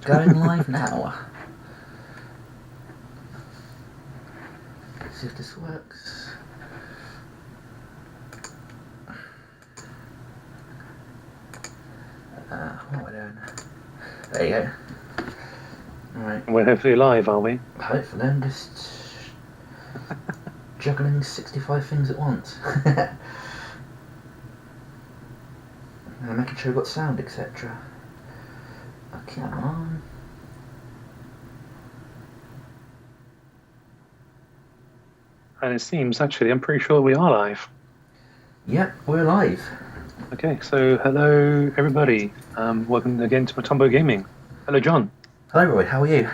Going live now. Let's see if this works. What are we doing? There you go. Alright. We're hopefully live, are we? Hopefully, I'm just juggling 65 things at once. And making sure we've got sound, etc. Okay, I'm on. And it seems, actually, I'm pretty sure we are live. Yep, we're live. Okay, so hello everybody. Welcome again to Motombo Gaming. Hello, John. Hello, Roy, how are you?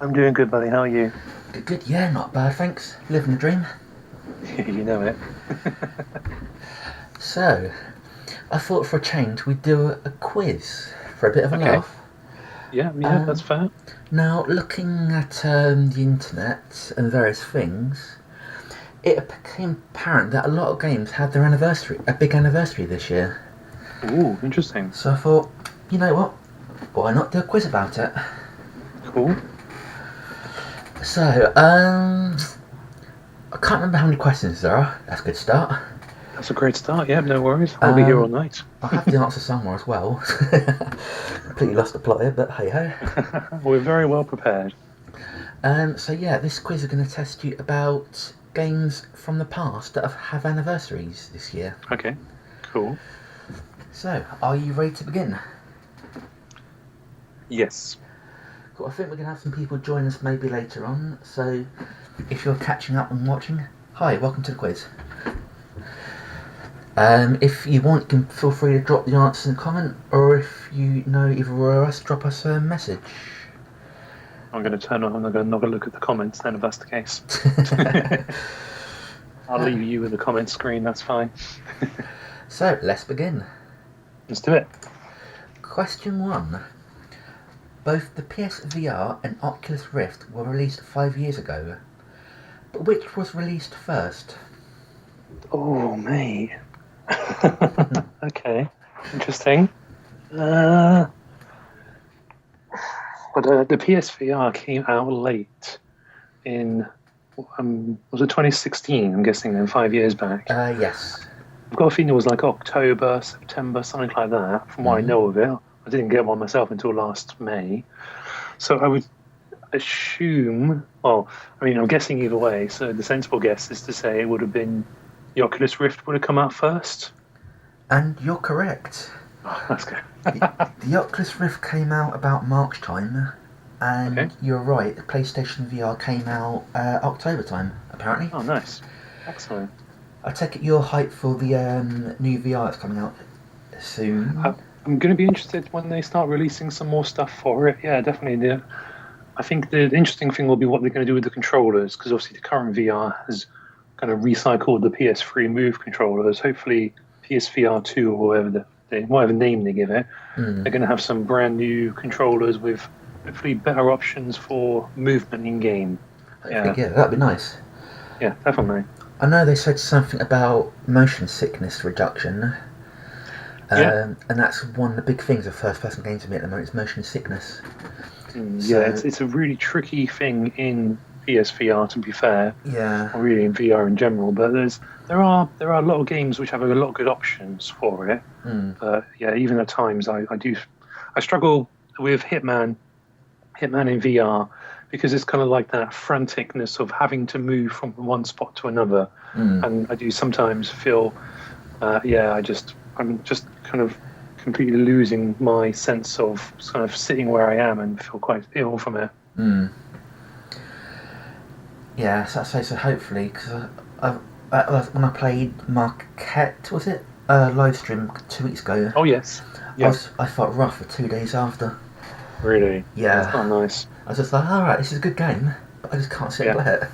I'm doing good, buddy. How are you? Good, yeah, not bad, thanks. Living the dream. You know it. So, I thought for a change we'd do a quiz for a bit of a laugh. Yeah, that's fair. Now, looking at the internet and various things, it became apparent that a lot of games had their anniversary, a big anniversary this year. Ooh, interesting. So I thought, you know what? Why not do a quiz about it? Cool. So, I can't remember how many questions there are. That's a good start. That's a great start. Yeah, no worries. I'll be here all night. I'll have the answer somewhere as well. Completely lost the plot here, but hey ho. We're very well prepared. So yeah, this quiz is going to test you about games from the past that have anniversaries this year. Okay, cool. So, are you ready to begin? Yes. Cool. I think we're going to have some people join us maybe later on, so if you're catching up and watching, hi, welcome to the quiz. If you want, you can feel free to drop the answer in the comment, or if you know either of us, drop us a message. I'm going to turn on, I'm not going to look at the comments then if that's the case. I'll leave you with the comment screen, that's fine. So, let's begin. Let's do it. Question 1. Both the PSVR and Oculus Rift were released 5 years ago, but which was released first? Oh, mate. Okay, interesting. But the PSVR came out late in, was it 2016? I'm guessing then 5 years back. Yes. I've got a feeling it was like October, September, something like that, from what I know of it. I didn't get one myself until last May. So I would assume, well, I mean, I'm guessing either way, so the sensible guess is to say it would have been the Oculus Rift would have come out first. And you're correct. Oh, that's good. The Oculus Rift came out about March time, and you're right, the PlayStation VR came out October time, apparently. Oh, nice. Excellent. I take it you're hyped for the new VR that's coming out soon. I'm going to be interested when they start releasing some more stuff for it. Yeah, definitely. I think the interesting thing will be what they're going to do with the controllers, because obviously the current VR has kind of recycled the PS3 Move controllers. Hopefully PSVR 2 or whatever name they give it, they're going to have some brand new controllers with hopefully better options for movement in game. Yeah, that'd be nice. Yeah, definitely. I know they said something about motion sickness reduction. And that's one of the big things of first-person games to me at the moment is motion sickness. It's a really tricky thing in PSVR, to be fair. Yeah. Or really in VR in general, but there are a lot of games which have a lot of good options for it. But yeah, even at times I struggle with Hitman in VR, because it's kind of like that franticness of having to move from one spot to another, and I do sometimes feel, I'm just kind of completely losing my sense of kind of sitting where I am and feel quite ill from it. Yeah, so hopefully, because when I played Marquette, was it live stream 2 weeks ago? Oh yes, yes. I felt rough for 2 days after. Really? Yeah. That's not nice. I was just like, all right, this is a good game, but I just can't sit and play it.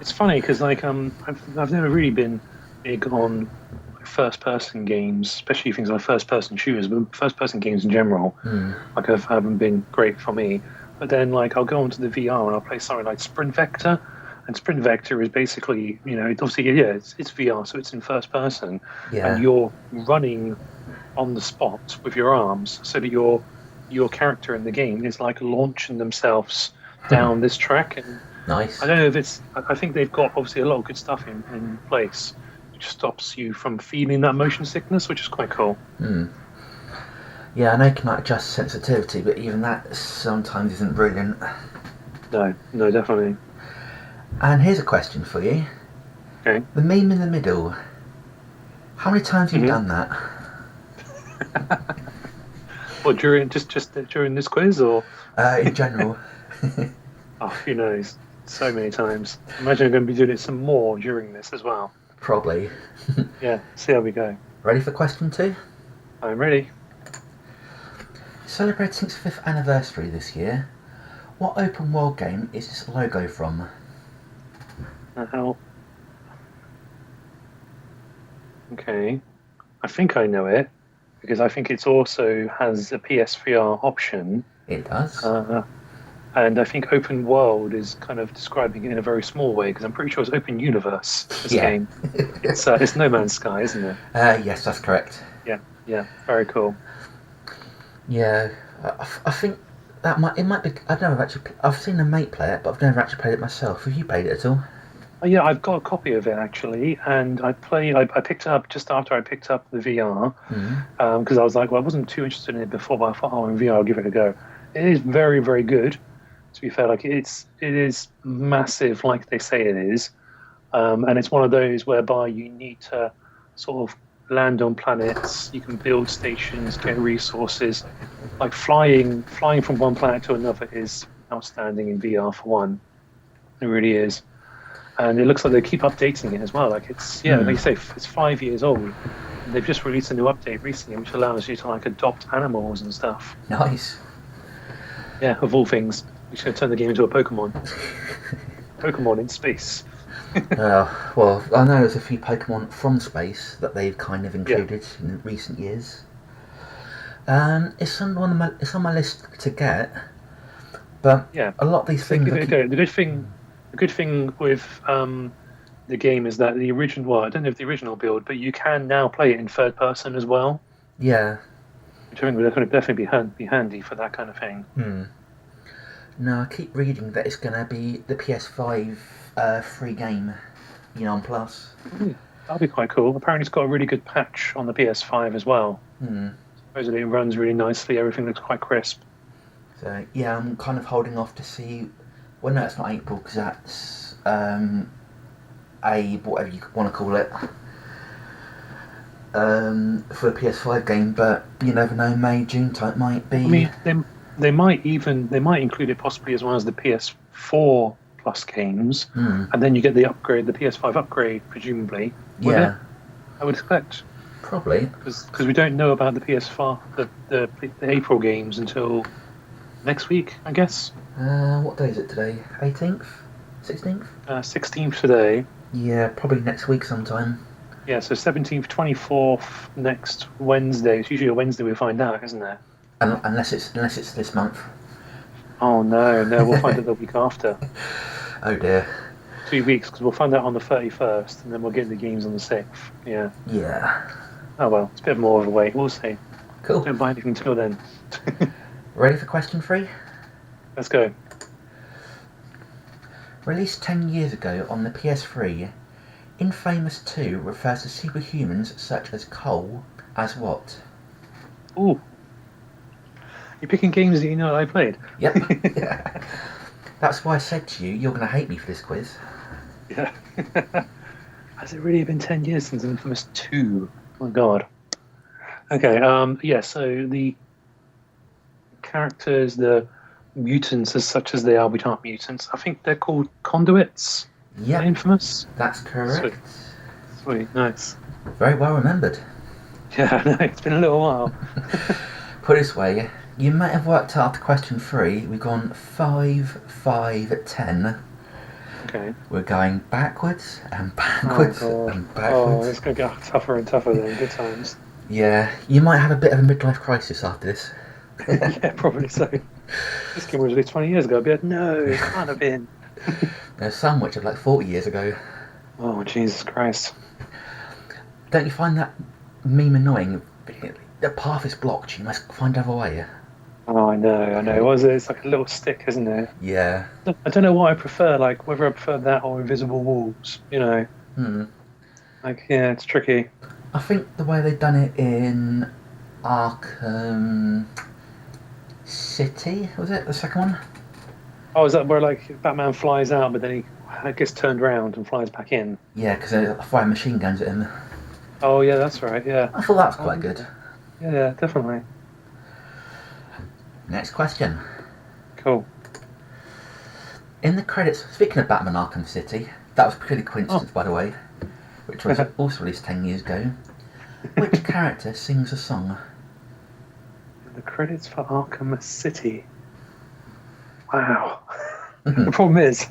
It's funny because I've never really been big on first-person games, especially things like first-person shooters, but first-person games in general, haven't been great for me. But then, I'll go onto the VR and I'll play something like Sprint Vector, and Sprint Vector is basically, it's VR, so it's in first person, and you're running on the spot with your arms, so that you're your character in the game is like launching themselves down this track. And Nice. I don't know if it's. I think they've got obviously a lot of good stuff in place, which stops you from feeling that motion sickness, which is quite cool. Yeah, I know you can adjust sensitivity, but even that sometimes isn't brilliant. No, no, definitely. And here's a question for you. Okay. The meme in the middle. How many times have you done that? Well, just during this quiz, or In general. oh, who knows? So many times. Imagine I'm going to be doing it some more during this as well. Probably. Yeah. See how we go. Ready for question 2? I'm ready. Celebrating its 5th anniversary this year, what open world game is its logo from? How? Okay. I think I know it because I think it also has a PSVR option. It does. And I think open world is kind of describing it in a very small way because I'm pretty sure it's open universe, this game. It's No Man's Sky, isn't it? Yes, that's correct. Yeah, very cool. Yeah, I think it might be. I've seen a mate play it, but I've never actually played it myself. Have you played it at all? Oh, yeah, I've got a copy of it actually, and I picked it up just after I picked up the VR because I was like, well, I wasn't too interested in it before, but I thought, oh, in VR, I'll give it a go. It is very, very good. To be fair, like it is massive, like they say it is, and it's one of those whereby you need to sort of land on planets. You can build stations, get resources. Like flying from one planet to another is outstanding in VR for one. It really is. And it looks like they keep updating it as well. Like like you say, it's 5 years old. And they've just released a new update recently, which allows you to like adopt animals and stuff. Nice. Yeah, of all things, we should turn the game into a Pokemon. Pokemon in space. Well, I know there's a few Pokemon from space that they've kind of included in recent years. It's on my list to get, but a lot of these things. The good thing with the game is that the original. Well, I don't know if the original build, but you can now play it in third person as well. Yeah. Which I think would definitely be handy for that kind of thing. No, I keep reading that it's going to be the PS5 free game, on Plus. That'll be quite cool. Apparently, it's got a really good patch on the PS5 as well. Supposedly, it runs really nicely. Everything looks quite crisp. So yeah, I'm kind of holding off to see. Well, no, it's not April because that's whatever you want to call it. For the PS5 game, but you never know. May, June type might be. I mean, they might include it possibly as well as the PS4 Plus games, and then you get the PS5 upgrade, presumably. Yeah, I would expect. Probably because we don't know about the PS4, the April games until next week, I guess. What day is it today? 18th, 16th? 16th today. Yeah, probably next week sometime. Yeah, so 17th, 24th next Wednesday. It's usually a Wednesday we find out, isn't it? Unless it's this month. Oh no, we'll find out the week after. Oh dear. 2 weeks, because we'll find out on the 31st, and then we'll get the games on the 6th. Yeah. Yeah. Oh well, it's a bit more of a wait. We'll see. Cool. Don't buy anything till then. Ready for question 3? Let's go. Released 10 years ago on the PS3, Infamous 2 refers to superhumans such as Cole as what? Ooh. You're picking games that you know I played? Yep. Yeah. That's why I said to you, you're going to hate me for this quiz. Yeah. Has it really been 10 years since Infamous 2? Oh my god. Okay, so the characters, the mutants as such as they are, which aren't mutants, I think they're called conduits. Yeah. Infamous? That's correct. Sweet, nice. Very well remembered. Yeah, I know, it's been a little while. Put it this way, you might have worked out after question 3, we've gone 5, 5, 10. Okay. We're going backwards and backwards and backwards. Oh, it's going to get tougher and tougher then, good times. Yeah, you might have a bit of a midlife crisis after this. Yeah, probably so. This game was released 20 years ago. I'd be like, no, it can't have been. There's some which are like 40 years ago. Oh, Jesus Christ. Don't you find that meme annoying? The path is blocked, you must find another way. Oh, I know, I know. Was it? It's like a little stick, isn't it? Yeah. I don't know what I prefer, like whether I prefer that or invisible walls. Hmm. Like yeah, it's tricky. I think the way they've done it in Arkham City, was it the second one? Oh, is that where like Batman flies out, but then he gets turned around and flies back in? Yeah, because they fire machine guns at him. Oh yeah, that's right. Yeah. I thought that was Oh, quite good. yeah, yeah, definitely. Next question. Cool. In the credits, speaking of Batman Arkham City, that was purely Oh, coincidence, by the way, which was also released 10 years ago. Which character sings a song? the credits for Arkham City. Wow. The Mhm. problem is,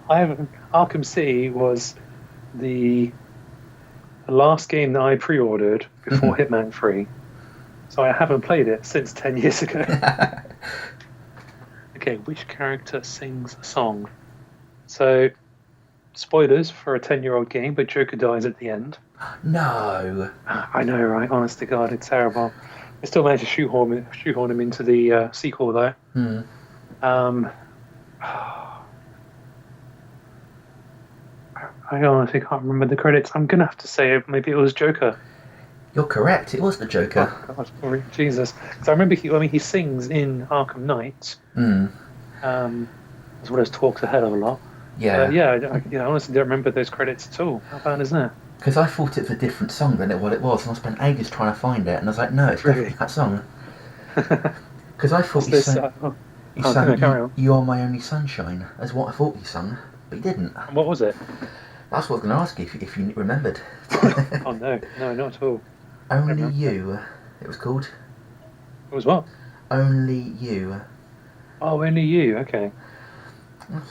I haven't. Arkham City was the last game that I pre-ordered before Hitman 3, so I haven't played it since 10 years ago. Okay, which character sings a song? So, spoilers for a 10-year-old game, but Joker dies at the end. No. I know, right? Honest to God, it's terrible. I still managed to shoehorn him into the sequel, though. Hmm. Um, I honestly can't remember the credits. I'm gonna have to say maybe it was Joker. You're correct. It was the Joker. Oh God, sorry, Jesus! Because I remember he sings in Arkham Knight, Hmm. as well as talks a hell of a lot. Yeah. Yeah, I honestly don't remember those credits at all. How bad is that? Because I thought it was a different song than what it was, and I spent ages trying to find it, and I was like, no, it's Really? definitely that song. Because I thought What's this? you No, sang carry on. You Are My Only Sunshine, as what I thought you sung, but you didn't. And what was it? That's what I was going to ask you if you remembered. Oh no, no, not at all. I don't Only remember. You, it was called. It was what? Only You. Oh, only you. Okay,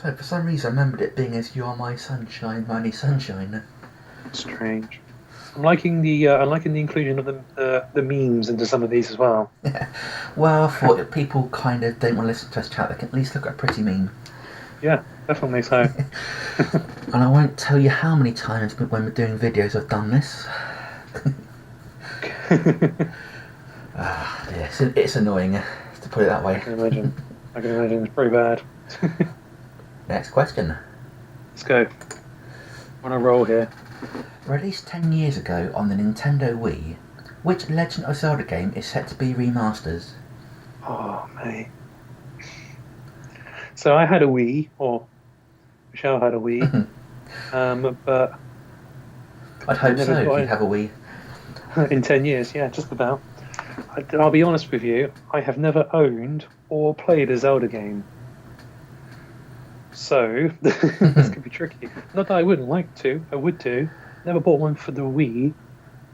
So for some reason I remembered it being as You Are My Sunshine, My Only Sunshine. strange. I'm liking the inclusion of the memes into some of these as well. Well, I thought if people kind of don't want to listen to us chat, they can at least look at a pretty meme. Yeah, definitely so. And I won't tell you how many times when we're doing videos I've done this. Yeah, it's annoying, to put it that I way. can imagine. I can imagine it's pretty bad. Next question. Let's go. On a roll here. Released 10 years ago on the Nintendo Wii, which Legend of Zelda game is set to be remastered? Oh, mate. So I had a Wii, or Michelle had a Wii, but I'd I hope never so if got you have a Wii. it in 10 years. Yeah, just about. I'll be honest with you, I have never owned or played a Zelda game. So, this could be tricky. Not that I wouldn't like to, I would do. Never bought one for the Wii,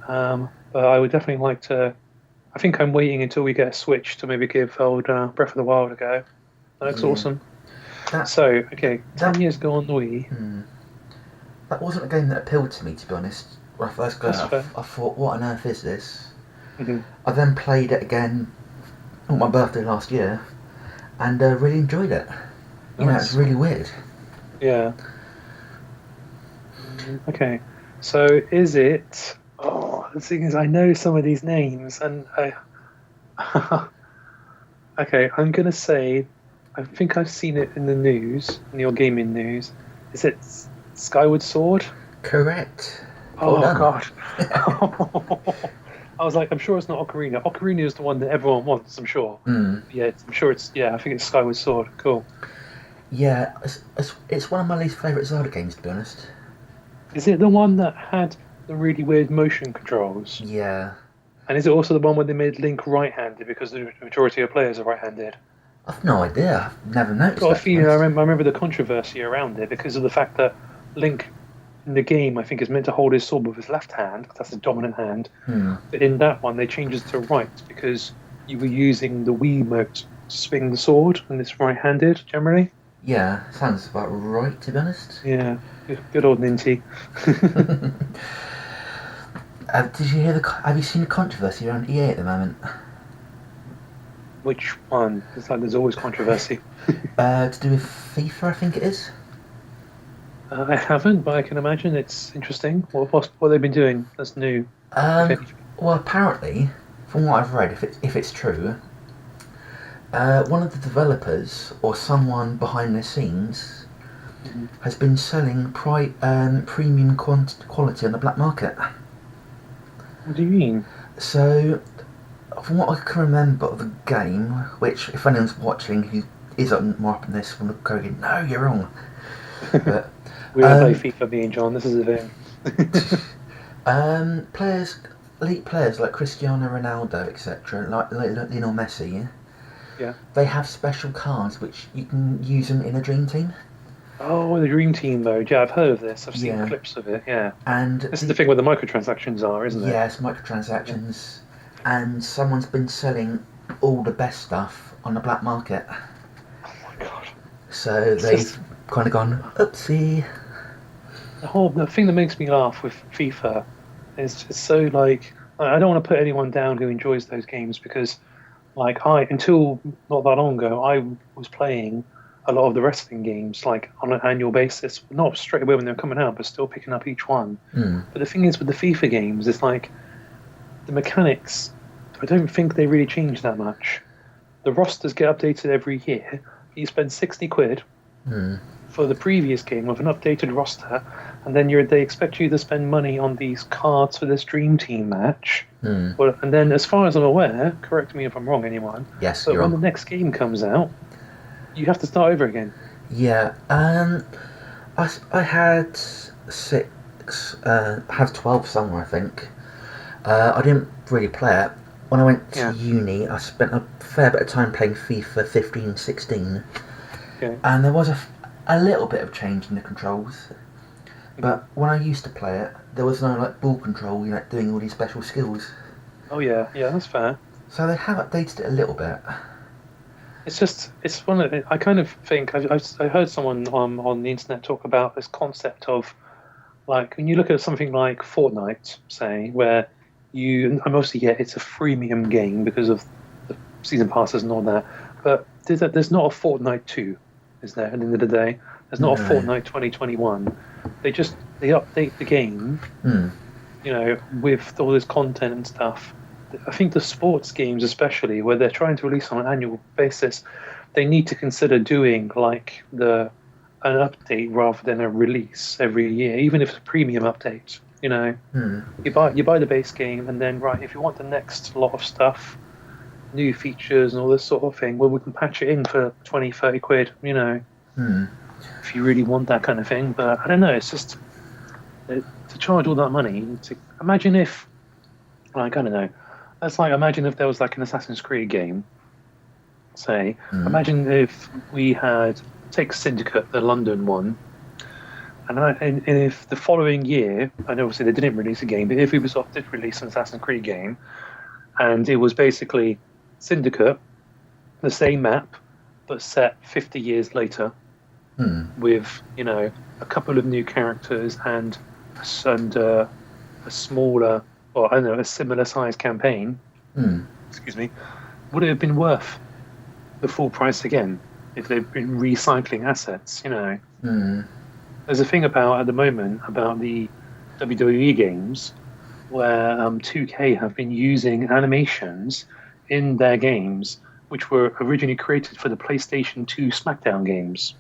but I would definitely like to. I think I'm waiting until we get a Switch to maybe give old Breath of the Wild a go. That looks Yeah. awesome. That, So, okay, 10 that, years ago on the Wii. that wasn't a game that appealed to me, to be honest. When I first got That's it, fair. I thought, what on earth is this? Hmm. I then played it again on my birthday last year, and really enjoyed it. You know, it's Nice. really weird. Yeah. Okay. So is it? Oh, the thing is, I know some of these names, and I. Okay, I'm gonna say, I think I've seen it in the news, in your gaming news. Is it Skyward Sword? Correct. Well Oh done. God. I was like, I'm sure it's not Ocarina. Ocarina is the one that everyone wants, I'm sure. Mm. Yeah, I'm sure it's. Yeah, I think it's Skyward Sword. Cool. Yeah, it's one of my least favourite Zelda games, to be honest. Is it the one that had the really weird motion controls? Yeah. And is it also the one where they made Link right-handed because the majority of players are right-handed? I've no idea. I've never noticed Got a that, to be feeling. honest. I remember the controversy around it because of the fact that Link in the game, I think, is meant to hold his sword with his left hand. That's the dominant hand. But in that one, they changed it to right because you were using the Wiimote to swing the sword, and it's right-handed generally. Yeah, sounds about right, to be honest. Yeah, good old Ninty. Did you hear have you seen the controversy around EA at the moment? Which one? It's like there's always controversy. To do with FIFA, I think it is. I haven't, but I can imagine it's interesting. What they've been doing that's new, if Um, anything. well, apparently, from what I've read, if it's true, One of the developers or someone behind the scenes Mhm. has been selling premium quality on the black market. What do you mean? So, from what I can remember of the game, which if anyone's watching who is more up in this, will go, no, you're wrong. But We don't play um, FIFA, me and John. This is the thing. players, elite players like Cristiano Ronaldo, etc., like Lionel Messi, Yeah. they have special cards which you can use them in a dream team. Oh, the Dream Team mode. Yeah, I've heard of this. I've seen Yeah, clips of it. Yeah. and This is the thing where the microtransactions are, isn't it? yes, Yeah. microtransactions, and someone's been selling all the best stuff on the black market. Oh my god. So It's they've just kind of gone, oopsie. the thing that makes me laugh with FIFA is it's so like I don't want to put anyone down who enjoys those games because like I until not that long ago I was playing a lot of the wrestling games like on an annual basis, not straight away when they're coming out, but still picking up each one. Mm, But the thing is with the FIFA games, it's like the mechanics. I don't think they really change that much. The rosters get updated every year. You spend 60 quid mm, for the previous game with an updated roster, and then they expect you to spend money on these cards for this Dream Team match. mm. Well, and then, as far as I'm aware, correct me if I'm wrong, anyone, Yes, but you're when the wrong. next game comes out, you have to start over again. Yeah, I had six, have 12 somewhere, I think. I didn't really play it. When I went to Yeah. uni, I spent a fair bit of time playing FIFA 15, 16, Okay. and there was a little bit of change in the controls. Mhm. But when I used to play it, there was no like ball control, doing all these special skills. Oh yeah, yeah, that's fair. So they have updated it a little bit. It's just it's one of I kind of think I heard someone on the internet talk about this concept of like when you look at something like Fortnite, say, where and mostly yeah, it's a freemium game because of the season passes and all that. But there's not a Fortnite 2, is there? At the end of the day, there's not a No. Fortnite 2021. They update the game, Hmm. with all this content and stuff. I think the sports games, especially where they're trying to release on an annual basis, they need to consider doing like the an update rather than a release every year, even if it's a premium update. Hmm. You buy the base game, and then right, if you want the next lot of stuff, new features and all this sort of thing, well, we can patch it in for 20, 30 quid. Hmm. If you really want that kind of thing. But I don't know. It's just to charge all that money. To imagine if, like, I don't know. That's like imagine if there was like an Assassin's Creed game. Say, Hmm. imagine if we had take Syndicate, the London one, and if the following year, and obviously they didn't release a game, but if Ubisoft did release an Assassin's Creed game, and it was basically Syndicate, the same map, but set 50 years later, Hmm. with a couple of new characters and a smaller, or I don't know, a similar size campaign. Hmm. Excuse me. Would it have been worth the full price again if they've been recycling assets? Hmm. There's a thing about at the moment about the WWE games where 2K have been using animations in their games which were originally created for the PlayStation 2 SmackDown games.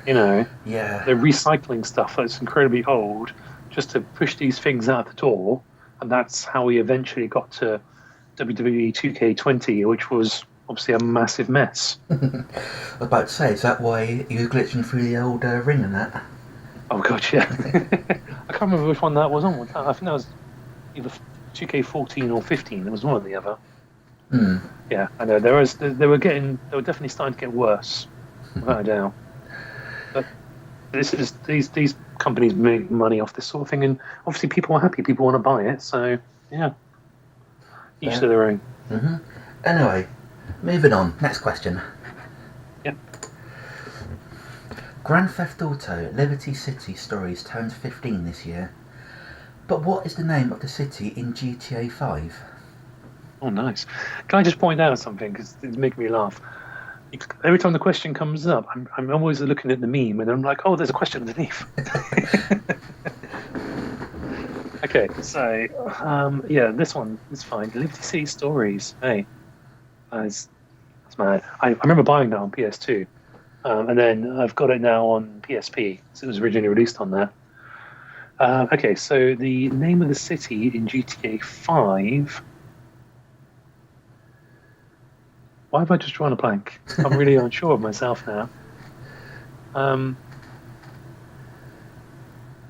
You know, Yeah. they're recycling stuff that's incredibly old just to push these things out the door, and that's how we eventually got to WWE 2K20, which was obviously a massive mess. I was about to say, is that why you were glitching through the old ring and that? Oh god, yeah. I can't remember which one that was on. I think that was either 2K14 or 15. It was one or the other. Hmm. Yeah, I know. They were definitely starting to get worse, without a doubt. But these companies make money off this sort of thing, and obviously people are happy. People want to buy it, so yeah, each to Fair. their own. Mm-hmm. Anyway, moving on. Next question. Yeah. Grand Theft Auto Liberty City Stories turns 15 this year. But what is the name of the city in GTA 5? Oh, nice. Can I just point out something because it's making me laugh? Every time the question comes up, I'm always looking at the meme and I'm like, oh, there's a question underneath. Okay, so yeah, this one is fine. Liberty City Stories. Hey, that's It's mad. I remember buying that on PS2, and then I've got it now on PSP. So it was originally released on there. Okay, so the name of the city in GTA 5. Why have I just drawn a blank? I'm really unsure of myself now.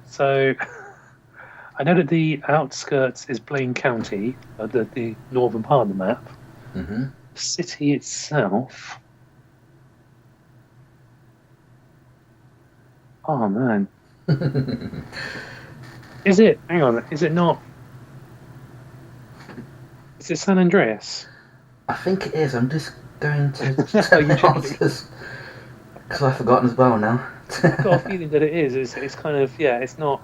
So I know that the outskirts is Blaine County, the northern part of the map. Mm-hmm. The city itself. Oh man. Is it? Hang on. Is it not? Is it San Andreas? I think it is. I'm just going to Are check you the joking? answers because I've forgotten as well now. I've got a feeling that it is. It's kind of yeah. It's not.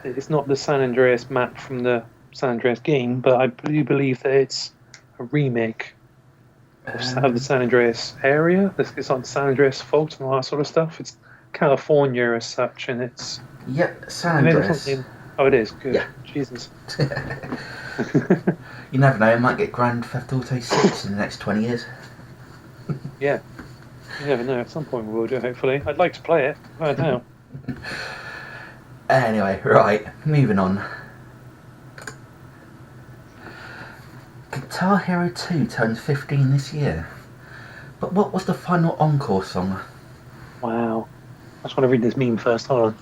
It's not the San Andreas map from the San Andreas game, but I do believe that it's a remake of the San Andreas area. It's on San Andreas fault and all that sort of stuff. It's California as such, and it's Yep, San maybe Andreas. something. Oh, it is good. Yeah. Jesus. You never know. It might get Grand Theft Auto 6 in the next 20 years. Yeah, you never know. At some point we will do. Hopefully, I'd like to play it. I don't know. Anyway, right, moving on. Guitar Hero 2 turns 15 this year. But what was the final encore song? Wow. I just want to read this meme first. Hold on.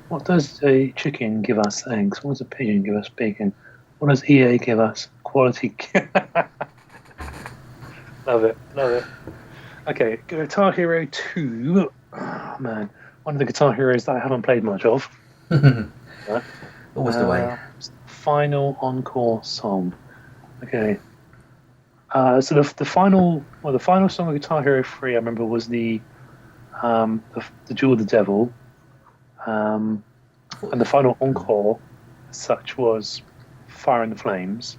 What does a chicken give us? Eggs. What does a pigeon give us? Bacon. What does EA give us? Quality. Love it. Love it. Okay, Guitar Hero 2. Oh, man. One of the Guitar Heroes that I haven't played much of. Right. Always the way. Final encore song. Okay. So the final song of Guitar Hero 3 I remember was the Jewel of the Devil, and the final encore, as such, was Fire in the Flames.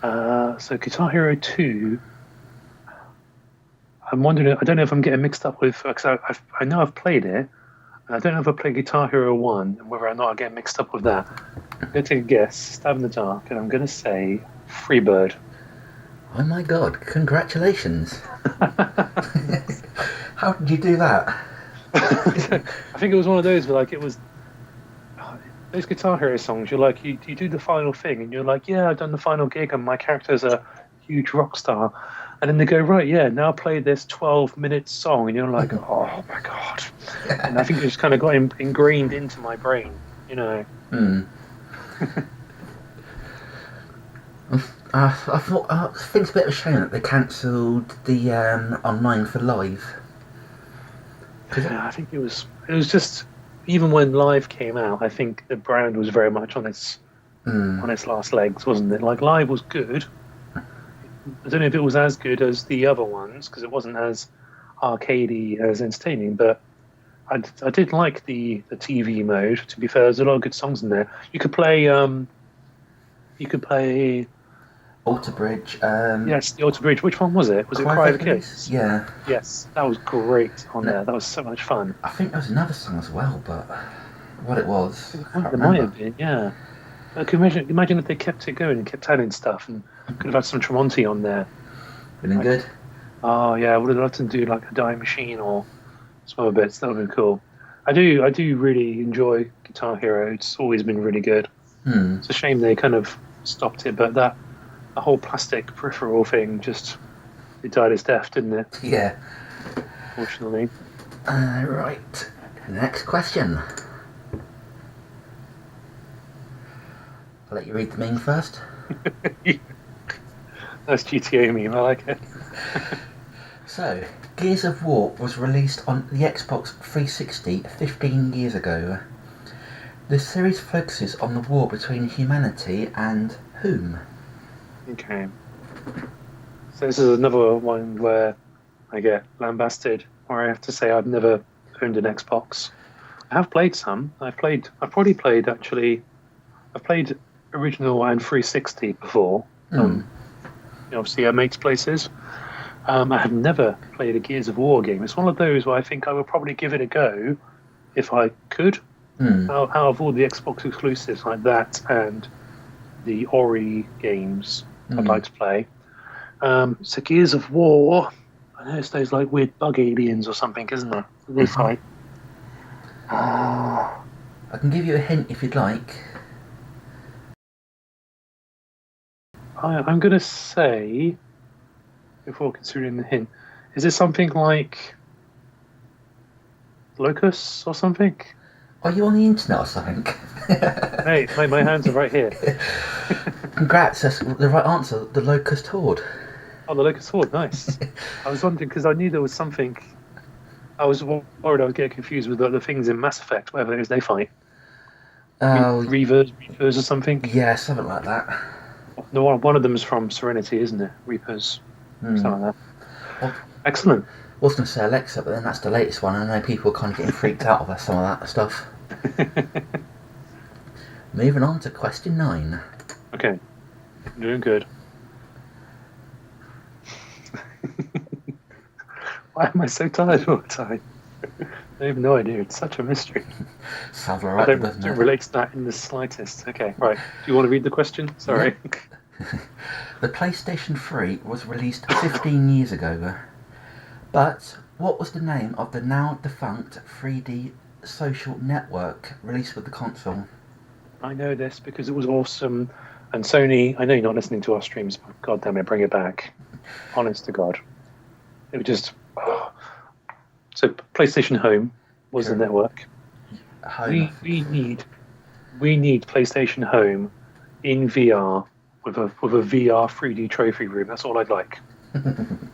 So Guitar Hero 2. I'm wondering. I don't know if I'm getting mixed up with because I know I've played it. And I don't know if I played Guitar Hero 1 and whether or not I get mixed up with that. I'm going to take a guess, stab in the dark, and I'm going to say Freebird. Oh my god, congratulations. How did you do that? I think it was one of those where like it was those Guitar Hero songs, you're like you do the final thing and you're like, yeah, I've done the final gig and my character's a huge rock star. And then they go, right, yeah, now play this 12-minute song. And you're like, oh my God. And I think it just kind of got ingrained into my brain, you know. I think it's a bit of a shame that they cancelled the online for live. Yeah, I think it was just, even when live came out, I think the brand was very much on its last legs, wasn't it? Like, live was good. I don't know if it was as good as the other ones because it wasn't as arcadey as entertaining, but I did like the TV mode. To be fair, there's a lot of good songs in there. You could play Alter Bridge. Yes, the Alter Bridge. Which one was it? Was it Cry of the Kids? Yeah. Yes, that was great on there. That was so much fun. I think there was another song as well, but what it was, I can't There remember. might have been, yeah. I could imagine if they kept it going and kept adding stuff and could have had some Tremonti on there. Been good? Oh yeah, I would have loved to do like a Dying Machine or some other bits. That would have been cool. I do really enjoy Guitar Hero. It's always been really good. It's a shame they kind of stopped it, but the whole plastic peripheral thing it died its death, didn't it? Yeah. Fortunately. Right. Next question. I'll let you read the meme first. That's GTA meme, I like it. So, Gears of War was released on the Xbox 360 15 years ago. The series focuses on the war between humanity and whom? Okay. So this is another one where I get lambasted, where I have to say I've never owned an Xbox. I have played some. I've probably played original and 360 before. Obviously at mates' places. I have never played a Gears of War game. It's one of those where I think I would probably give it a go if I could. Out of all the Xbox exclusives like that and the Ori games I'd like to play. So Gears of War. I know it's those like weird bug aliens or something, isn't it? They fight. I can give you a hint if you'd like. I'm gonna say, before considering the hint, is it something like Locusts or something? Are you on the internet or something? Hey, my hands are right here. Congrats, that's the right answer. The Locust Horde. Oh, the Locust Horde, nice. I was wondering because I knew there was something. I was worried I would get confused with the things in Mass Effect, whatever it is they fight. Oh, Reapers or something. yeah, something like that. One of them is from Serenity, isn't it? Reapers, something like that. Well, Excellent. I was going to say Alexa, but then that's the latest one. I know people are kind of getting freaked out over some of that stuff. Moving on to question 9. Okay, I'm doing good. Why am I so tired all the time? I have no idea. It's such a mystery. Sounds alright, doesn't don't it? relate to that in the slightest. Okay, right. Do you want to read the question? Sorry. The PlayStation 3 was released 15 years ago, but what was the name of the now defunct 3D social network released with the console? I know this because it was awesome. And Sony, I know you're not listening to our streams, but God damn it, bring it back. Honest to God. It was just. So PlayStation Home was the network. Home. We need PlayStation Home in VR with a VR 3D trophy room. That's all I'd like.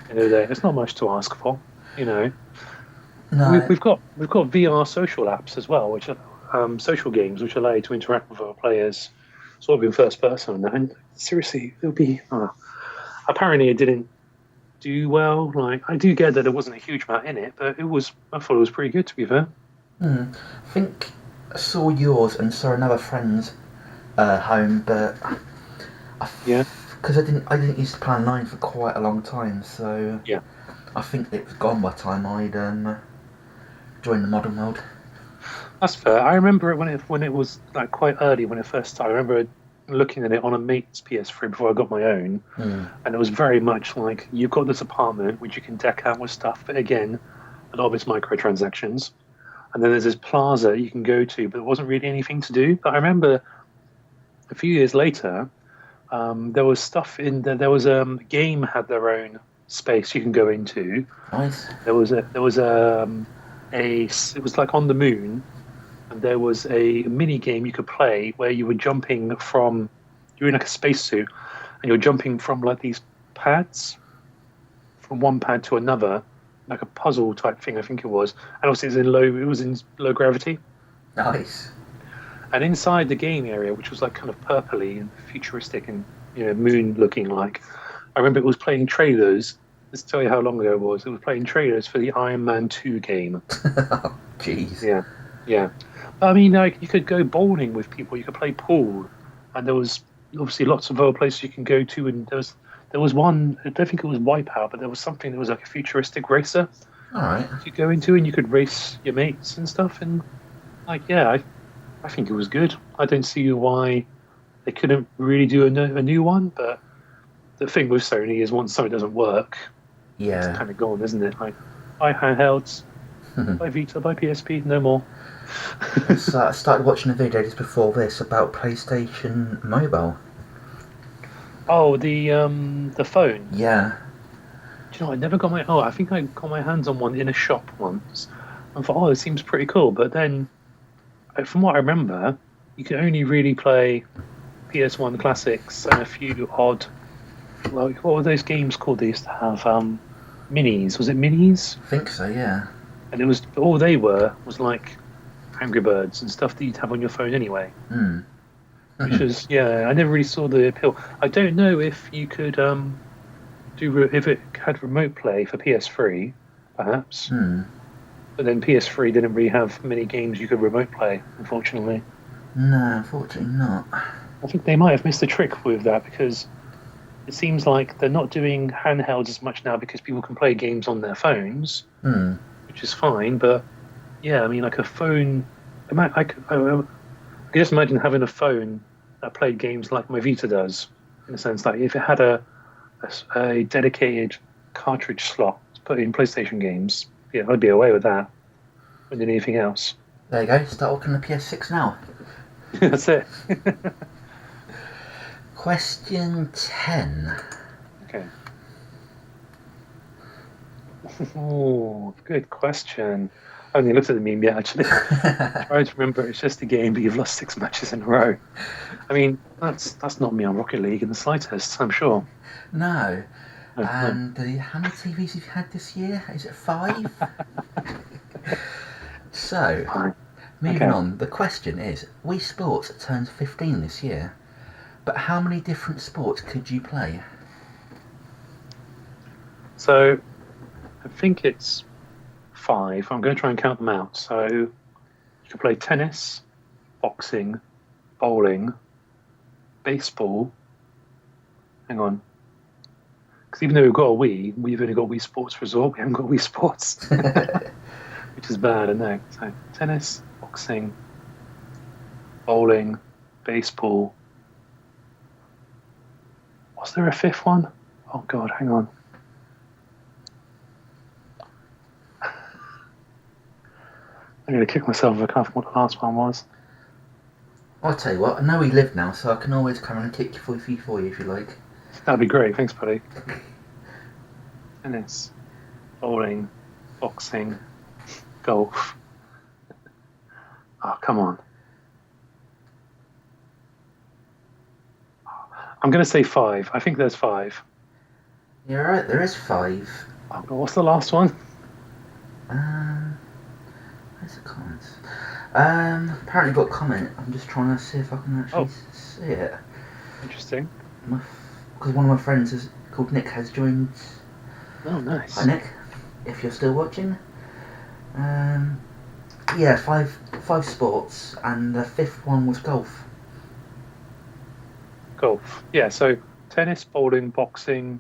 It's not much to ask for, No. We've got VR social apps as well, which are social games which allow you to interact with other players, sort of in first person. And seriously, it would be. Apparently, it didn't do well. Like, I do get that there wasn't a huge amount in it, but I thought it was pretty good, to be fair. I think I saw yours and saw another friend's home, but because I didn't use the Plan 9 for quite a long time, so yeah, I think it was gone by the time I'd joined the modern world. That's fair. I remember it when it was like quite early when it first started. I remember looking at it on a mate's PS3 before I got my own, and it was very much like you've got this apartment which you can deck out with stuff, but again, a lot of it's microtransactions. And then there's this plaza you can go to, but there wasn't really anything to do. But I remember a few years later, there was stuff in there. There was a game had their own space you can go into. Nice. It was like on the moon, and there was a mini game you could play where you were you're in like a spacesuit, and you're jumping from like these pads, from one pad to another, like a puzzle type thing, I think it was. And obviously it was in low gravity. Nice. And inside the game area, which was like kind of purpley and futuristic and moon looking like, I remember it was playing trailers. Let's tell you how long ago it was. It was playing trailers for the Iron Man 2 game. Jeez. Yeah. I mean, like, you could go bowling with people. You could play pool, and there was obviously lots of other places you can go to. And there was one. I don't think it was Wipeout, but there was something that was like a futuristic racer. All right. You could go into, and you could race your mates and stuff. And like, yeah, I think it was good. I don't see why they couldn't really do a new one. But the thing with Sony is once something doesn't work, it's kind of gone, isn't it? Like, buy handhelds, buy Vita, buy PSP, no more. So I started watching a video just before this about PlayStation Mobile. Oh, the phone. Yeah. Do you know, I think I got my hands on one in a shop once. I thought, it seems pretty cool. But then, from what I remember, you could only really play PS1 classics and a few odd. Like, what were those games called? They used to have minis. Was it minis? I think so. Yeah. And it was all they were was like Angry Birds and stuff that you'd have on your phone anyway. Which is, I never really saw the appeal. I don't know if you could if it had remote play for PS3, perhaps. But then PS3 didn't really have many games you could remote play, unfortunately. No, unfortunately not. I think they might have missed a trick with that because it seems like they're not doing handhelds as much now because people can play games on their phones, which is fine. But yeah, I mean, like a phone. I could just imagine having a phone that played games like my Vita does, in a sense. Like if it had a a dedicated cartridge slot to put in PlayStation games, yeah, I'd be away with that. Than anything else. There you go. Start looking at the PS6 now. That's it. Question 10. Okay. Oh, good question. I haven't even looked at the meme yet, actually. Try to remember it's just a game, but you've lost 6 matches in a row. I mean, that's not me on Rocket League in the slightest, I'm sure. No. No, no. And how many TVs have you had this year? Is it 5? So, Fine. moving Okay. on. The question is, Wii Sports turns 15 this year, but how many different sports could you play? So I think it's 5. I'm going to try and count them out. So you can play tennis, boxing, bowling, baseball. Hang on. Because even though we've got a Wii, we've only got Wii Sports Resort. We haven't got Wii Sports, which is bad, I know. So tennis, boxing, bowling, baseball. Was there a 5th one? Oh God, hang on. I'm going to kick myself if I can't remember what the last one was. I'll tell you what, I know we live now, so I can always come and kick you for you if you like. That'd be great. Thanks, buddy. Tennis, bowling, boxing, golf. Oh, come on. I'm going to say 5. I think there's 5. You're right, there is 5. Oh, but what's the last one? Where's the comments? Apparently got a comment. I'm just trying to see if I can actually see it. Interesting. Because one of my friends called Nick has joined. Oh, nice. Hi Nick, if you're still watching. Yeah, five sports, and the 5th one was golf. Golf. Yeah. So tennis, bowling, boxing,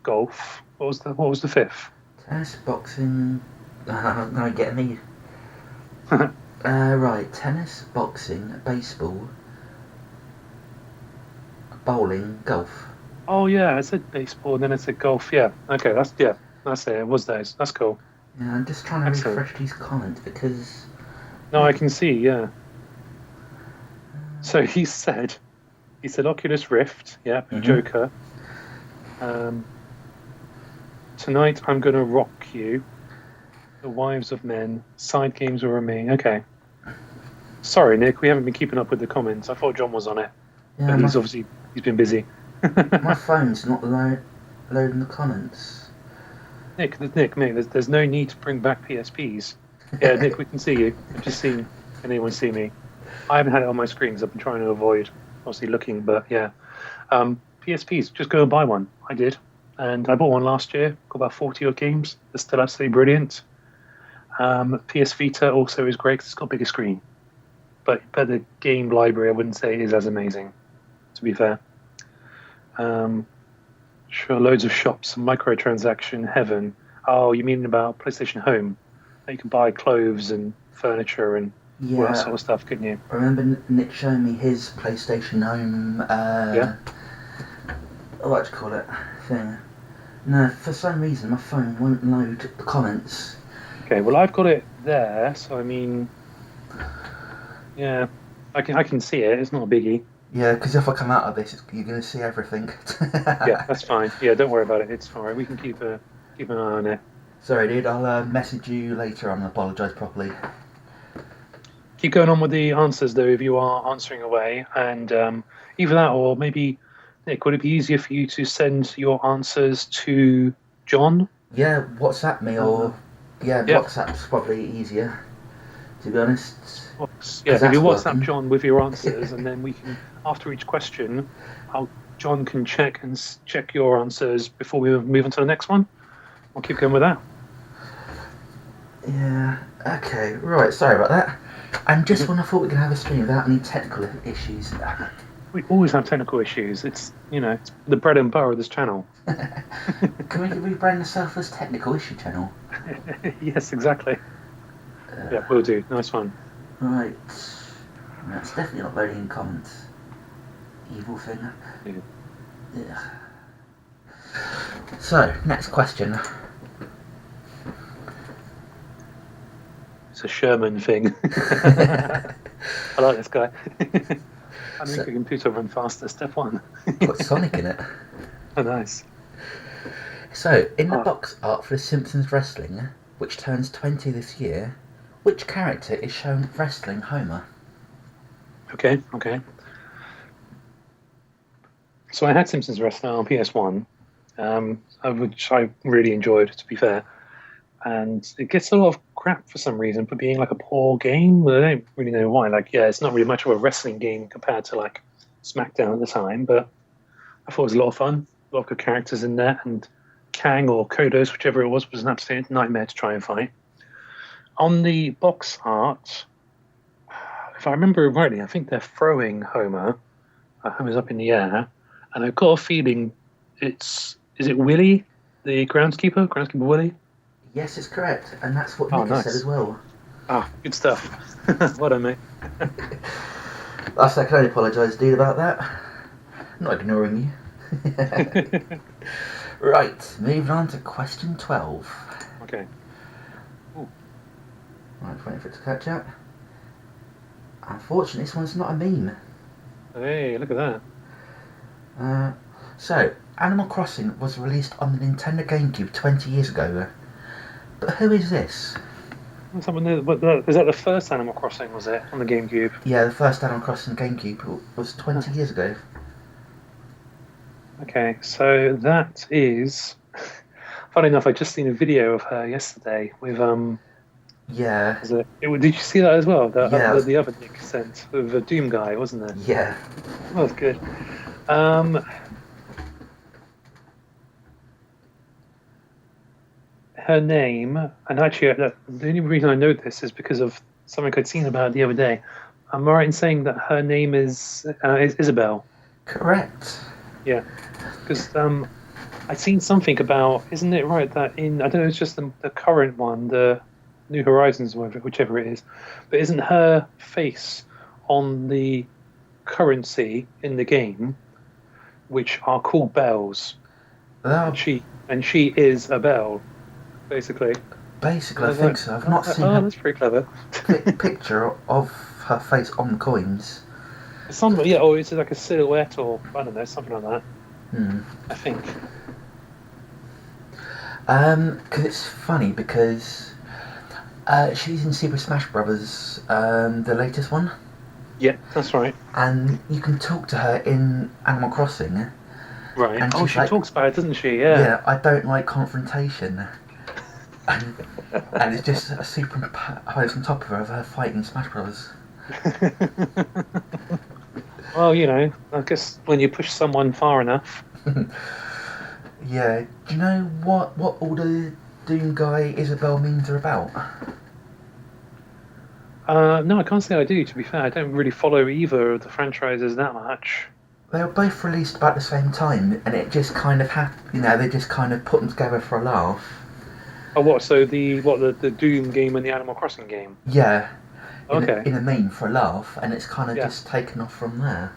golf. What was the 5th? Tennis, boxing. Now you get me. Right, tennis, boxing, baseball, bowling, golf. Oh yeah, I said baseball and then I said golf. Yeah. Okay. That's it. It was those. That's cool. Yeah, I'm just trying to Excellent. refresh these comments because. No, I can see. Yeah. So he said Oculus Rift. Yeah. Joker. Tonight I'm gonna rock you. The Wives of Men. Side games were me. Okay. Sorry, Nick. We haven't been keeping up with the comments. I thought John was on it, Yeah, but he's been busy. my phone's not loading the comments. Nick, mate. There's no need to bring back PSPs. Yeah, Nick, we can see you. I've just seen anyone see me. I haven't had it on my screen because I've been trying to avoid obviously looking, but yeah. PSPs, just go and buy one. I did, and I bought one last year. Got about 40 odd games. They're still absolutely brilliant. PS Vita also is great because it's got a bigger screen, but the game library I wouldn't say is as amazing. To be fair, sure, loads of shops, microtransaction heaven. Oh, you mean about PlayStation Home? You can buy clothes and furniture and all that sort of stuff, couldn't you? I remember Nick showing me his PlayStation Home. Yeah. What do you call it? Thing. No, for some reason my phone won't load the comments. Okay, well I've got it there, so I mean, yeah, I can see it. It's not a biggie. Yeah, because if I come out of this, you're going to see everything. Yeah, that's fine. Yeah, don't worry about it. It's fine. We can keep an eye on it. Sorry, dude. I'll message you later and apologise properly. Keep going on with the answers, though, if you are answering away. And either that or maybe, Nick, would it be easier for you to send your answers to John? Yeah, WhatsApp me or... Yeah, WhatsApp's probably easier, to be honest. Yeah, if you WhatsApp John with your answers, and then we can, after each question, John can check your answers before we move on to the next one. I'll keep going with that. Yeah, okay, right, sorry about that. And just when I thought we could have a stream without any technical issues. We always have technical issues. It's the bread and butter of this channel. Can we rebrand the Selfless Technical Issue channel? Yes, exactly. Yeah, we'll do. Nice one. Right. That's definitely not loading in comments. Evil thing. Yeah. Yeah. So, next question. It's a Sherman thing. I like this guy. I So, make a computer run faster. Step one. put Sonic in it. Oh, nice. So, in the Oh, box art for The Simpsons Wrestling, which turns 20 this year, which character is shown wrestling Homer? okay, okay. So I had Simpsons Wrestling on PS1, which I really enjoyed, to be fair. And it gets a lot of crap for some reason for being like a poor game. But I don't really know why. Like, yeah, it's not really much of a wrestling game compared to like SmackDown at the time, but I thought it was a lot of fun. A lot of good characters in there, and Kang or Kodos, whichever it was an absolute nightmare to try and fight. On the box art, if I remember rightly, I think they're throwing Homer. Homer's up in the air, and I've got a feeling is it Willie, the groundskeeper Willie? Yes, it's correct, and that's what Oh, Nick has said as nice. well. Ah, good stuff. Well done, mate. I can only apologise, dude, about that. I'm not ignoring you. Right, moving on to question 12. Okay. Ooh. Right, waiting for it to catch up. Unfortunately, this one's not a meme. Hey, look at that. So, Animal Crossing was released on the Nintendo GameCube 20 years ago. But who is this? Someone new, is that the first Animal Crossing? Was it on the GameCube? Yeah, the first Animal Crossing GameCube was 20 years ago. Okay, so that is. Funny enough, I just seen a video of her yesterday with Yeah, did you see that as well? yeah, The other Nick sent with the Doom guy, wasn't it? yeah. That was good. Um, her name, and actually, the only reason I know this is because of something I'd seen about it the other day. Am I right in saying that her name is Isabel? Correct. Yeah, because I'd seen something about, isn't it right that in, I don't know, it's just the current one, the New Horizons, whichever it is, but isn't her face on the currency in the game, which are called bells, Well, and she is a bell, basically. basically, I I was think like, so. I've not seen oh, her that's pretty clever. picture of her face on the coins. Some, yeah, or is it like a silhouette, or I don't know, something like that. Hmm. I think. Because it's funny because she's in Super Smash Brothers, the latest one, Yeah, that's right. and you can talk to her in Animal Crossing, Right. and Oh, she's she like, talks about it, doesn't she? Yeah. "Yeah, I don't like confrontation," and, and it's just a superimposed on top of her fighting Smash Brothers. Well, you know, I guess when you push someone far enough. Yeah, do you know what all the Doom guy Isabel memes are about? No, I can't say I do. To be fair, I don't really follow either of the franchises that much. They were both released about the same time, and it just kind of they just kind of put them together for a laugh. Oh, what? So the Doom game and the Animal Crossing game? Yeah, Okay. in a meme for a laugh, and it's kind of Yeah. just taken off from there.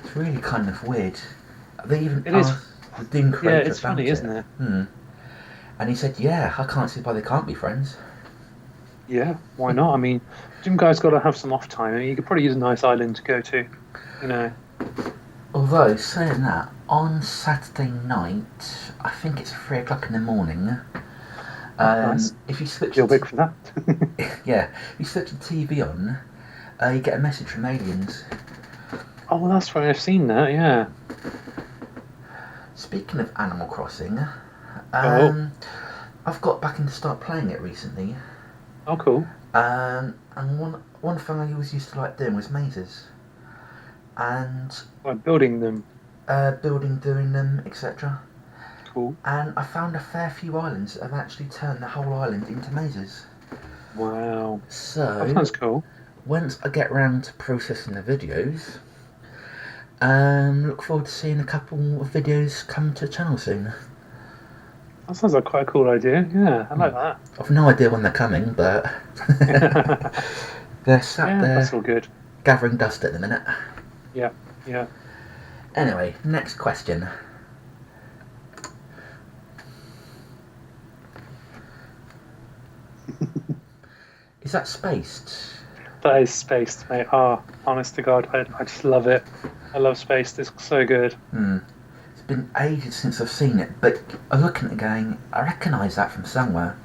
It's really kind of weird. They even It is. asked the Doom Yeah, creator it's about funny, it. isn't it? And he said, "Yeah, I can't see why they can't be friends." Yeah. Why not? I mean, Doom guy's got to have some off time. I mean, you could probably use a nice island to go to. You know. Although saying that, on Saturday night, I think it's 3 o'clock in the morning. Nice. If you switch, You're big for that. yeah, if you switch the TV on, you get a message from aliens. Oh, well, that's right. I've seen that. Yeah. Speaking of Animal Crossing, Oh. I've got back into start playing it recently. Oh, cool. And one thing I always used to like doing was mazes, and Like building them. building, doing them, etc. Cool. And I found a fair few islands that have actually turned the whole island into mazes. Wow. So That sounds cool. once I get round to processing the videos, look forward to seeing a couple of videos come to the channel soon. That sounds like quite a cool idea. Yeah, I like that. I've no idea when they're coming, but they're sat Yeah, there that's all good. gathering dust at the minute. Yeah, yeah. Anyway, next question. Is that spaced? That is Spaced, mate. Ah, honest to God, I just love it. I love Spaced. It's so good. It's been ages since I've seen it, but I was looking at it going, I recognise that from somewhere.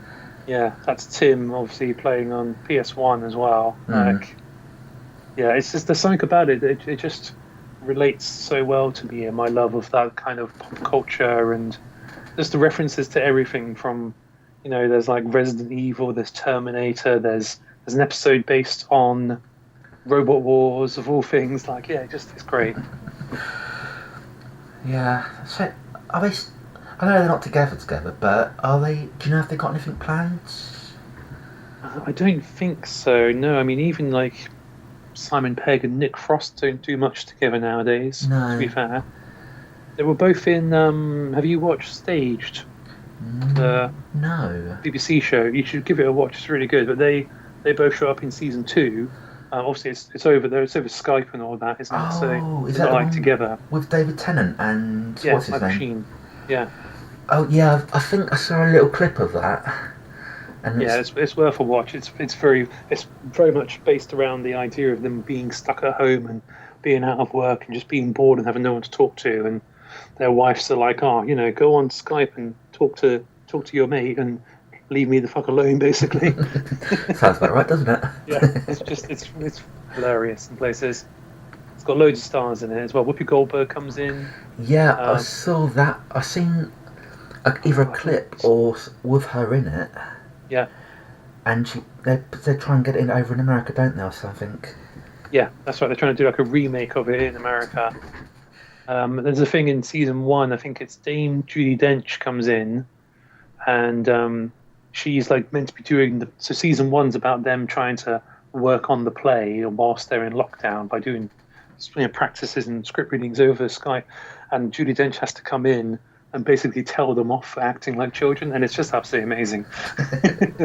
Yeah, that's Tim, obviously playing on PS1 as well. Like, yeah, it's just there's something about it. It just relates so well to me and my love of that kind of pop culture and just the references to everything from, there's like Resident Evil, there's Terminator, there's an episode based on Robot Wars of all things. Like, yeah, it's great. Yeah. So, are they? I know they're not together, but are they? Do you know if they got anything planned? I don't think so. No, I mean even like Simon Pegg and Nick Frost don't do much together nowadays. To be No. fair, they were both in. Have you watched Staged, the No. BBC show? You should give it a watch. It's really good. But they both show up in season two. Obviously, it's over there. It's over Skype and all that, isn't it? So Oh, is they're that not the like one together. with David Tennant and Yeah, what's his Michael name? Sheen. Yeah, Oh yeah, I think I saw a little clip of that, and yeah. It's worth a watch. It's very much based around the idea of them being stuck at home and being out of work and just being bored and having no one to talk to, and their wives are like, oh, go on Skype and talk to your mate and leave me the fuck alone, basically. sounds about right, doesn't it? Yeah, it's hilarious in places. It's got loads of stars in it as well. Whoopi Goldberg comes in. Yeah, I Um, saw that. I seen either a clip or with her in it, yeah, and they try and get it in over in America, don't they, or something? yeah, that's right. They're trying to do like a remake of it in America. There's a thing in season one. I think it's Dame Judi Dench comes in, and she's like meant to be doing the. So season one's about them trying to work on the play whilst they're in lockdown by doing practices and script readings over Skype, and Judi Dench has to come in and basically tell them off for acting like children, and it's just absolutely amazing.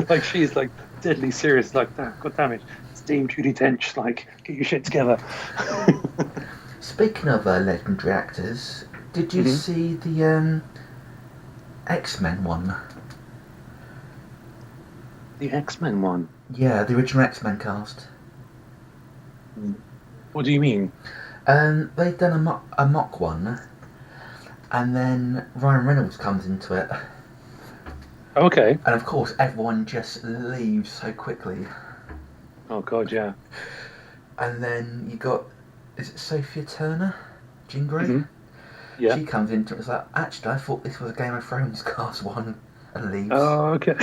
Like she's like deadly serious, like God damn it, it's Dame Judi Dench, like get your shit together. Speaking of legendary actors, did you see the X-Men one? The X-Men one. Yeah, the original X-Men cast. What do you mean? They've done a mock one, and then Ryan Reynolds comes into it, Okay. and of course everyone just leaves so quickly. Oh God, yeah. And then you got, is it Sophia Turner, Jean Grey? Yeah. She comes into it. It's like, actually, I thought this was a Game of Thrones cast one, and leaves. Oh, okay.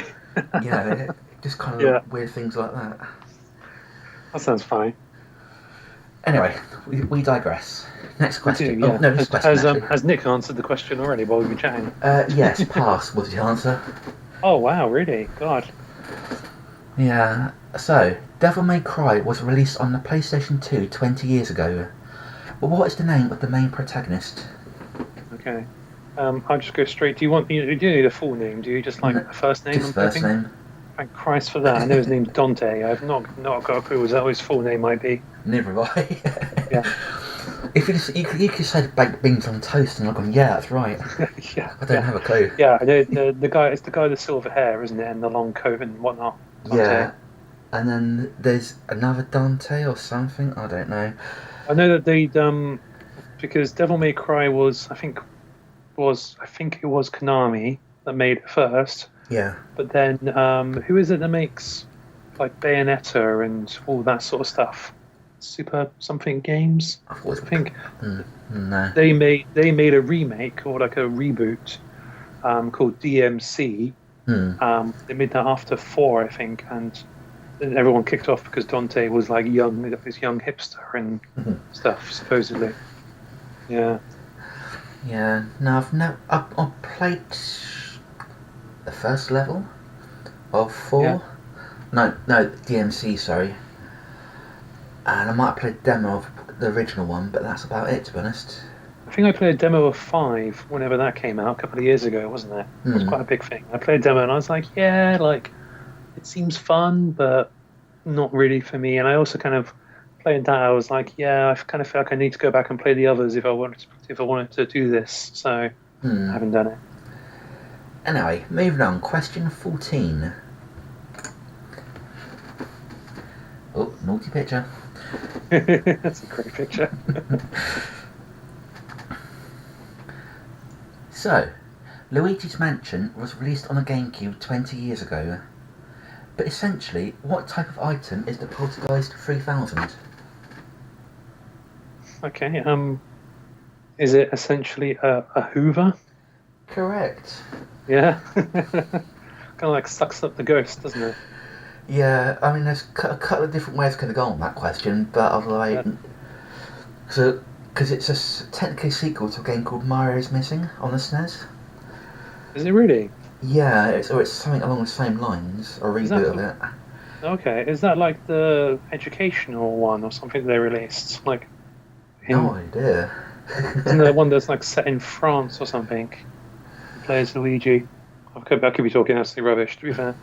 Just kind of Yeah. weird things like that. That sounds fine. Anyway, we digress. Next question. Yeah. Oh no, this question actually. Has Nick answered the question already while we've been chatting? Yes, pass was the answer. Oh wow, really? God. Yeah. So, Devil May Cry was released on the PlayStation 2 20 years ago. But what is the name of the main protagonist? Okay. I'll just go straight. Do you need a full name? Do you just like a first name? Just first name. Thank Christ for that. I know his name's Dante. I've not got a clue what his full name might be. Neither have I. Yeah. If you could say baked beans on toast, and I'm going, yeah, that's right. Yeah. I don't have a clue. Yeah, I know the guy. It's the guy with the silver hair, isn't it, and the long coat and whatnot. Dante. Yeah. And then there's another Dante or something. I don't know. I know that they because Devil May Cry I think it was Konami that made it first. Yeah. But then who is it that makes like Bayonetta and all that sort of stuff? Super something games. I think no. they made a remake or like a reboot called DMC. They made that after 4, I think, and then everyone kicked off because Dante was like young, this young hipster and stuff, supposedly. Yeah. Yeah. No, I've played the first level of 4. Yeah. No, DMC, sorry. And I might have played demo of the original one, but that's about it, to be honest. I think I played a demo of 5 whenever that came out a couple of years ago, wasn't it? It was quite a big thing. I played a demo and I was like, yeah, like it seems fun, but not really for me. And I also kind of playing that, I was like, yeah, I kind of feel like I need to go back and play the others if I wanted to do this. So I haven't done it. Anyway, moving on. Question 14. Naughty picture. That's a great picture. So, Luigi's Mansion was released on the GameCube 20 years ago. But essentially, what type of item is the Poltergeist 3000? Okay. Is it essentially a Hoover? Correct. Yeah. Kind of like sucks up the ghost, doesn't it? Yeah, I mean, there's a couple of different ways could have gone on that question, but I was like, Yeah. so because it's technically a sequel to a game called Mario's Missing on the SNES. Is it really? Yeah, it's something along the same lines, a Is that reboot of it. okay? Is that like the educational one or something they released? Like No him? idea. Isn't there one that's like set in France or something? He plays Luigi. I could be talking absolutely rubbish. To be fair.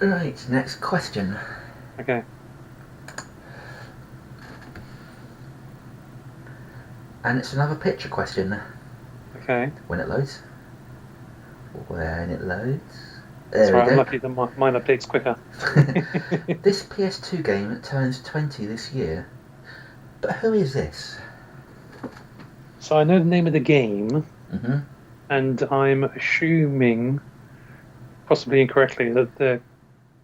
Right, next question. Okay. And it's another picture question. Okay. When it loads. When it loads. That's There right. we I'm go. lucky that mine updates quicker. This PS2 game turns 20 this year. But who is this? So I know the name of the game, Mm-hmm. and I'm assuming, possibly incorrectly, that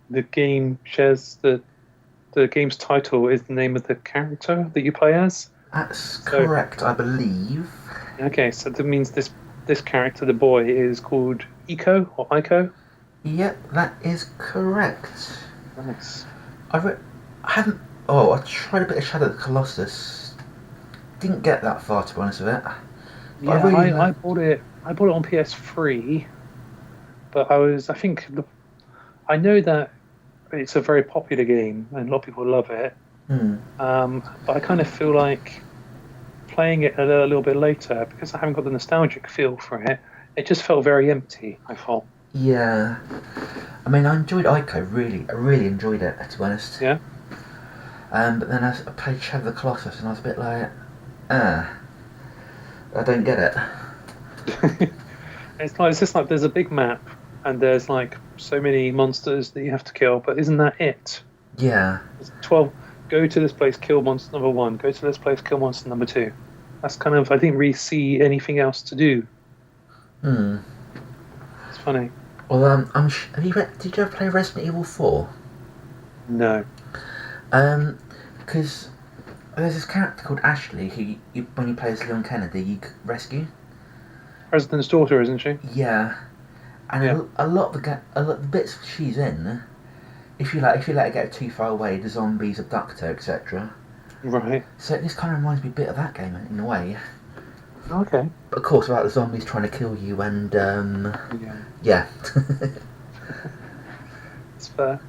the game shares the game's title is the name of the character that you play as. That's So correct, I believe. okay, so that means this character, the boy, is called Eco or Ico. Yep, that is correct. Nice. I haven't. Oh, I tried a bit of Shadow of the Colossus. Didn't get that far, to be honest with it. But Yeah, I really I bought it. I bought it on PS3, but I think I know that it's a very popular game and a lot of people love it. Hmm. But I kind of feel like playing it a little bit later because I haven't got the nostalgic feel for it. It just felt very empty. I thought. Yeah. I mean, I enjoyed Ico, really. I really enjoyed it, to be honest. Yeah. But then I played Shadow of the Colossus and I was a bit like, I don't get it. It's just like there's a big map and there's like so many monsters that you have to kill, but isn't that it? Yeah. It's 12. Go to this place, kill monster number 1. Go to this place, kill monster number 2. That's kind of I didn't really see anything else to do. Hmm. It's funny. Well, did you ever play Resident Evil 4? No. Because there's this character called Ashley who when you play as Leon Kennedy, you rescue. President's daughter, isn't she? Yeah. And Yeah. a lot of the bits she's in, if you let her get too far away, the zombies abduct her, etc. Right. So this kind of reminds me a bit of that game in a way. Okay. But of course, about the zombies trying to kill you and Yeah. yeah. It's fair.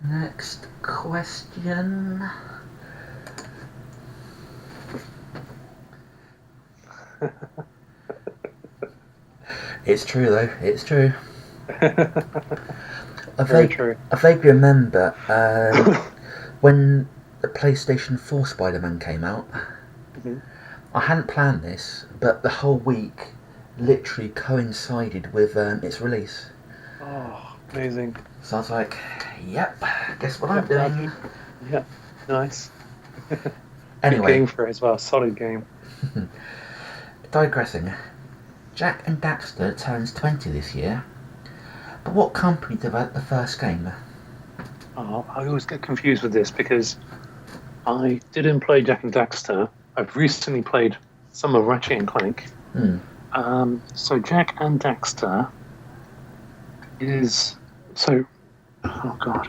Next question. It's true though. It's true. Very true. I vaguely remember when the PlayStation 4 Spider-Man came out. Mhm. I hadn't planned this, but the whole week literally coincided with its release. Oh, amazing. So I was like, "Yep, guess what I'm Yeah, doing." Yeah, nice. Good Anyway, game for it as well. Solid game. digressing. Jack and Daxter turns 20 this year, but what company developed the first game? Oh, I always get confused with this because I didn't play Jack and Daxter. I've recently played some of Ratchet and Clank. Hmm. So Jack and Daxter is so. Oh God.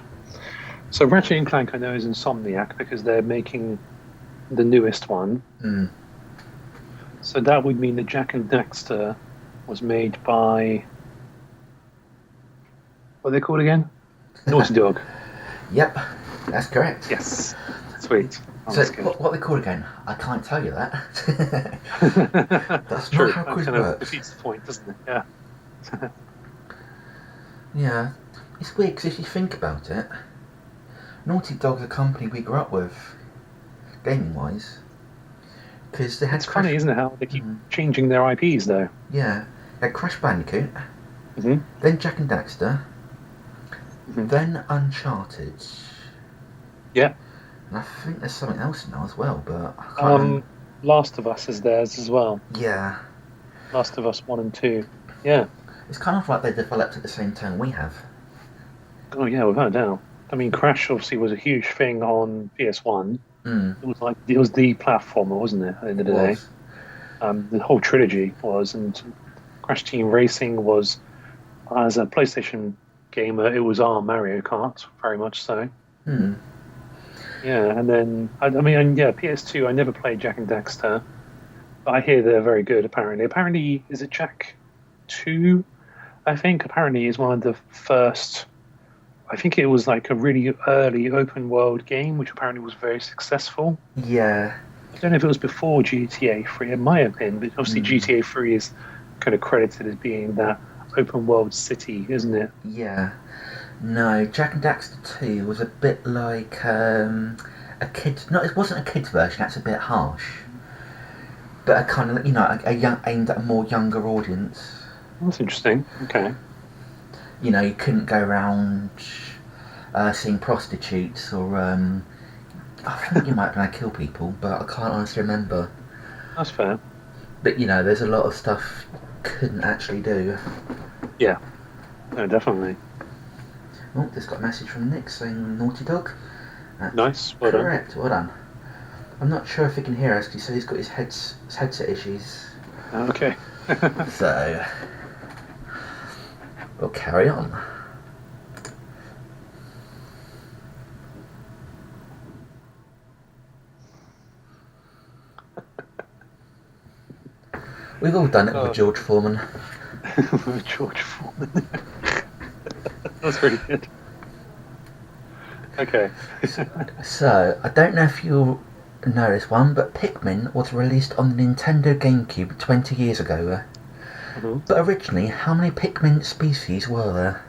So Ratchet and Clank I know is Insomniac because they're making the newest one. Hmm. So that would mean that Jack and Daxter was made by what are they called again? Naughty Dog. Yep, that's correct. Yes. Sweet. Oh, So that's good. what they called again? I can't tell you that. That's True. not how That quiz kind of works. defeats the point, doesn't it? Yeah. Yeah, it's weird because if you think about it, Naughty Dog's a company we grew up with, gaming-wise. Because they had It's funny, isn't it, how they keep changing their IPs, though? Yeah, they had Crash Bandicoot, Mm-hmm. then Jack and Daxter, Mhm. then Uncharted, Yeah. and I think there's something else now as well, but I can't remember. Um, Last of Us is theirs as well. Yeah, Last of Us 1 and 2. Yeah. it's kind of like they developed at the same time we have. Oh, yeah, without a doubt. I mean, Crash obviously was a huge thing on PS1. Mm, It was the platformer, wasn't it? At the end it of the day, was. the whole trilogy was, and Crash Team Racing was, as a PlayStation gamer, it was our Mario Kart, very much so. Mm, Yeah, and then I mean, and yeah, PS2. I never played Jack and Daxter, but I hear they're very good. Apparently, is it Jack 2? I think apparently is one of the first. I think it was like a really early open world game, which apparently was very successful. yeah. I don't know if it was before GTA 3. It might have been, but obviously Mm, GTA 3 is kind of credited as being that open world city, isn't it? yeah. No, Jack and Daxter 2 was a bit like a kid. No, it wasn't a kid's version. That's a bit harsh. But a kind of a young aimed at a more younger audience. That's interesting. Okay. You couldn't go around seeing prostitutes or I think you might be able to kill people, but I can't honestly remember. That's fair. But there's a lot of stuff you couldn't actually do. Yeah, no, definitely. Oh, just got a message from Nick saying naughty dog. That's Nice. Well done. correct. Well done. I'm not sure if he can hear us because he said he's got his headset issues. Okay. So we'll carry on. We've all done it with Oh, George Foreman. George Foreman. That's pretty good. Okay. So I don't know if you'll know this one, but Pikmin was released on the Nintendo GameCube 20 years ago. Mhm. But originally, how many Pikmin species were there?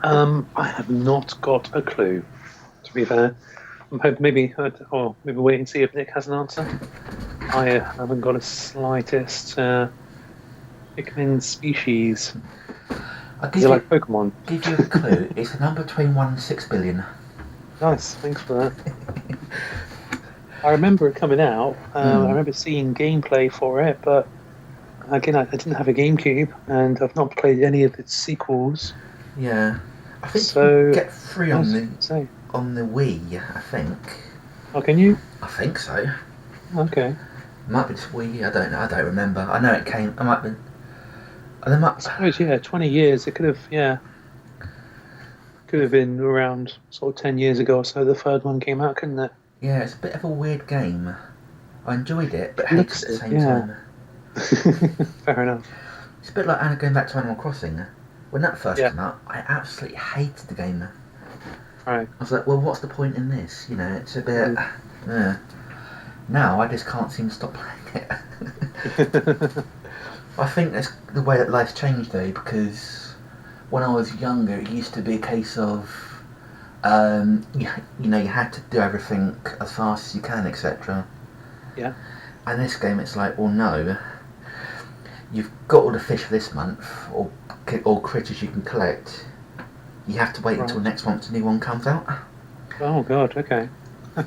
I have not got a clue. To be fair, I'm hoping maybe, or maybe wait and see if Nick has an answer. I haven't got a slightest Pikmin species. I'll Is it like Pokemon? give you a clue. It's a number between 1 and 6 billion. Nice, thanks for that. I remember it coming out. I Hmm. remember seeing gameplay for it, but again, I didn't have a GameCube, and I've not played any of its sequels. Yeah. I think you can So, get free I on was the gonna say, on the Wii. I think. oh, can you? I think so. Okay. Might be just Wii. I don't know. I don't remember. I know it came. I might be. There I might. suppose, yeah, 20 years. It could have, yeah, could have been around sort of 10 years ago or so. The third one came out, couldn't it? Yeah, it's a bit of a weird game. I enjoyed it, but It hated looks it at the it, same yeah. time. Fair enough. It's a bit like Anna going back to Animal Crossing. When that first Yeah, came out, I absolutely hated the game. right. I was like, well, what's the point in this? It's a bit. Mhm. Now I just can't seem to stop playing it. I think that's the way that life's changed though, because when I was younger, it used to be a case of, you had to do everything as fast as you can, etc. Yeah, And this game, it's like, well, no, you've got all the fish for this month, or critters you can collect. You have to wait until right. next month a new one comes out. Oh, God, okay.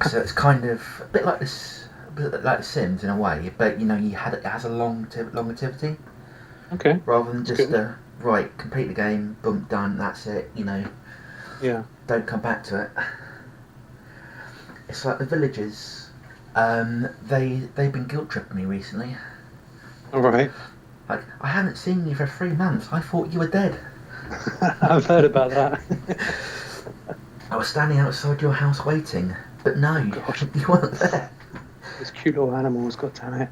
So it's kind of a bit like this, a bit like The Sims in a way, but it has a longevity Okay, rather than that's just good. right, complete the game, boom, done, that's it. Yeah, Don't come back to it. It's like the villagers. They've been guilt tripping me recently. all right. Like, I haven't seen you for 3 months. I thought you were dead. I've heard about that. I was standing outside your house waiting, but no, Oh, God, you weren't there. those cute little animals, God damn it.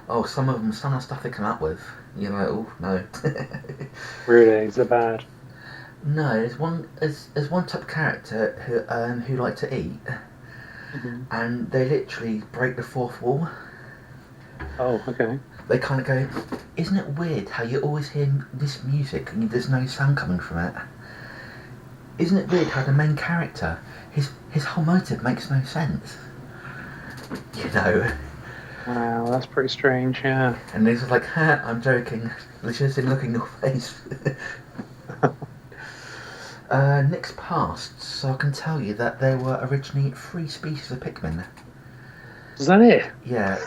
Oh, some of the stuff they come up with, you're like, oh no. Really, is it bad? No, there's one type of character who like to eat, Hmm. and they literally break the fourth wall. Oh, okay. They kind of go, isn't it weird how you always hear this music and there's no sound coming from it? Isn't it weird how the main character, his whole motive makes no sense? You know, Wow, that's pretty strange. Yeah. And he's like, ha, I'm joking. Just in looking your face. Nick's past, so I can tell you that there were originally 3 species of Pikmin. Is that it? Yeah,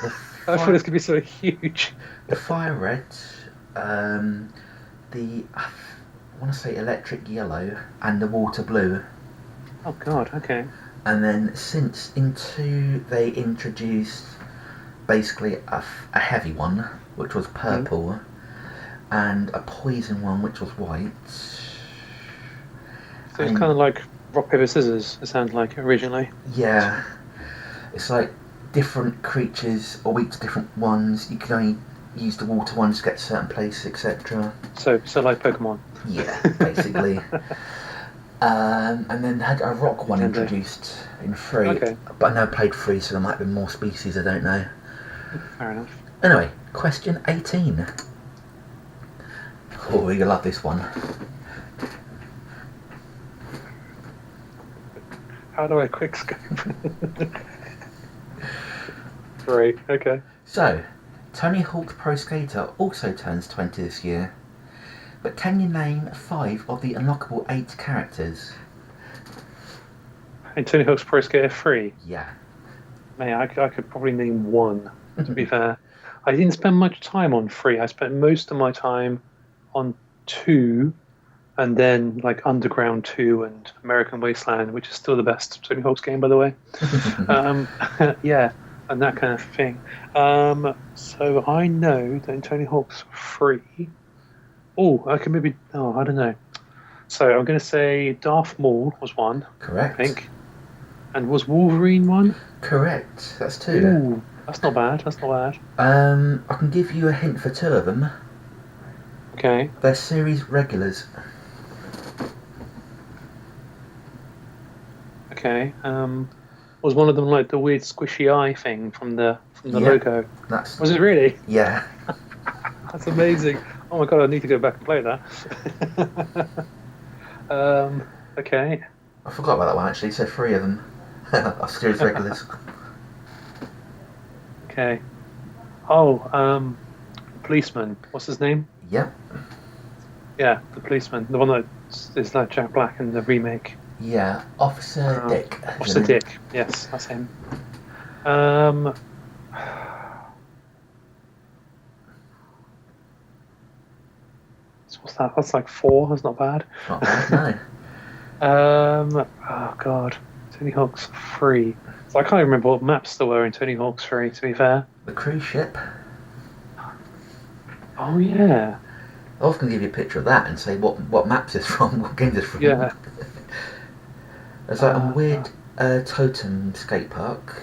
I thought this could be so huge. the fire red, the I want to say electric yellow, and the water blue. Oh God. Okay. And then since in 2 they introduced basically a heavy one, which was purple, and a poison one, which was white. So it's kind of like rock paper scissors. It sounds like originally. Yeah, it's like different creatures are weak to different ones. You can only use the water ones to get to certain places, etc. So like Pokemon. Yeah, basically. And then had a rock one introduced in 3. Okay. But I never played 3, so there might be more species, I don't know. Fair enough. Anyway, question 18. Oh, you'll love this one. How do I quick scope? Great. Okay. So, Tony Hawk's Pro Skater also turns 20 this year. But can you name 5 of the unlockable 8 characters? And Tony Hawk's Pro Skater 3. Yeah. Man, I could probably name one. To be fair, I didn't spend much time on 3. I spent most of my time on 2, and then like Underground 2 and American Wasteland, which is still the best Tony Hawk's game, by the way. Yeah, and that kind of thing. So I know that in Tony Hawk's 3. Oh, I can maybe. Oh, I don't know. So I'm going to say Darth Maul was one. Correct. I think. And was Wolverine one? Correct. That's 2. Ooh, that's not bad. That's not bad. I can give you a hint for 2 of them. Okay. They're series regulars. Okay. Was one of them like the weird squishy eye thing from the Yeah. logo? That's Was it really? yeah. That's amazing. Oh my god, I need to go back and play that. Okay. I forgot about that one actually. So 3 of them are series regulars. Okay. Oh, policeman. What's his name? Yep. Yeah, the policeman. The one that is like Jack Black in the remake. Yeah. Officer Dick. Officer Dick. Yes, that's him. So what's that? That's like 4. That's not bad. Not bad, no. Oh god, Tony Hawk's 3. So I can't even remember what maps there were in Tony Hawk's 3. To be fair. The cruise ship. Oh yeah. I was going to give you a picture of that and say what maps it's from, what games it's from. Yeah. There's like a weird totem skate park.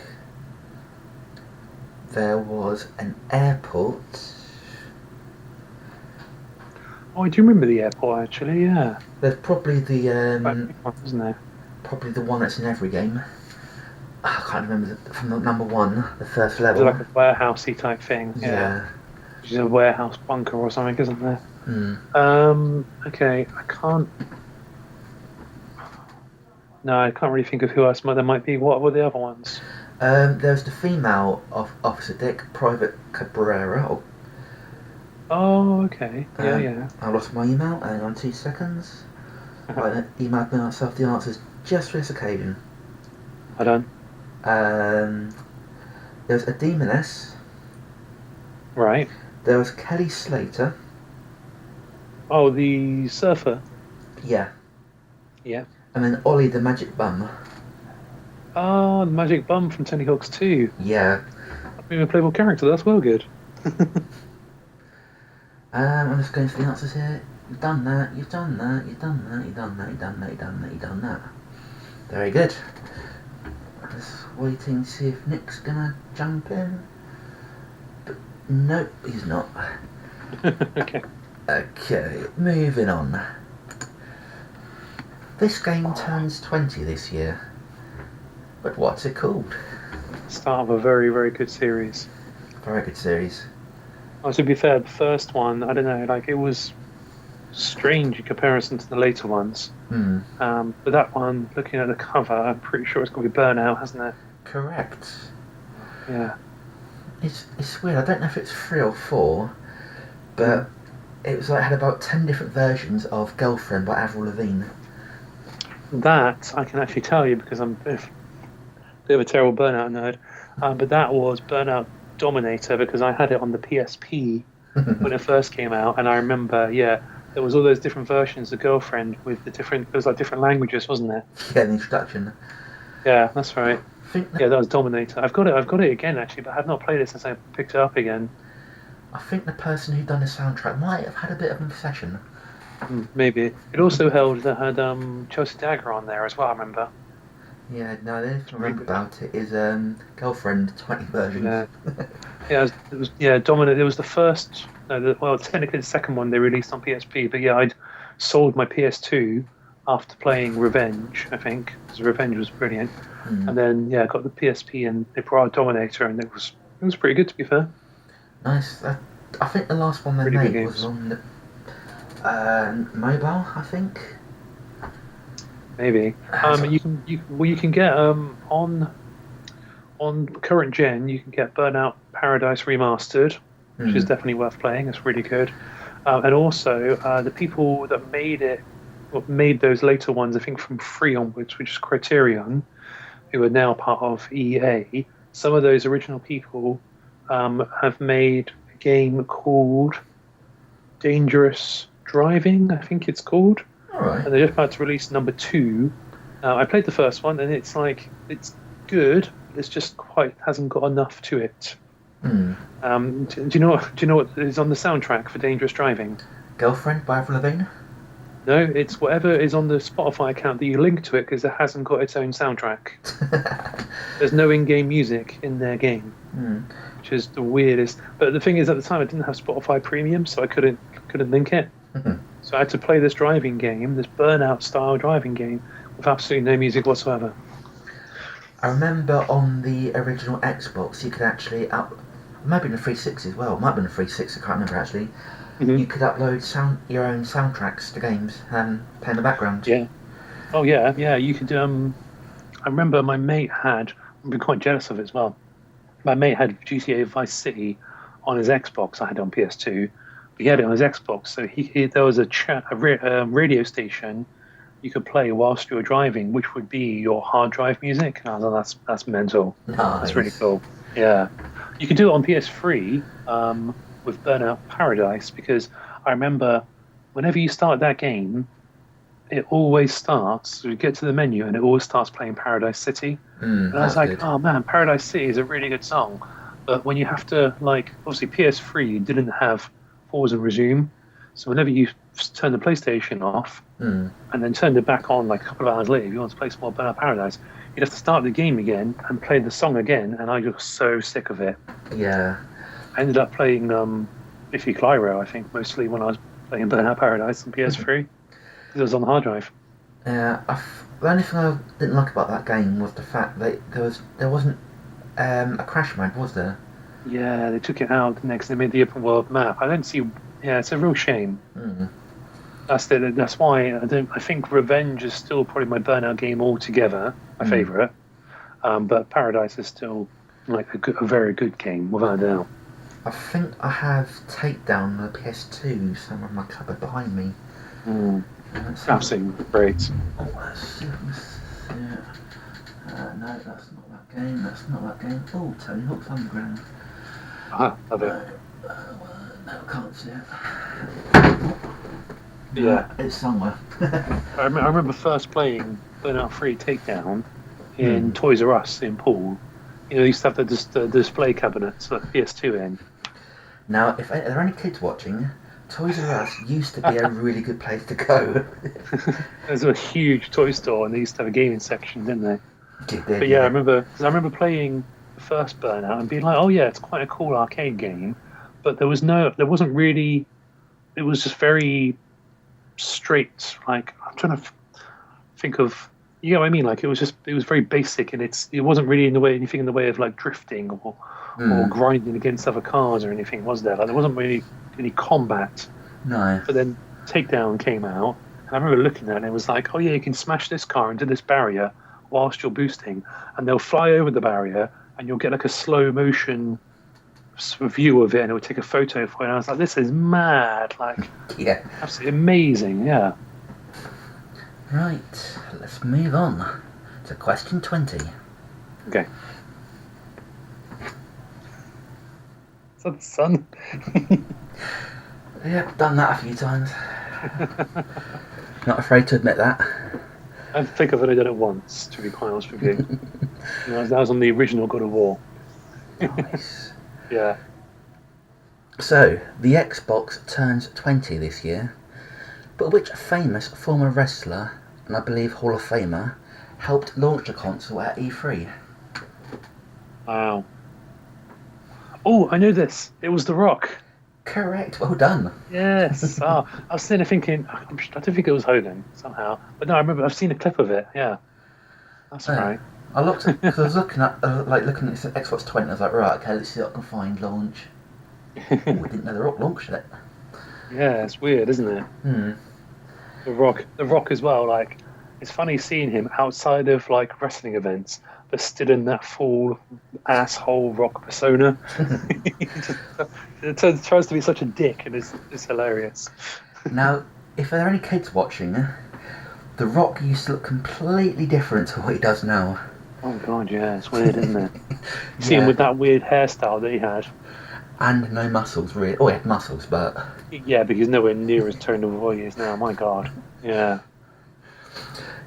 There was an airport. Oh, I do remember the airport actually. Yeah. There's probably the Isn't there? probably the one that's in every game. I can't remember from the number 1, the first Is level. it like a warehousey type thing? Yeah. Which is a warehouse bunker or something, isn't there? Okay, I can't. No, I can't really think of who else there might be. What were the other ones? There's the female of Officer Dick, Private Cabrera. Oh, okay. Yeah. I lost my email. Hang on 2 seconds. I emailed myself the answers just for this occasion. I done. There's a Demoness. Right. There was Kelly Slater. Oh, the surfer. Yeah. Yeah. And then Ollie the Magic Bum. Oh, the magic bum from Tony Hawk's 2. Yeah. Being a playable character, that's well good. I'm just going for the answers here. You've done that, you've done that, you've done that, you've done that, you've done that, you've done that, you've done that. Very good. Just waiting to see if Nick's gonna jump in. But nope, he's not. Okay. Okay, moving on. This game turns 20 this year. But what's it called? Start of a very, very good series. Very good series. Oh, to be fair, the first one, I don't know, like it was strange in comparison to the later ones. But that one, looking at the cover, I'm pretty sure it's going to be Burnout, hasn't it? Correct. Yeah. It's weird. I don't know if it's 3 or 4, Mm. but it was like had about 10 different versions of Girlfriend by Avril Lavigne. That I can actually tell you because I'm bit of a terrible Burnout nerd. But that was Burnout Dominator because I had it on the PSP when it first came out, and I remember, yeah, there was all those different versions of Girlfriend with the different. There was like different languages, wasn't there? Yeah, the introduction. Yeah, that's right. I think the, Yeah, that was Dominator. I've got it. I've got it again actually, but I have not played it since I picked it up again. I think the person who done the soundtrack might have had a bit of an obsession. Maybe it also held that had Chelsea Dagger on there as well. I remember. Yeah, no, the only thing I Really remember good. about it is Girlfriend 20 versions. Yeah, yeah, it was yeah, Dominant. It was the first. No, well, technically the second one they released on PSP. But yeah, I'd sold my PS2 after playing Revenge. I think because Revenge was brilliant, Hmm. and then yeah, I got the PSP and they brought out Dominator, and it was pretty good to be fair. Nice. I think the last one they Really good made was games. on the mobile, I think. Maybe So, you can get on current gen you can get Burnout Paradise Remastered, which is hmm. definitely worth playing. It's really good. And also, the people that made it, or made those later ones, I think from 3 onwards, which is Criterion, who are now part of EA, some of those original people have made a game called Dangerous Driving, I think it's called. Alright. And they're just about to release number 2. I played the first one, and it's good, but it's just quite hasn't got enough to it. Hmm. Do you know what is on the soundtrack for Dangerous Driving? Girlfriend by Avril Lavigne? No, it's whatever is on the Spotify account that you link to it because it hasn't got its own soundtrack. There's no in-game music in their game, Hmm. which is the weirdest. But the thing is, at the time, I didn't have Spotify Premium, so I couldn't link it. So I had to play this driving game, this Burnout style driving game, with absolutely no music whatsoever. I remember on the original Xbox you could actually up. It might have been a 360 as well. It might have been a 360. I can't remember actually. Hmm. You could upload your own soundtracks to games and play in the background. Yeah. Oh yeah, yeah. You could. I remember my mate had. I've been quite jealous of it as well. My mate had GTA Vice City on his Xbox. I had it on PS2. But he had it on his Xbox, so there was a radio station you could play whilst you were driving, which would be your hard drive music. And I was like, that's mental. That's really Nice. cool. Yeah, you could do it on PS3 with Burnout Paradise because I remember whenever you start that game, it always starts. You get to the menu and it always starts playing Paradise City. And I was That's like, good. oh man, Paradise City is a really good song. But when you have to, like, obviously PS3 didn't have pause and resume. So whenever you turn the PlayStation off Mm. and then turned it back on like a couple of hours later, if you want to play some more Burnout Paradise, you'd have to start the game again and play the song again. And I got so sick of it. Yeah. I ended up playing Biffy Clyro, I think, mostly when I was playing Burnout Paradise on PS3 because it was on the hard drive. Yeah. The only thing I didn't like about that game was the fact that there wasn't a crash mode, was there? Yeah, they took it out next. They made the open world map. I don't see. Yeah, it's a real shame. Mm. That's why I don't. I think Revenge is still probably my Burnout game altogether, my Mm. favorite. But Paradise is still like a very good game, without a doubt. I think I have Takedown on the PS2 somewhere in my cupboard behind me. Mm, Let's see. absolutely great. Oh, let's see. Yeah. No, that's not that game. That's not that game. Oh, Tony Hawk's Underground. Love it. No, I can't see it. No, Yeah, it's somewhere. I remember first playing Burnout 3 Takedown in Hmm. Toys R Us in Poole. They used to have the display cabinets that PS2 in. Now, if there are any kids watching, Toys R Us used to be a really good place to go. There's a huge toy store, and they used to have a gaming section, didn't they? Did they? But yeah, I Yeah. remember because I remember playing the first Burnout and being like, "Oh yeah, it's quite a cool arcade game," but there wasn't really. It was just very straight. Like I'm trying to think of, you know what I mean? Like it was very basic, and it wasn't really in the way anything in the way of like drifting or Hmm. grinding against other cars or anything, was there? Like there wasn't really any combat. No. But then Takedown came out, and I remember looking at it and it was like, oh yeah, you can smash this car into this barrier whilst you're boosting, and they'll fly over the barrier, and you'll get like a slow motion view of it, and it would take a photo for it. And I was like, this is mad, like Yeah. absolutely amazing. Yeah. Right, let's move on to question 20. Okay. Son. Yep, done that a few times. Not afraid to admit that. I think I've only done it once, to be quite honest with you. That was on the original God of War. Nice. Yeah. So, the Xbox turns 20 this year, but which famous former wrestler, and I believe Hall of Famer, helped launch the console at E3? Wow. Oh, I know this. It was The Rock. Correct, well done. Yes. I was sitting there thinking, I don't think it was Hogan somehow, but no, I remember I've seen a clip of it. Yeah, that's right. I looked at, because I was looking at this Xbox 20. I was like, right, okay, let's see what I can find. Launch. Oh, we didn't know The Rock launched it. Yeah, it's weird, isn't it? The Rock as well. Like, it's funny seeing him outside of like wrestling events, but still in that full asshole Rock persona. It tries to be such a dick, and it's hilarious. Now, if there are any kids watching, The Rock used to look completely different to what he does now. Oh god, yeah, it's weird, isn't it? See him with that weird hairstyle that he had. And no muscles, really. Oh, he had muscles, but... Yeah, because nowhere near as turned over what he is now. My god. Yeah.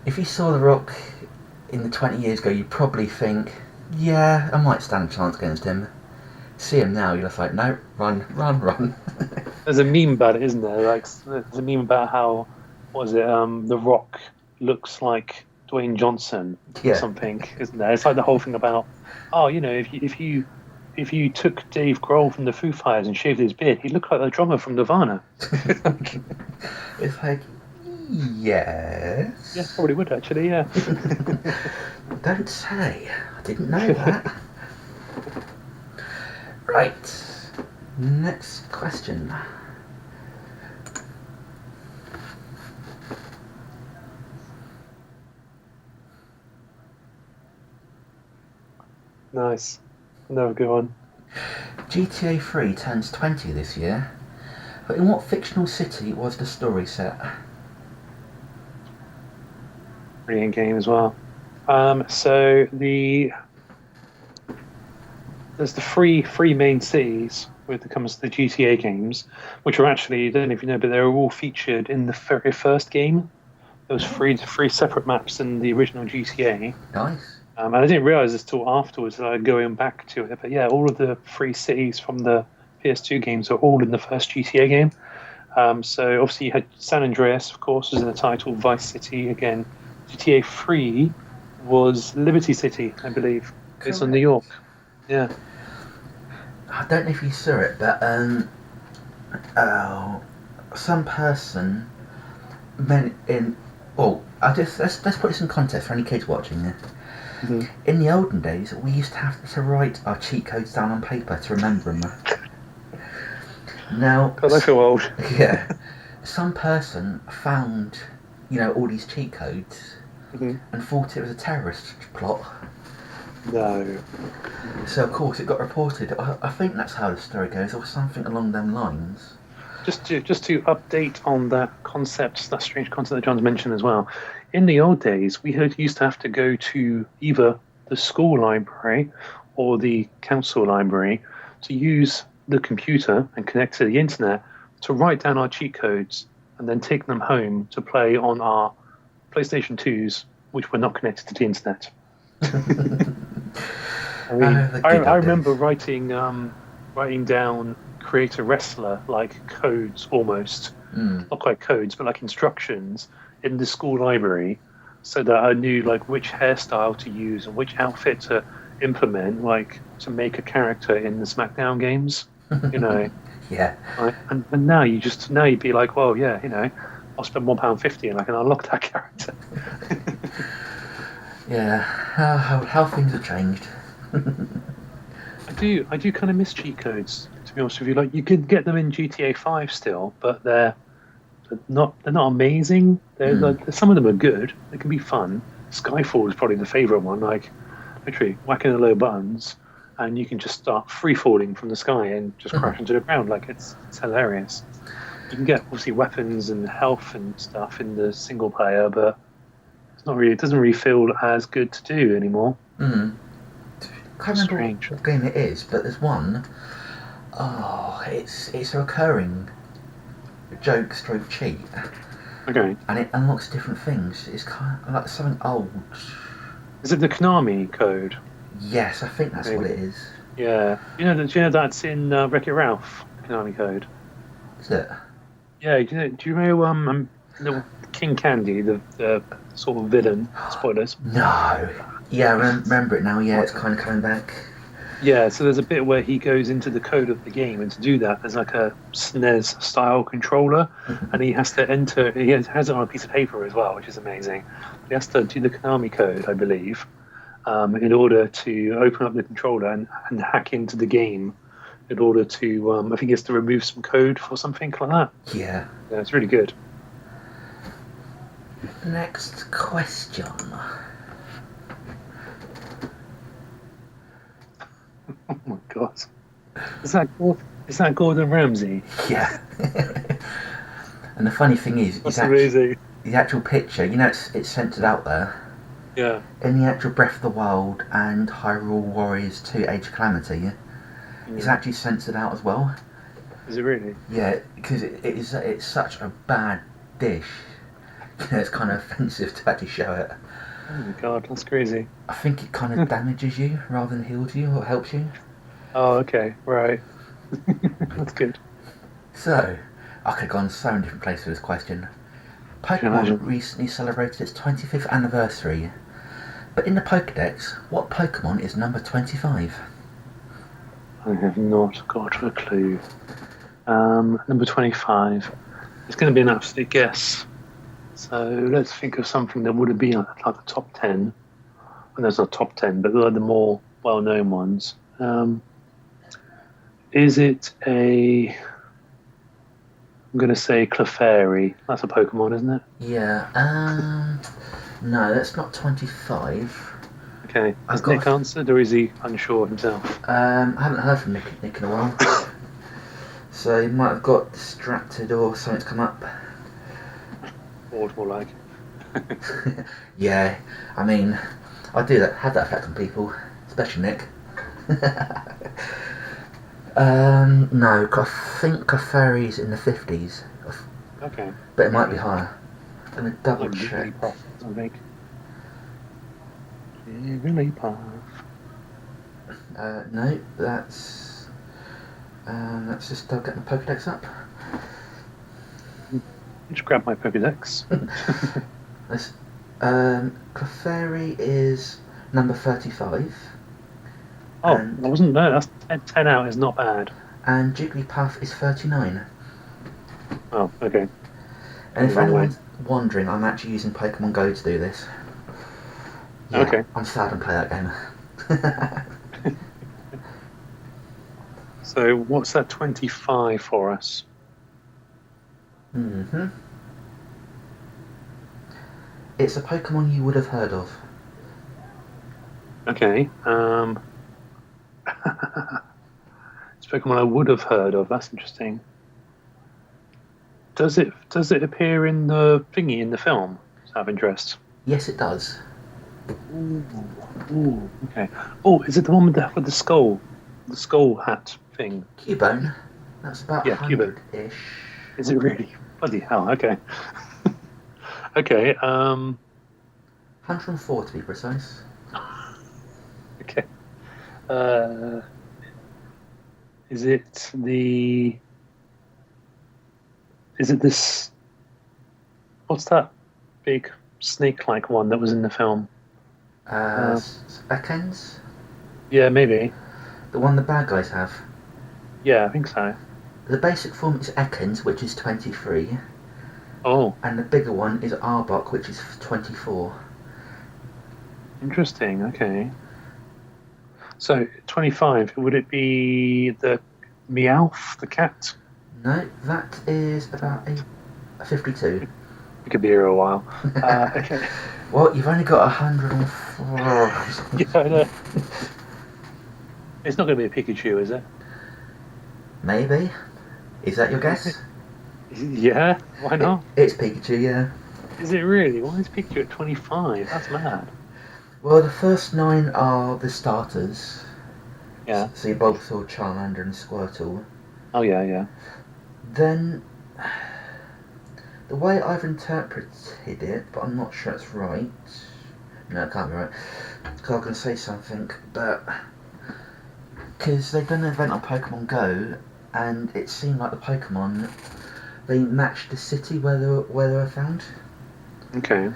If you saw The Rock in the 20 years ago, you'd probably think, yeah, I might stand a chance against him. See him now, you're just like, no, run, run, run. There's a meme about it, isn't there? Like, there's a meme about how, what is it, The Rock looks like Dwayne Johnson or something, isn't there? It's like the whole thing about, oh, you know, if you took Dave Grohl from the Foo Fighters and shaved his beard, he'd look like the drummer from Nirvana. It's like, yes. Yeah, probably would actually, yeah. Don't say. I didn't know that. Right. Next question. Nice. Another good one. GTA 3 turns 20 this year, but in what fictional city was the story set? Brilliant game as well. So there's the three main cities when it comes to the GTA games, which are actually, I don't know if you know, but they were all featured in the very first game. There was three separate maps in the original GTA. Nice. And I didn't realise this till afterwards, going back to it. But yeah, all of the three cities from the PS2 games are all in the first GTA game. So obviously you had San Andreas, of course, was in the title, Vice City again. GTA 3 was Liberty City, I believe. It's in New York. Yeah. I don't know if you saw it, but some person meant in. Oh, let's put this in context for any kids watching this. Mm-hmm. In the olden days, we used to have to write our cheat codes down on paper to remember them. Now, God, I feel old. Yeah, some person found, all these cheat codes and thought it was a terrorist plot. No. So of course it got reported. I think that's how the story goes, or something along them lines. Just to update on that concept, that strange concept that John's mentioned as well. In the old days, we used to have to go to either the school library or the council library to use the computer and connect to the internet to write down our cheat codes and then take them home to play on our PlayStation 2s, which were not connected to the internet. I remember writing down create a wrestler like codes almost, not quite codes, but like instructions in the school library, so that I knew like which hairstyle to use and which outfit to implement, like to make a character in the SmackDown games. Yeah. And now you'd be like, well, yeah, I'll spend £1.50 and I can unlock that character. Yeah, how things have changed. I do kind of miss cheat codes, to be honest with you. Like, you could get them in GTA 5 still, but they're not amazing. Some of them are good. They can be fun. Skyfall is probably the favourite one. Like, literally whacking the low buttons. and you can just start free falling from the sky and just crash into the ground. Like it's hilarious. You can get obviously weapons and health and stuff in the single player, but it's not really. It doesn't really feel as good to do anymore. Mm. Can't remember Strange. what game it is, but there's one. Oh, it's a recurring joke stroke cheat, Okay. and it unlocks different things. It's kind of like something old. Is it the Konami code? Yes, I think that's what it is. Yeah. Do you know that's in Wreck-It Ralph, Konami code? Is it? Yeah. Do you know the King Candy, the sort of villain? Spoilers. No. Yeah, I remember it now. Yeah, it's kind of coming back. Yeah, so there's a bit where he goes into the code of the game, and to do that, there's like a SNES style controller, and he has to enter. He has it on a piece of paper as well, which is amazing. He has to do the Konami code, I believe, in order to open up the controller and hack into the game. In order to, I think he has to remove some code for something like that. Yeah. Yeah, it's really good. Next question. Oh my god, is that Gordon Ramsay? Yeah. And the funny thing is, That's amazing. The actual picture, it's censored out there. Yeah. In the actual Breath of the Wild and Hyrule Warriors 2 Age of Calamity, it's actually censored out as well. Is it really? Yeah, because it's such a bad dish. It's kind of offensive to actually show it. Oh my god, that's crazy. I think it kind of damages you rather than heals you or helps you. Oh, okay, right. That's good. So, I could have gone so many different places with this question. Pokemon recently celebrated its 25th anniversary, but in the Pokedex, what Pokemon is number 25? I have not got a clue. Number 25. It's going to be an absolute guess. So let's think of something that would have been like the top 10. Well, that's not top 10, but they're the more well-known ones. Is it a... I'm going to say Clefairy. That's a Pokemon, isn't it? Yeah, no, that's not 25. Okay. Has Nick answered, or is he unsure himself? I haven't heard from Nick in a while. So he might have got distracted or something's come up. Bored, more like. Yeah, I mean, I do have that effect on people, especially Nick. No, I think Clefairy's in the 50s. Okay. But it might be higher. I'm going to double check. I think. Jigglypuff. No, that's just get my Pokedex up. Just grab my Pokedex. Clefairy is number 35. Oh, I wasn't there. That's 10 out is not bad. And Jigglypuff is 39. Oh, okay. And if anyone's wondering, I'm actually using Pokemon Go to do this. Yeah, okay. I'm sad and play that game. So what's that 25 for us? Mm-hmm. It's a Pokemon you would have heard of. Okay. It's a Pokemon I would have heard of. That's interesting. Does it appear in the thingy in the film? Does that have interest? Yes, it does. Ooh, okay. Oh, is it the one with the skull hat thing? Cubone. That's about 100-ish. Is it really? Bloody hell! Okay. Okay. 104 to be precise. Okay. Is it this? What's that big snake-like one that was in the film? Ekans? Yeah, maybe. The one the bad guys have. Yeah, I think so. The basic form is Ekans, which is 23. Oh. And the bigger one is Arbok, which is 24. Interesting, okay. So, 25, would it be the Meowth, the cat? No, that is about a 52. It could be here a while. Okay. Well, you've only got 104. Yeah, I know. It's not going to be a Pikachu, is it? Maybe. Is that your guess? Yeah, why not? It's Pikachu, yeah. Is it really? Why is Pikachu at 25? That's mad. Well, the first 9 are the starters. Yeah. So you Bulbasaur, Charmander, and Squirtle. Oh, yeah, yeah. Then, the way I've interpreted it, but I'm not sure it's right. No, it can't be right. Because I'm going to say something, but because they've done an event on Pokemon Go, and it seemed like the Pokemon, they matched the city where they were found. Okay.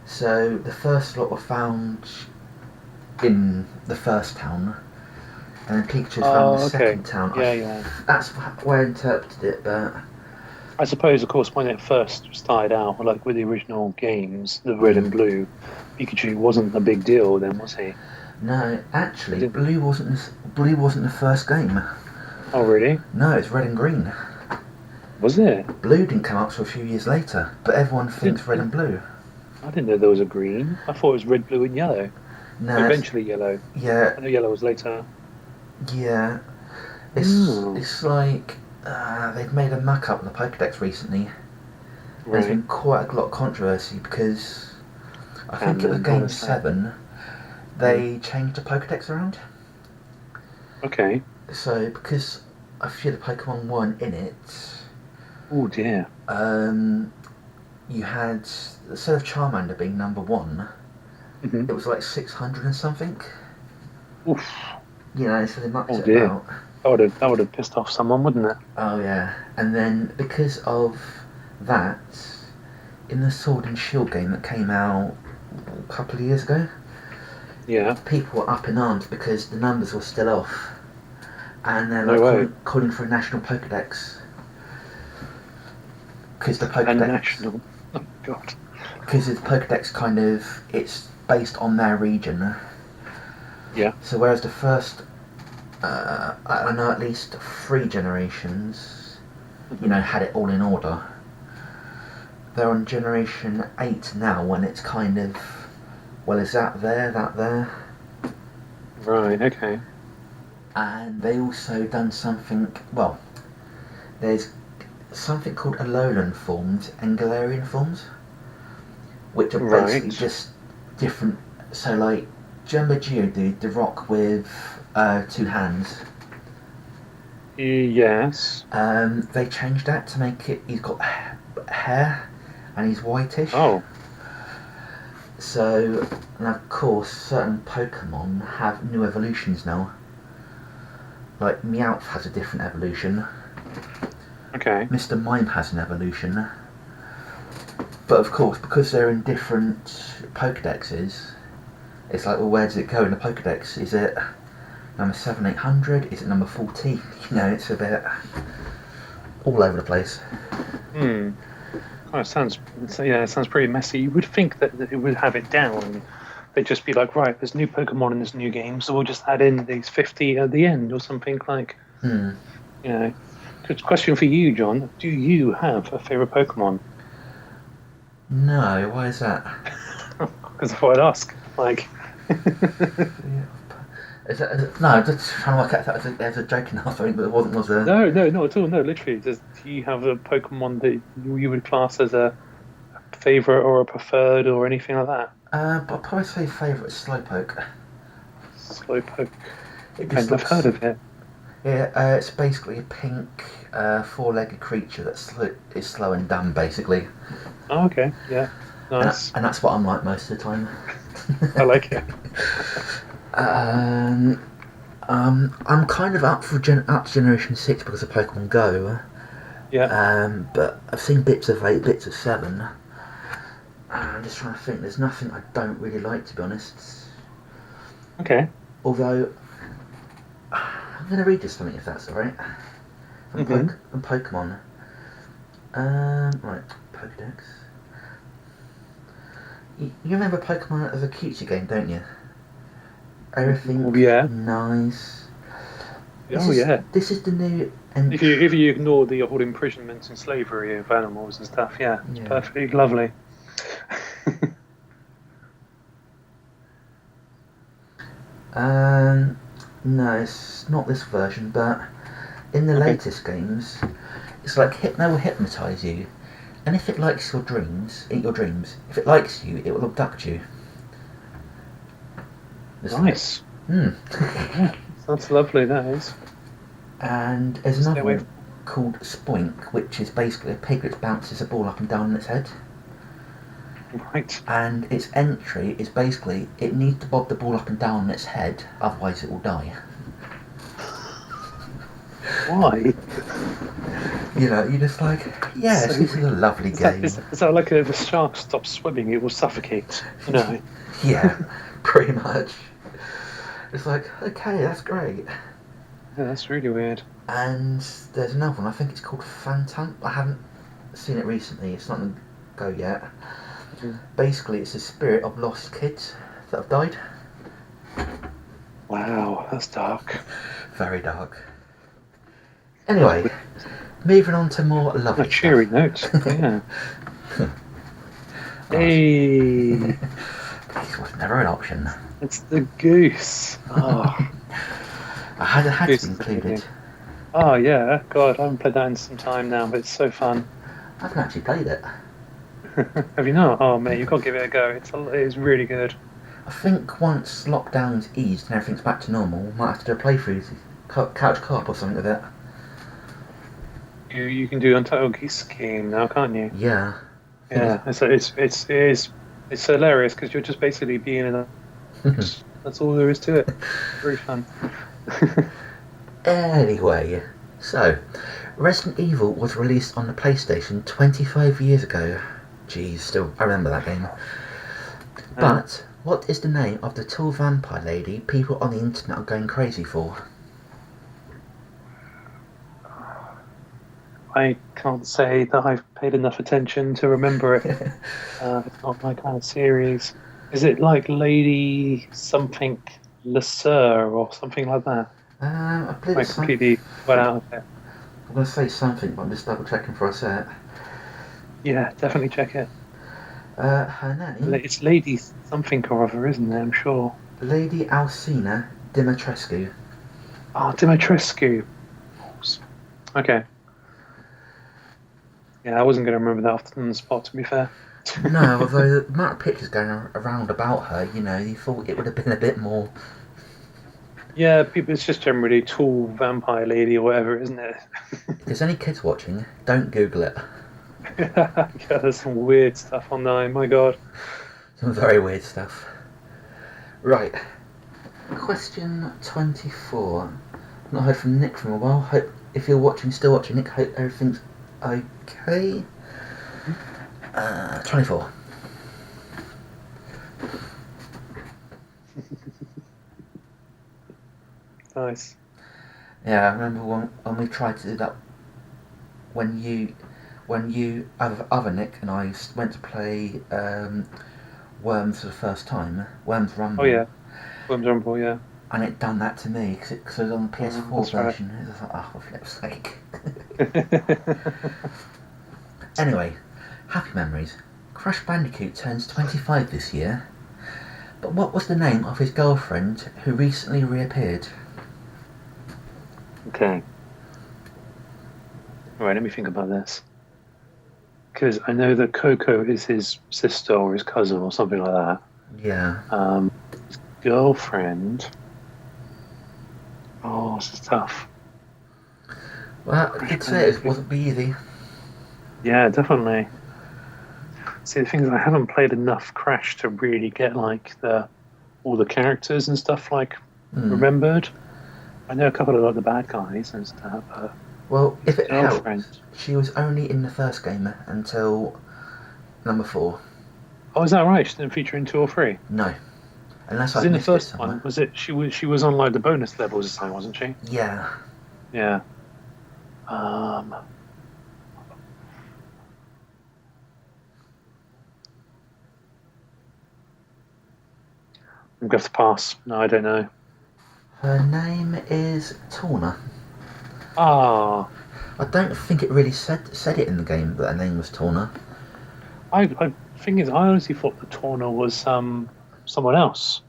So the first lot were found in the first town, and then Pikachu was found in the Okay. second town. Yeah, yeah. That's where I interpreted it, but I suppose, of course, when it first started out, like with the original games, the Red and Blue, Pikachu wasn't a big deal then, was he? no, actually, Blue wasn't the first game. Oh, really? No, it's Red and Green. Was it? Blue didn't come out for a few years later, but everyone thinks Red and Blue. I didn't know there was a green. I thought it was red, blue, and yellow. No, Eventually yellow. yeah, I know yellow was later. yeah. It's like they've made a muck-up in the Pokédex recently. There's been quite a lot of controversy because I think it was Game 7. They changed the Pokédex around. Okay. So because a few of the Pokemon weren't in it. Oh dear. You had, instead of Charmander being number 1, it was like 600 and something. Oof. You know, so they mucked it dear. about. That would have pissed off someone, wouldn't it? Oh yeah, and then because of that, in the Sword and Shield game that came out a couple of years ago, yeah, people were up in arms because the numbers were still off, and they're calling for a national Pokédex. Because the Pokédex. A national. Oh God. Because the Pokédex kind of it's based on their region. Yeah. So whereas the first, I know at least 3 generations, had it all in order. They're on generation 8 now, when it's kind of, well, is that there? Right. Okay. And they also done something. Well, there's something called Alolan forms and Galarian forms, which are basically just different. So like Jumbo Geodude, the rock with 2 hands. Yes. They changed that to make it. He's got hair, and he's whitish. Oh. So, and of course, certain Pokemon have new evolutions now. Like Meowth has a different evolution. Okay. Mr. Mime has an evolution. But of course, because they're in different Pokedexes, it's like, well, where does it go in the Pokedex? Is it number 7, 800? Is it number 40? It's a bit all over the place. Kind of sounds pretty messy. You would think that it would have it down. They'd just be like, right, there's new Pokemon in this new game, so we'll just add in these 50 at the end or something like. Good question for you, John. Do you have a favourite Pokemon? No, why is that? Because I thought I'd ask. Like. No, I'm just trying to work out if that was a joke enough, I think, but it wasn't, was there? No, not at all. No, literally. Do you have a Pokemon that you would class as a favourite or a preferred or anything like that? But I'd probably say favourite is Slowpoke. Slowpoke. I've heard of it. Yeah, it's basically a pink 4-legged creature that is slow and dumb, basically. Oh, okay. Yeah. Nice. And that's what I'm like most of the time. I like it. I'm kind of up to Generation 6 because of Pokemon Go. Yeah. But I've seen bits of 8, bits of 7. I'm just trying to think. There's nothing I don't really like, to be honest. Okay. Although, I'm going to read you something, if that's alright. From Pokemon. Right, Pokedex. You remember Pokemon as a cutesy game, don't you? Everything nice. This is the new. If you ignore the whole imprisonment and slavery of animals and stuff, it's perfectly lovely. No, it's not this version, but in the Okay. latest games, it's like Hypno will hypnotise you, and if it likes eat your dreams. If it likes you, it will abduct you. It's like, Nice. hmm. Yeah, that's lovely. That is. And there's Stay another away one called Spoink, which is basically a pig that bounces a ball up and down on its head. from right. And its entry is basically it needs to bob the ball up and down on its head, otherwise it will die. Why? You're just like, yes, So this is a lovely is that, game. is that like if a shark stops swimming, it will suffocate? No. Yeah, pretty much. It's like, okay, that's great. Yeah, that's really weird. And there's another one, I think it's called Phantom. I haven't seen it recently, it's not going to go yet. Mm. Basically, it's the spirit of lost kids that have died. Wow, that's dark. Very dark. Anyway, moving on to more A lovely cheery stuff. note. Yeah. Hey, This was never an option. it's the goose. Oh, I had to goose be is included. amazing. Oh yeah, God, I haven't played that in some time now, but it's so fun. I haven't actually played it. Have you not? Oh mate, you've got to give it a go. It's really good. I think once lockdown's eased and everything's back to normal, we might have to do a playthrough, couch co-op or something with it. You can do Untitled Geese Game now, can't you? Yeah. Yeah, it's hilarious because you're just basically being in a. That's all there is to it. Very fun. Anyway, so Resident Evil was released on the PlayStation 25 years ago. Jeez, still I remember that game. But what is the name of the tall vampire lady people on the internet are going crazy for? I can't say that I've paid enough attention to remember it. It's not my kind of series. Is it like Lady something Lesser or something like that? I believe I it's completely went out of it. I'm going to say something, but I'm just double checking for a sec. Yeah, definitely check it. Her name? It's Lady something or other, isn't it? I'm sure. Lady Alcina Dimitrescu. Oh, Dimitrescu. Okay. Yeah, I wasn't going to remember that off the spot, to be fair. No, although the amount of pictures going around about her, you thought it would have been a bit more. Yeah, people. It's just generally tall vampire lady or whatever, isn't it? If there's any kids watching, don't Google it. Yeah, there's some weird stuff online. My God. Some very weird stuff. Right. Question 24. Not heard from Nick from a while. Hope if you're still watching, Nick, hope everything's okay. 24. Nice. Yeah, I remember when we tried to do that. When other Nick and I went to play Worms for the first time. Worms Rumble. Oh yeah, Worms Rumble. Yeah. And it done that to me because it was on the PS4 That's right. version. It was like, oh, for flip's sake. Anyway, happy memories. Crash Bandicoot turns 25 this year. But what was the name of his girlfriend who recently reappeared? Okay. All right, let me think about this. Because I know that Coco is his sister or his cousin or something like that. Yeah. His girlfriend. Oh, this is tough. Well, I did say it wasn't be easy. Yeah, definitely. See, the thing is, I haven't played enough Crash to really get like all the characters and stuff like remembered. I know a couple of like the bad guys and stuff. But Well, if it girlfriend. helps, she was only in the first game until number 4. Oh, is that right? She didn't feature in 2 or 3. No, unless Because I in the missed it first somewhere. one, was it? She was on like the bonus levels this time, wasn't she? Yeah. Yeah. I'm going to have to pass. No, I don't know. Her name is Torna. Ah, I don't think it really said it in the game that her name was Torna. I thing is, I honestly thought that Torna was someone else.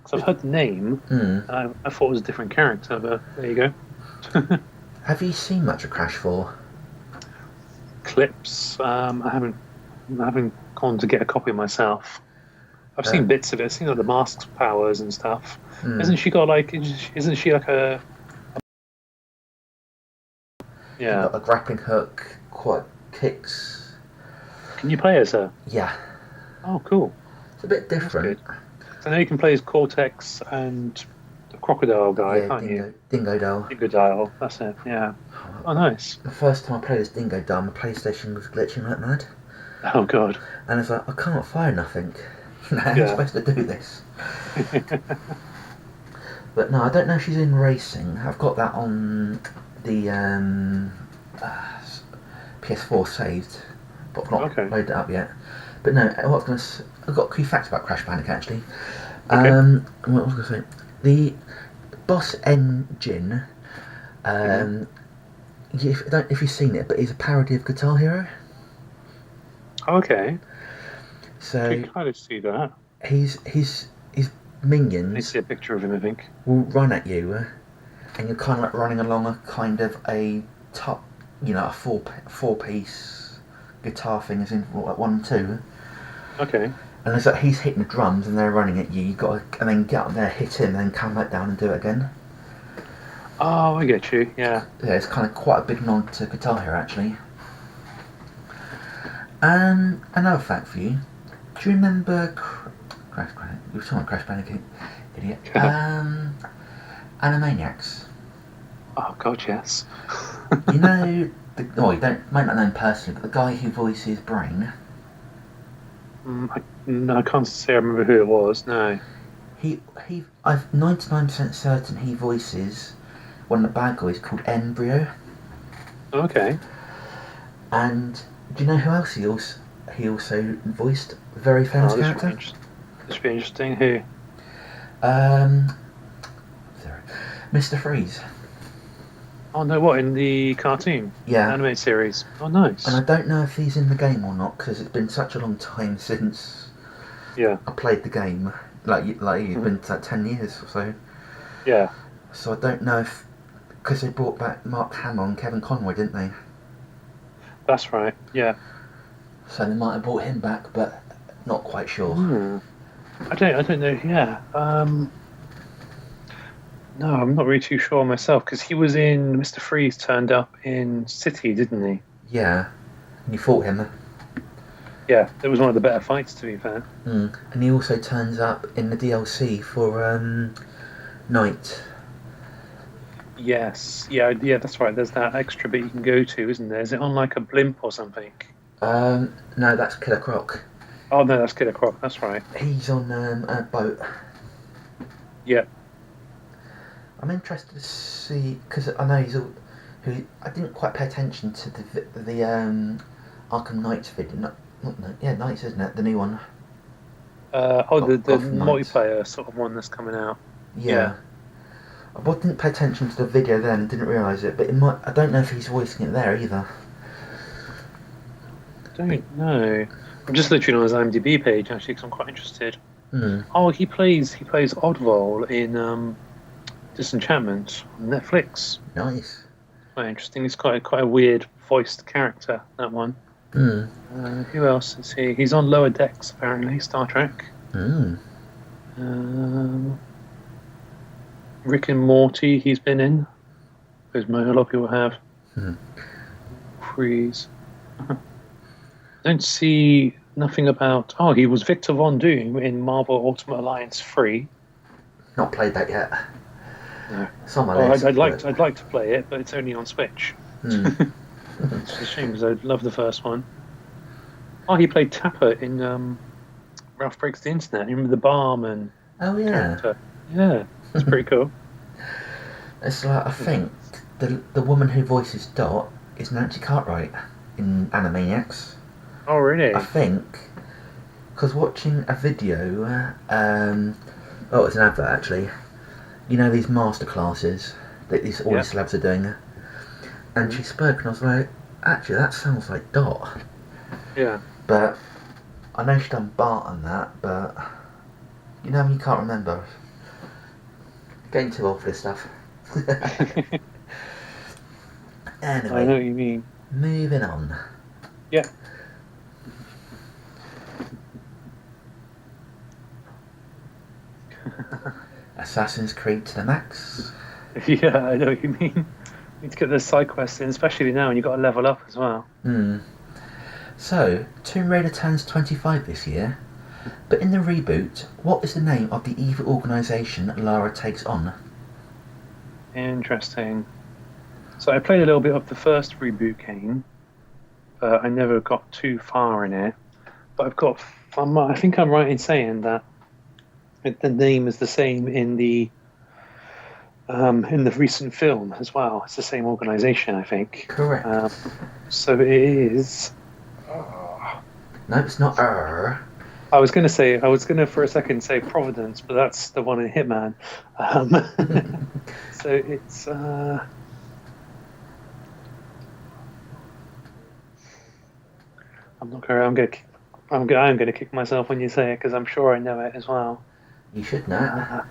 because I've heard the name. I thought it was a different character, but there you go. Have you seen much of Crash 4? Clips. I haven't gone to get a copy myself. I've Uh, seen bits of it. I've seen all the mask's powers and stuff. mm. Isn't she got like? Isn't she like a? You've Yeah. got a grappling hook, quite kicks. Can you play as her? Yeah, Oh, cool. it's a bit That's different. good. So now you can play as Cortex and the crocodile guy, Yeah, can't you? Dingo Doll. Dingodile. That's it. Yeah. Oh, nice. The first time I played as Dingo Doll, my PlayStation was glitching like mad. Oh God. And it's like, I can't fire nothing. How am I Yeah. supposed to do this? But no, I don't know if she's in racing. I've got that on the PS4 saved, but I've not Okay. loaded it up yet. But no, I've got a few facts about Crash Bandicoot actually. Okay. What was I going to say? The boss engine. If you've seen it, but he's a parody of Guitar Hero. Okay. I So can kind of see that. his I minions see a picture of him, I think. will run at you, and you're kind of like running along a kind of a top, a four piece guitar thing, as in like 1 and 2. Okay. And it's like he's hitting the drums and they're running at you. You got to, and then get up there, hit him, and then come back down and do it again. Oh, I get you. Yeah. Yeah, it's kind of quite a big nod to Guitar Hero actually. And another fact for you: do you remember Crash Bandicoot? You were talking about Crash Bandicoot, idiot. Animaniacs. Oh God, yes. You know, you might not know him personally, but the guy who voices Brain. No, I can't say I remember who it was. No. I'm 99% certain he voices one of the bad guys called Embryo. Okay. And do you know who else he also voiced? A very famous Oh, character. this would be interesting. Who? Sorry, Mr. Freeze. Oh no, what in the cartoon? Yeah. Anime series. Oh, nice. And I don't know if he's in the game or not because it's been such a long time since Yeah. I played the game. It's been like 10 years or so. Yeah. So I don't know if because they brought back Mark Hamill and Kevin Conroy, didn't they? That's right. Yeah. So they might have brought him back, but not quite sure. I don't know. Yeah. No, I'm not really too sure myself because he was in Mr. Freeze turned up in City, didn't he? Yeah, and you fought him. Yeah, it was one of the better fights, to be fair. And he also turns up in the DLC for Night. Yes, yeah, that's right. There's that extra bit you can go to, isn't there? Is it on like a blimp or something? No, that's Killer Croc. Oh no, that's Killer Croc. That's right. He's on a boat. Yeah. I'm interested to see because I know I didn't quite pay attention to the Arkham Knights video. Knights, isn't it? The new one. The Gotham Knights. multiplayer sort of one that's coming out. Yeah. I didn't pay attention to the video then and didn't realise it, but I don't know if he's voicing it there either. Don't know. I'm just literally on his IMDb page actually because I'm quite interested. Oh, he plays Oddvole in Disenchantment on Netflix. Nice. Quite interesting. He's quite a weird voiced character, that one. Who else is he? He's on Lower Decks apparently. Star Trek. Rick and Morty. He's been in. As a lot of people have. Freeze. I don't see nothing about. Oh, he was Victor Von Doom in Marvel Ultimate Alliance 3. Not played that yet. No. It's on my list. I'd like to play it, but it's only on Switch. It's a shame because I love the first one. Oh, he played Tapper in Ralph Breaks the Internet. You remember the barman? Oh yeah. Character? Yeah, that's pretty cool. It's like I think the woman who voices Dot is Nancy Cartwright in Animaniacs. Oh really? I think because watching a video. It's an advert actually. You know these master classes that these celebs are doing, and she spoke, and I was like, actually, that sounds like Dot. Yeah. But I know she's done Bart and that, but you can't remember. Getting too old for this stuff. I know Anyway, what you mean. moving on. Yeah. Assassin's Creed to the max. Yeah, I know what you mean. You need to get those side quests in, especially now, and you've got to level up as well. So, Tomb Raider turns 25 this year, but in the reboot, what is the name of the evil organisation Lara takes on? Interesting. So I played a little bit of the first reboot game, but I never got too far in it. But I think I'm right in saying that the name is the same in the recent film as well. It's the same organization, I think. Correct. So it is. No, it's not I was going to for a second say Providence, but that's the one in Hitman. So it's. I'm not going. I'm going to kick myself when you say it because I'm sure I know it as well. You should know.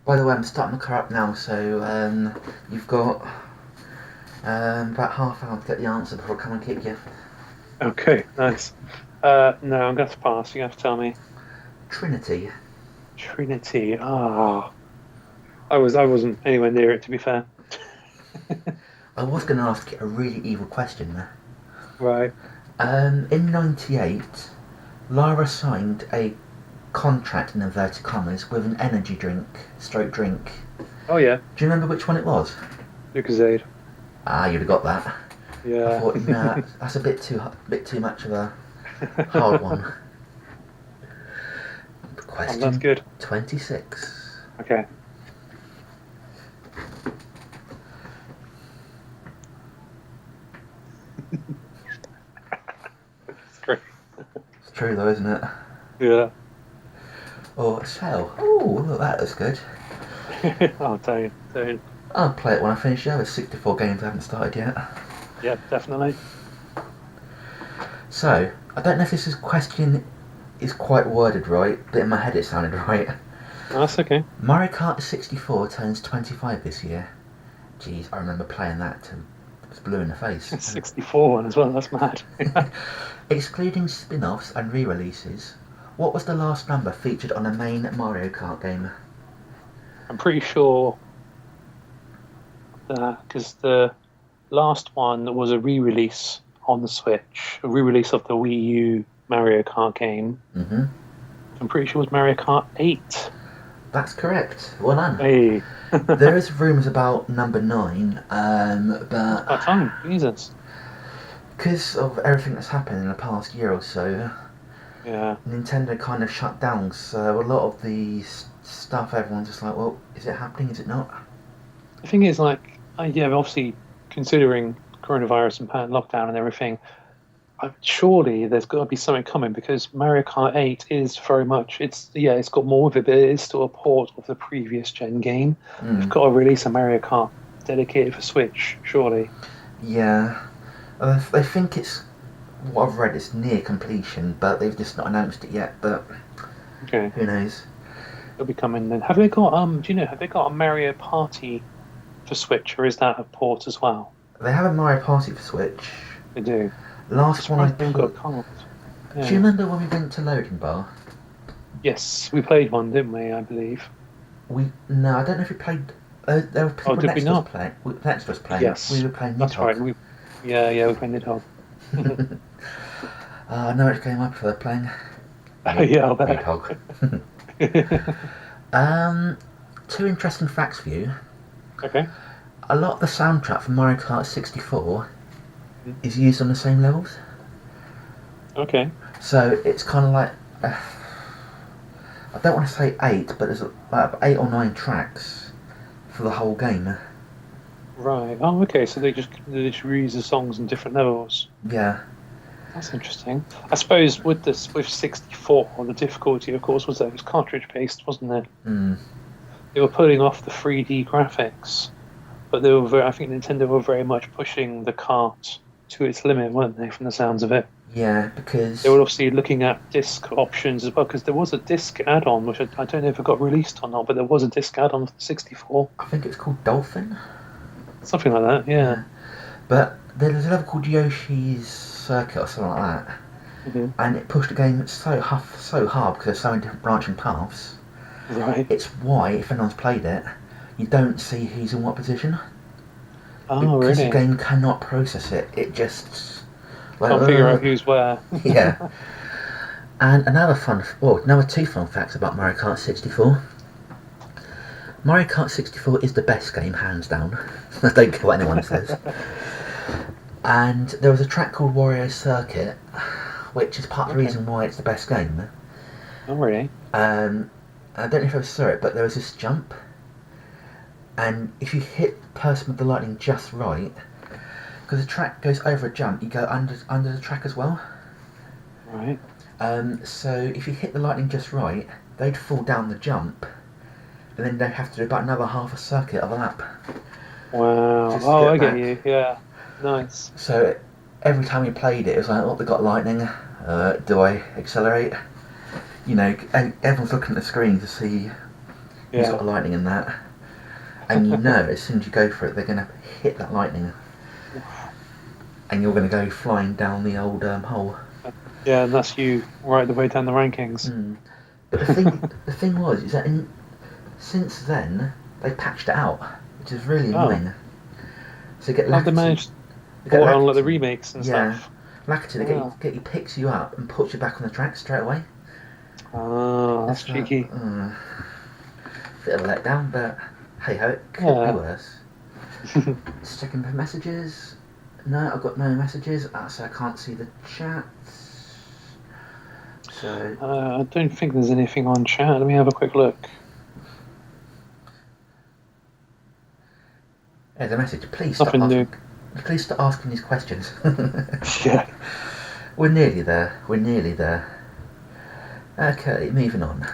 By the way, I'm starting the car up now, so you've got about half hour to get the answer before I come and kick you. Okay, nice. No, I'm going to pass. You have to tell me. Trinity. Trinity. I wasn't anywhere near it, to be fair. I was going to ask you a really evil question there. Right. In '98, Lara signed a contract in inverted commas with an energy drink. Oh yeah, Do you remember which one it was? Lucozade. Ah, you'd have got that. I Yeah. thought, nah, that's a bit too much of a hard one. Question That's good. 26. Okay. It's great. It's true though, isn't it? Yeah. Or Cell. Oh, look, that looks good. Oh, don't. I'll play it when I finish. There's 64 games I haven't started yet. Yeah, definitely. So, I don't know if this question is quite worded right, but in my head it sounded right. No, that's okay. Mario Kart 64 turns 25 this year. Jeez, I remember playing that till it was blue in the face. 64 one as well. That's mad. Excluding spin-offs and re-releases, what was the last number featured on a main Mario Kart game? I'm pretty sure that because the last one was a re-release on the Switch, a re-release of the Wii U Mario Kart game. Mm-hmm. I'm pretty sure it was Mario Kart 8. That's correct. Well done. Hey. There is rumours about number 9, but About time, Jesus. because of everything that's happened in the past year or so, Yeah. Nintendo kind of shut down. So a lot of the stuff, everyone's just like, well, is it happening? Is it not? The thing is, like, yeah, obviously, considering coronavirus and lockdown and everything, surely there's got to be something coming because Mario Kart 8 is very much, it's got more of it, but it is still a port of the previous gen game. They've got to release a Mario Kart dedicated for Switch, surely. Yeah. They think it's, what I've read, it's near completion, but they've just not announced it yet, but Okay. who knows? It'll be coming then. Have they got, have they got a Mario Party for Switch, or is that a port as well? They have a Mario Party for Switch. They do. Last one I They've put... got cards. Yeah. Do you remember when we went to Loading Bar? Yes, we played one, didn't we? I believe. No, I don't know if we played... there were people did we next to not? us playing. Next to us playing. Yes, We were playing that's Nidhogg. right. We played Nidhogg. I know which game I prefer playing. Yeah, I'll bet. Nidhogg. Two interesting facts for you. Okay. A lot of the soundtrack for Mario Kart 64 is used on the same levels. Okay. So it's kind of like... I don't want to say 8, but there's like 8 or 9 tracks for the whole game. Right. Oh, okay. So they just reuse the songs in different levels. Yeah. That's interesting. I suppose with 64, the difficulty, of course, was that it was cartridge based, wasn't it? Mm. They were pulling off the 3D graphics, but I think Nintendo were very much pushing the cart to its limit, weren't they? From the sounds of it. Yeah, They because were obviously looking at disc options as well, because there was a disc add-on, which I don't know if it got released or not, but there was a disc add-on for the 64. I think it's called Dolphin. Something like that, yeah. Yeah, but there's a level called Yoshi's Circuit or something like that, Hmm. and it pushed the game so hard because there's so many different branching paths. Right. It's why, if anyone's played it, you don't see who's in what position Oh, because the really? game cannot process it. It just like Can't figure out who's where. yeah. And another two fun facts about Mario Kart 64. Mario Kart 64 is the best game, hands down. I don't care what anyone says. And there was a track called Wario Circuit, which is part of the Okay. reason why it's the best game. Oh, really? I don't know if I saw it, but there was this jump, and if you hit the person with the lightning just right, because the track goes over a jump, you go under the track as well. Right. So if you hit the lightning just right, they'd fall down the jump, and then they'd have to do about another half a circuit of a lap Wow. just to Oh, get I get back. you. Yeah. Nice. So every time you played it, it was like, oh, they got lightning. Do I accelerate? You know, everyone's looking at the screen to see who's got Yeah. the lightning in that, and you know as soon as you go for it, they're going to hit that lightning, and you're going to go flying down the old hole. Yeah, and that's you right the way down the rankings. Mm. But the thing was, is that since then they patched it out, which is really Oh, annoying. So you get how'd they Lakitu, manage? What on like the remakes and yeah, stuff? Lakitu, they Oh, picks you up and puts you back on the track straight away. oh, that's It's like, cheeky. bit of a letdown, but hey ho, it could be Yeah. worse. Just checking for messages. No, I've got no messages, so I can't see the chat. So I don't think there's anything on chat. Let me have a quick look. there's a message. Nothing new. Please stop asking these questions. Yeah. We're nearly there. We're nearly there. Okay, moving on.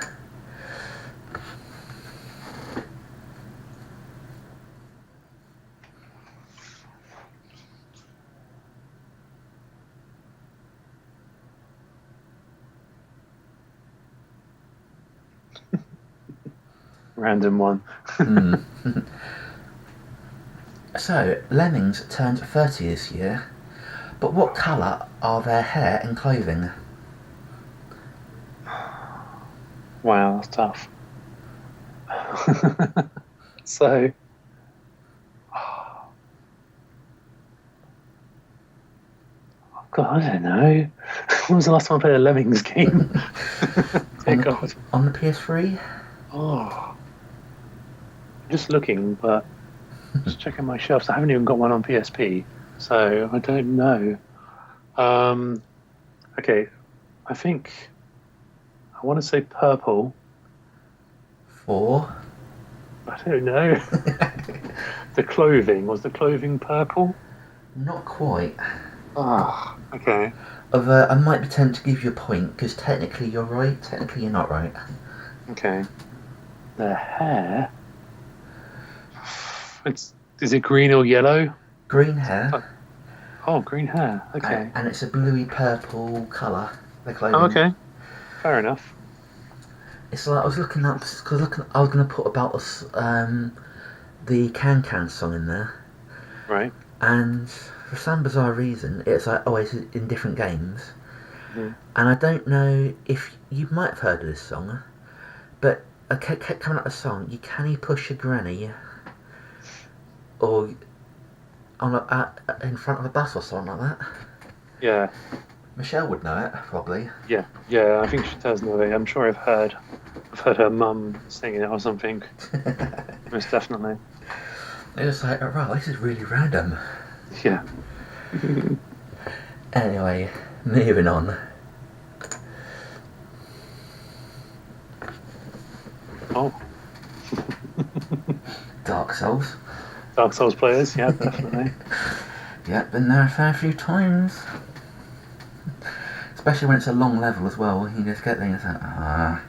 Random one. So, Lemmings turned 30 this year, but what colour are their hair and clothing? Wow, that's tough. So, God, I don't know. When was the last time I played a Lemmings game? on Dear the God. on the PS3? Oh, just looking, but just checking my shelves. I haven't even got one on PSP, so I don't know. Um, okay, I think I want to say purple. 4. I don't know. The clothing, was the clothing purple? Not quite. Ah, okay. Although I might be tempted to give you a point because technically you're right, technically you're not right. Okay. The hair. It's is it green or yellow? Green hair, Oh, green hair. Okay. and it's a bluey purple colour. The Oh, clothing. okay. Fair enough. It's like I was looking up because I was going to put about us the Can Can song in there, Right. and for some bizarre reason it's like always in different games, Mhm. and I don't know if you might have heard of this song, but I kept coming up with a song. You can he push a granny or in front of a bus or something like that. Yeah. Michelle would know it probably. Yeah. Yeah. I think she does know it. I'm sure I've heard her mum singing it or something. Most definitely. It's like, oh, wow, this is really random. Yeah. Anyway, moving on. Oh, Dark Souls. Dark Souls players. Yeah, definitely. Yeah, been there a fair few times. Especially when it's a long level as well. You just get there and it's like, ah.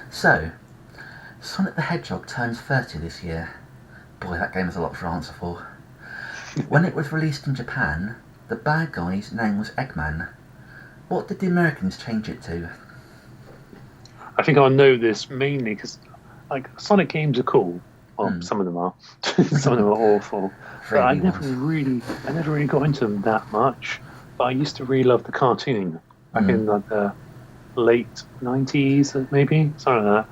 So, Sonic the Hedgehog turns 30 this year. Boy, that game is a lot to answer for. When it was released in Japan, the bad guy's name was Eggman. What did the Americans change it to? I think I know this mainly because, like, Sonic games are cool. Well, some of them are. Some of them are awful. But I never really got into them that much. But I used to really love the cartoon back in like the late 90s, maybe something like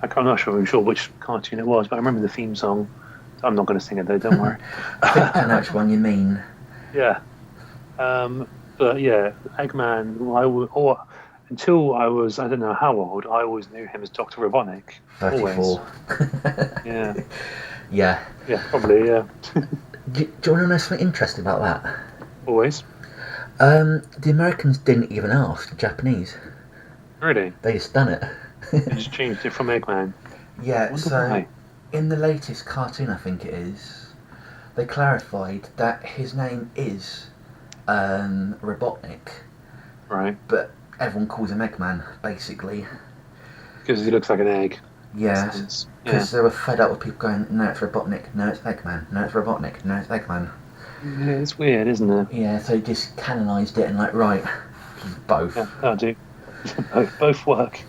that. I'm not sure which cartoon it was, but I remember the theme song. I'm not going to sing it though. Don't worry. I think I know which one you mean. Yeah. But yeah, Eggman. Until I was, I don't know how old, I always knew him as Dr. Robotnik. 34. Yeah. Yeah. Yeah, probably, yeah. Do you want to know something interesting about that? Always. The Americans didn't even ask the Japanese. Really? They just done it. They just changed it from Eggman. Yeah, so why. in the latest cartoon, I think it is, they clarified that his name is Robotnik. Right. But everyone calls him Eggman, basically. Because he looks like an egg. Yeah, because they were fed up with people going, no, it's Robotnik, no, it's Eggman, no, it's Robotnik, no, it's Eggman. Yeah, it's weird, isn't it? Yeah, so they just canonised it and like, right, both. Yeah, that'll do. both work.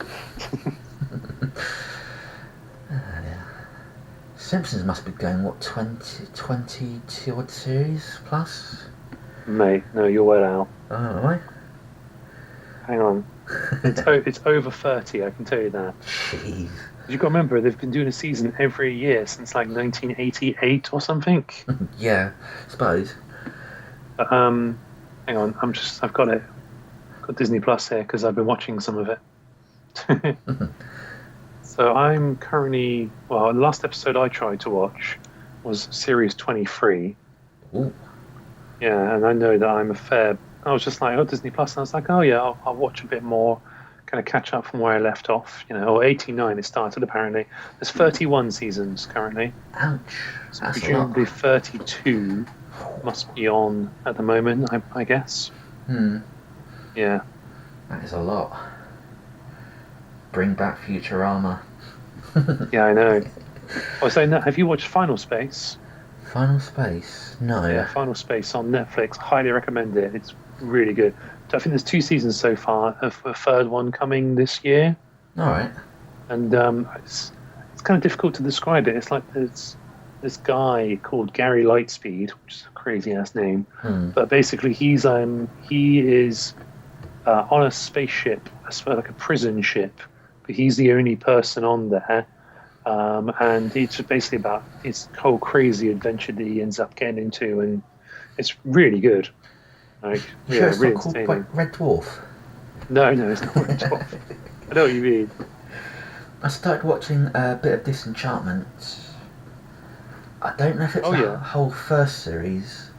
Simpsons must be going, what, 22 odd series plus? Mate, no, you're well out. Oh, am I? Hang on. It's over 30, I can tell you that. Jeez. You've got to remember, they've been doing a season every year since like 1988 or something. Yeah, I suppose. Hang on, I've got it. Got Disney Plus here because I've been watching some of it. So I'm currently, well, the last episode I tried to watch was series 23. Ooh. Yeah, and I know that I was just like, oh, Disney Plus, and I was like, oh yeah, I'll watch a bit more, kind of catch up from where I left off. Or 89 it started apparently. There's 31 seasons currently. Ouch. So That's presumably a lot. 32 must be on at the moment, I guess. Yeah. That is a lot. Bring back Futurama. Yeah, I know. I was saying that, have you watched Final Space? Final Space? No. Yeah, Final Space on Netflix. Highly recommend it. It's really good. I think there's 2 seasons so far. A third one coming this year. All right. And it's kind of difficult to describe it. It's like there's this guy called Gary Lightspeed, which is a crazy ass name. But basically, he is on a spaceship, like a prison ship. But he's the only person on there. And it's basically about this whole crazy adventure that he ends up getting into, and it's really good. Like, Sure, it's really not called entertaining. Red Dwarf. No, it's not Red Dwarf. I know what you mean. I started watching a bit of Disenchantment. I don't know if it's the whole first series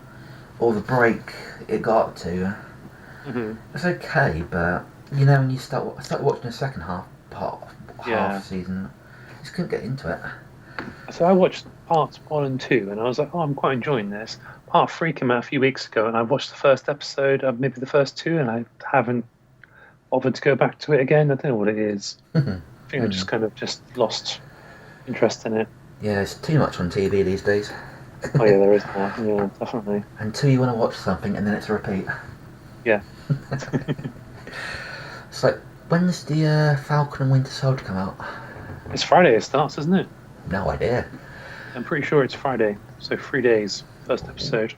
or the break it got up to. It's okay, but when I started watching the second half season, I just couldn't get into it. So I watched parts 1 and 2, and I was like, oh, I'm quite enjoying this. Part 3 came out a few weeks ago, and I watched the first episode of maybe the first 2, and I haven't bothered to go back to it again. I don't know what it is. I think I just kind of lost interest in it. Yeah, there's too much on TV these days. Oh yeah, there is that. Yeah, definitely. Until you want to watch something and then it's a repeat. Yeah. It's like, when's the Falcon and Winter Soldier come out? It's Friday it starts, isn't it? No idea. I'm pretty sure it's Friday. So 3 days, first episode.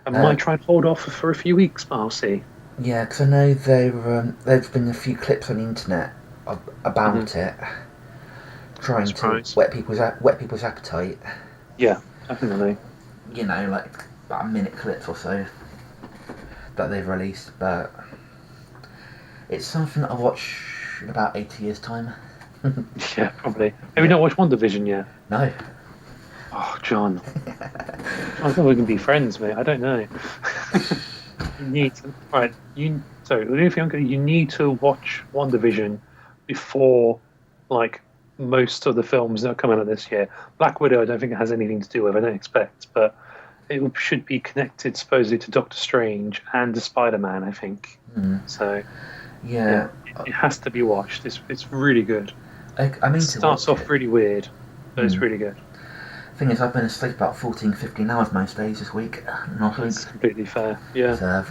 I might try and hold off for a few weeks, but I'll see. Yeah, because I know there've been a few clips on the internet about it, trying to whet people's appetite. Yeah, definitely. Like about a minute clips or so that they've released, but it's something that I'll watch in about 80 years' time. Yeah, probably. Have you not watched WandaVision yet? No. Oh, John. I thought we can be friends, mate. I don't know. You need to. Right. You need to watch WandaVision before, like, most of the films that are coming out this year. Black Widow, I don't think it has anything to do with. I don't expect, but it should be connected supposedly to Doctor Strange and to Spider-Man. I think. So. Yeah. It has to be watched. It's really good. I mean, It starts off really weird, but it's really good. Thing is, I've been asleep about 14, 15 hours most days this week. Not That's completely fair. Yeah. So,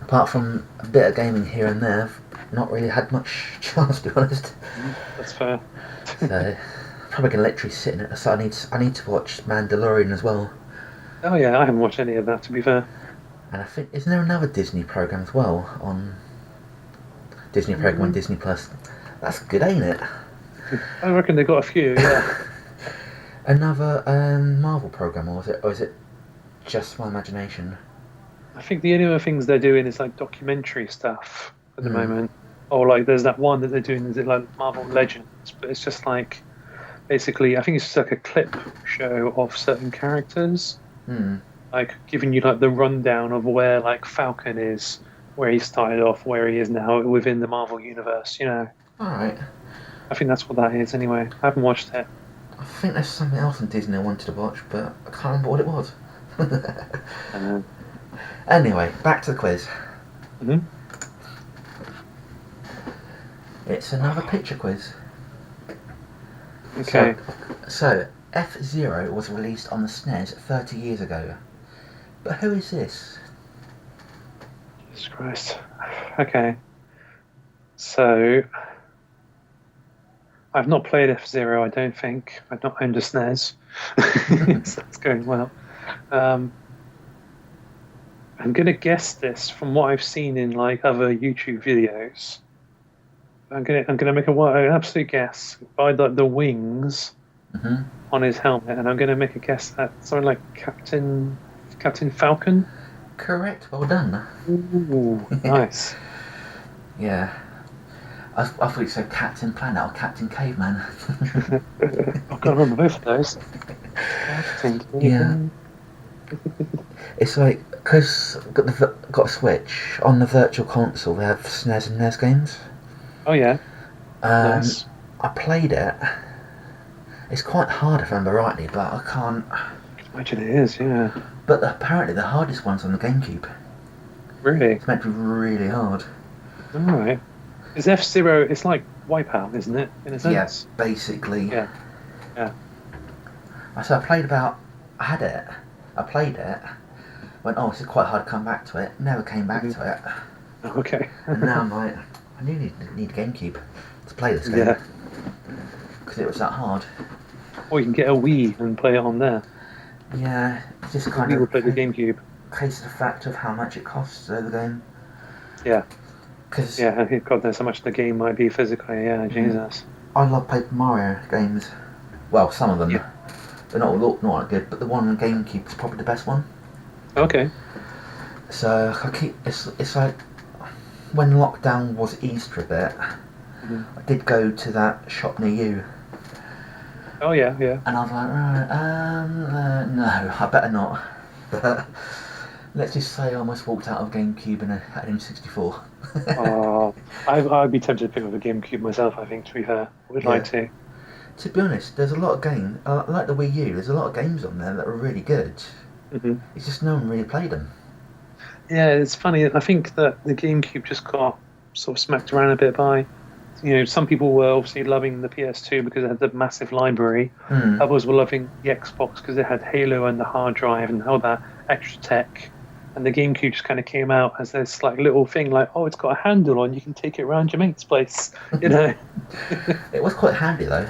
apart from a bit of gaming here and there, I've not really had much chance, to be honest. That's fair. So, probably gonna literally sit in it. So I need to watch Mandalorian as well. Oh yeah, I haven't watched any of that, to be fair. And I think isn't there another Disney program as well on Disney Plus? That's good, ain't it? I reckon they got a few. Yeah. Another Marvel program, or is it just my imagination? I think the only other things they're doing is like documentary stuff at the Hmm. moment. Or like there's that one that they're doing, is it like Marvel Legends? But it's just like basically I think it's just like a clip show of certain characters. Hmm. Like giving you like the rundown of where like Falcon is, where he started off, where he is now within the Marvel universe, you know. All right. I think that's what that is anyway. I haven't watched it. I think there's something else on Disney I wanted to watch, but I can't remember what it was. Anyway, back to the quiz. Mm-hmm. It's another picture quiz. Okay. So F-Zero was released on the SNES 30 years ago. But who is this? Jesus Christ. Okay. So I've not played F-Zero, I don't think. I've not owned a SNES. So that's going well. I'm gonna guess this from what I've seen in like other YouTube videos. I'm gonna make an absolute guess by the wings Mm-hmm. on his helmet, and I'm gonna make a guess at something like Captain Falcon. Correct. Well done. Ooh, nice. Yeah. I thought you said Captain Planet or Captain Caveman. I've got to remember both of those. Captain Yeah. It's like, because got a Switch, on the Virtual Console they have SNES and NES games. Oh yeah, nice. I played it. It's quite hard if I remember rightly, but I can't... I can imagine it is, yeah. But apparently the hardest one's on the GameCube. Really? It's meant to be really hard. Alright. Is F-Zero, it's like Wipeout, isn't it? In a sense? Yes, basically. Yeah. Yeah. So I had it, I played it, went, oh, this is quite hard to come back to it, never came back to it. Okay. And now I'm like, I need a GameCube to play this game. Yeah. Because it was that hard. Or you can get a Wii and play it on there. Yeah, it's just The kind Wii will of play the GameCube. case of the fact of how much it costs the game. Yeah. Because Yeah, God knows how much the game might be physically, yeah, Jesus. I love Paper Mario games. Well, some of them. Yeah. They're not that good, but the one on GameCube is probably the best one. Okay. So it's like when lockdown was eased for a bit, I did go to that shop near you. Oh yeah, yeah. And I was like, right, no, I better not. But let's just say I almost walked out of GameCube and had an N64. I'd be tempted to pick up a GameCube myself, I think, to be fair. I would like to. To be honest, there's a lot of games, like the Wii U, there's a lot of games on there that are really good. It's just no one really played them. Yeah, it's funny. I think that the GameCube just got sort of smacked around a bit by, some people were obviously loving the PS2 because it had the massive library. Others were loving the Xbox because it had Halo and the hard drive and all that extra tech. And the GameCube just kind of came out as this like little thing, like, oh, it's got a handle on, you can take it around your mate's place, It was quite handy though.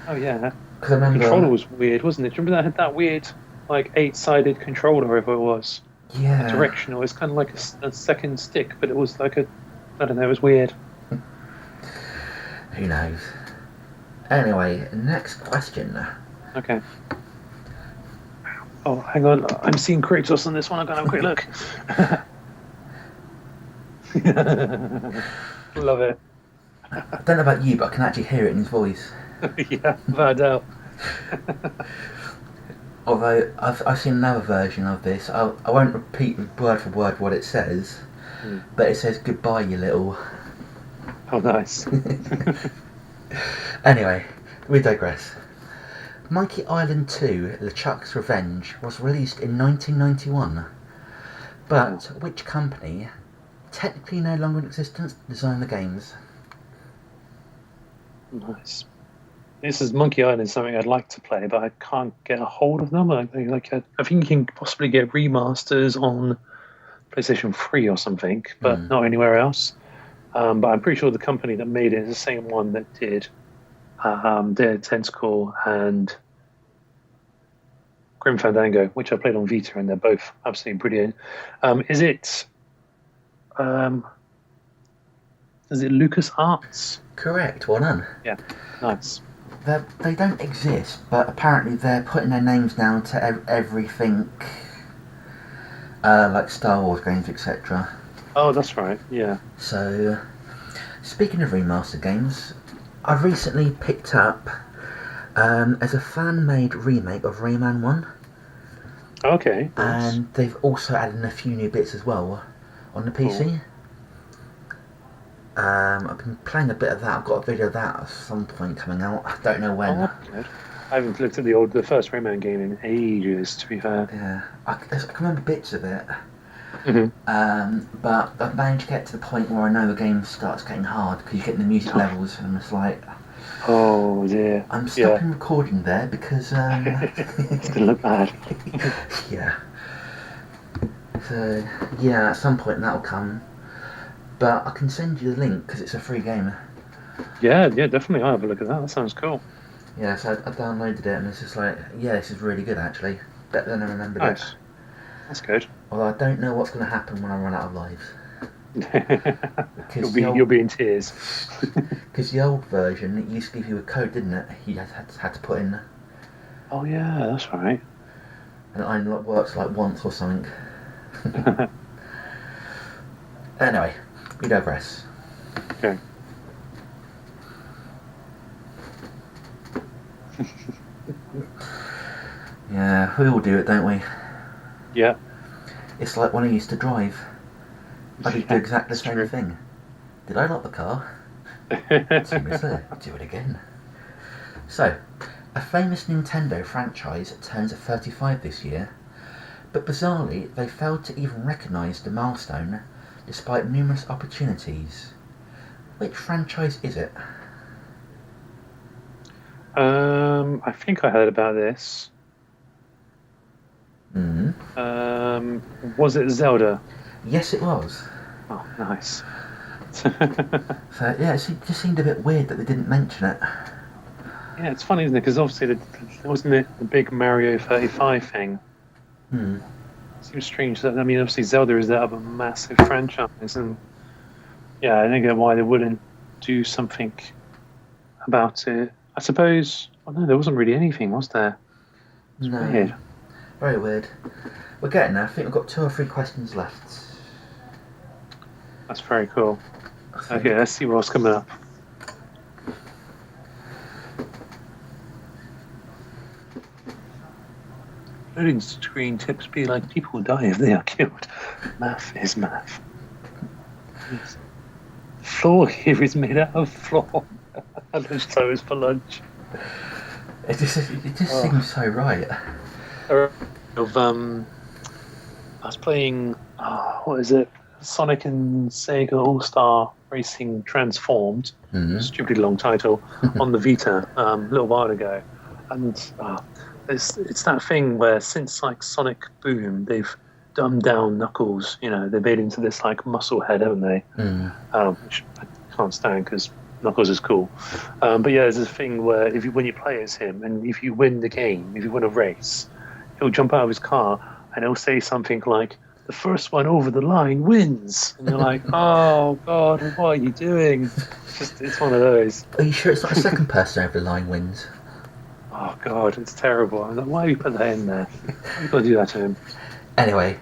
Oh yeah. Because I remember The controller was weird, wasn't it? Do you remember that had that weird, like 8-sided controller, whatever it was? Yeah. Directional. It's kind of like a second stick, but it was like I don't know, it was weird. Who knows? Anyway, next question. Okay. Oh, hang on. I'm seeing Kratos on this one. I'm going to have a quick look. Love it. I don't know about you, but I can actually hear it in his voice. Yeah, without a doubt. Although I've seen another version of this. I won't repeat word for word what it says, but it says goodbye, you little. Oh, nice. Anyway, we digress. Monkey Island 2: LeChuck's Revenge was released in 1991, but which company, technically no longer in existence, designed the games? Nice. this is Monkey Island is something I'd like to play, but I can't get a hold of them. I think you can possibly get remasters on PlayStation 3 or something, but not anywhere else. But I'm pretty sure the company that made it is the same one that did Tentacle and Grim Fandango, which I played on Vita, and they're both absolutely brilliant. Is it Lucas Arts? Correct. Well done. Yeah, nice. They don't exist, but apparently they're putting their names down to everything, like Star Wars games, etc. Oh, that's right. Yeah. So, speaking of remastered games, I've recently picked up as a fan-made remake of Rayman 1. Okay. Nice. And they've also added a few new bits as well on the PC. Cool. I've been playing a bit of that. I've got a video of that at some point coming out. I don't know when. Oh, good. I haven't looked at the first Rayman game in ages, to be fair. Yeah, I can remember bits of it. Mm-hmm. But I've managed to get to the point where I know the game starts getting hard because you get in the music levels, and I'm just like, oh dear. I'm stopping recording there because it's gonna look bad. Yeah. So yeah, at some point that'll come. But I can send you the link because it's a free game. Yeah, definitely. I'll have a look at that. That sounds cool. Yeah, so I downloaded it and it's just like, yeah, this is really good actually. Better than I remembered it. That's good. Although I don't know what's going to happen when I run out of lives. You'll be in tears. Because the old version, it used to give you a code, didn't it? You had to put in. Oh yeah, that's right. And it only works like once or something. Anyway, we digress. Okay. Yeah, we all do it, don't we? Yeah. It's like when I used to drive. I did do exactly the same thing. Did I lock the car? Seriously, do it again. So, a famous Nintendo franchise turns 35 this year, but bizarrely they failed to even recognise the milestone despite numerous opportunities. Which franchise is it? I think I heard about this. Was it Zelda? Yes, it was. Oh, nice. So yeah, it just seemed a bit weird that they didn't mention it. Yeah, it's funny, isn't it? Because obviously, wasn't it the big Mario 35 thing? Seems strange that, I mean, obviously Zelda is that of a massive franchise, and yeah, I don't get why they wouldn't do something about it. I suppose, well, no, there wasn't really anything, was there? It's weird. Very weird. We're getting there. I think we've got 2 or 3 questions left. That's very cool. Okay, let's see what's coming up. Loading screen tips be like people die if they are killed. Math is math. Floor here is made out of floor. And lunchtime is for lunch. It just seems so right. I was playing, what is it? Sonic and Sega All-Star Racing Transformed, stupidly long title, on the Vita a little while ago. And it's that thing where since like Sonic Boom, they've dumbed down Knuckles. You know, they made into this like muscle head, haven't they? Which I can't stand because Knuckles is cool. But yeah, there's this thing where when you play as him, and if you win the game, if you win a race, he'll jump out of his car and he'll say something like, "The first one over the line wins." And you're like, oh God, what are you doing? It's one of those. Are you sure it's not the second person over the line wins? Oh God, it's terrible. I'm like, why have you put that in there? Why you got to do that to him? Anyway,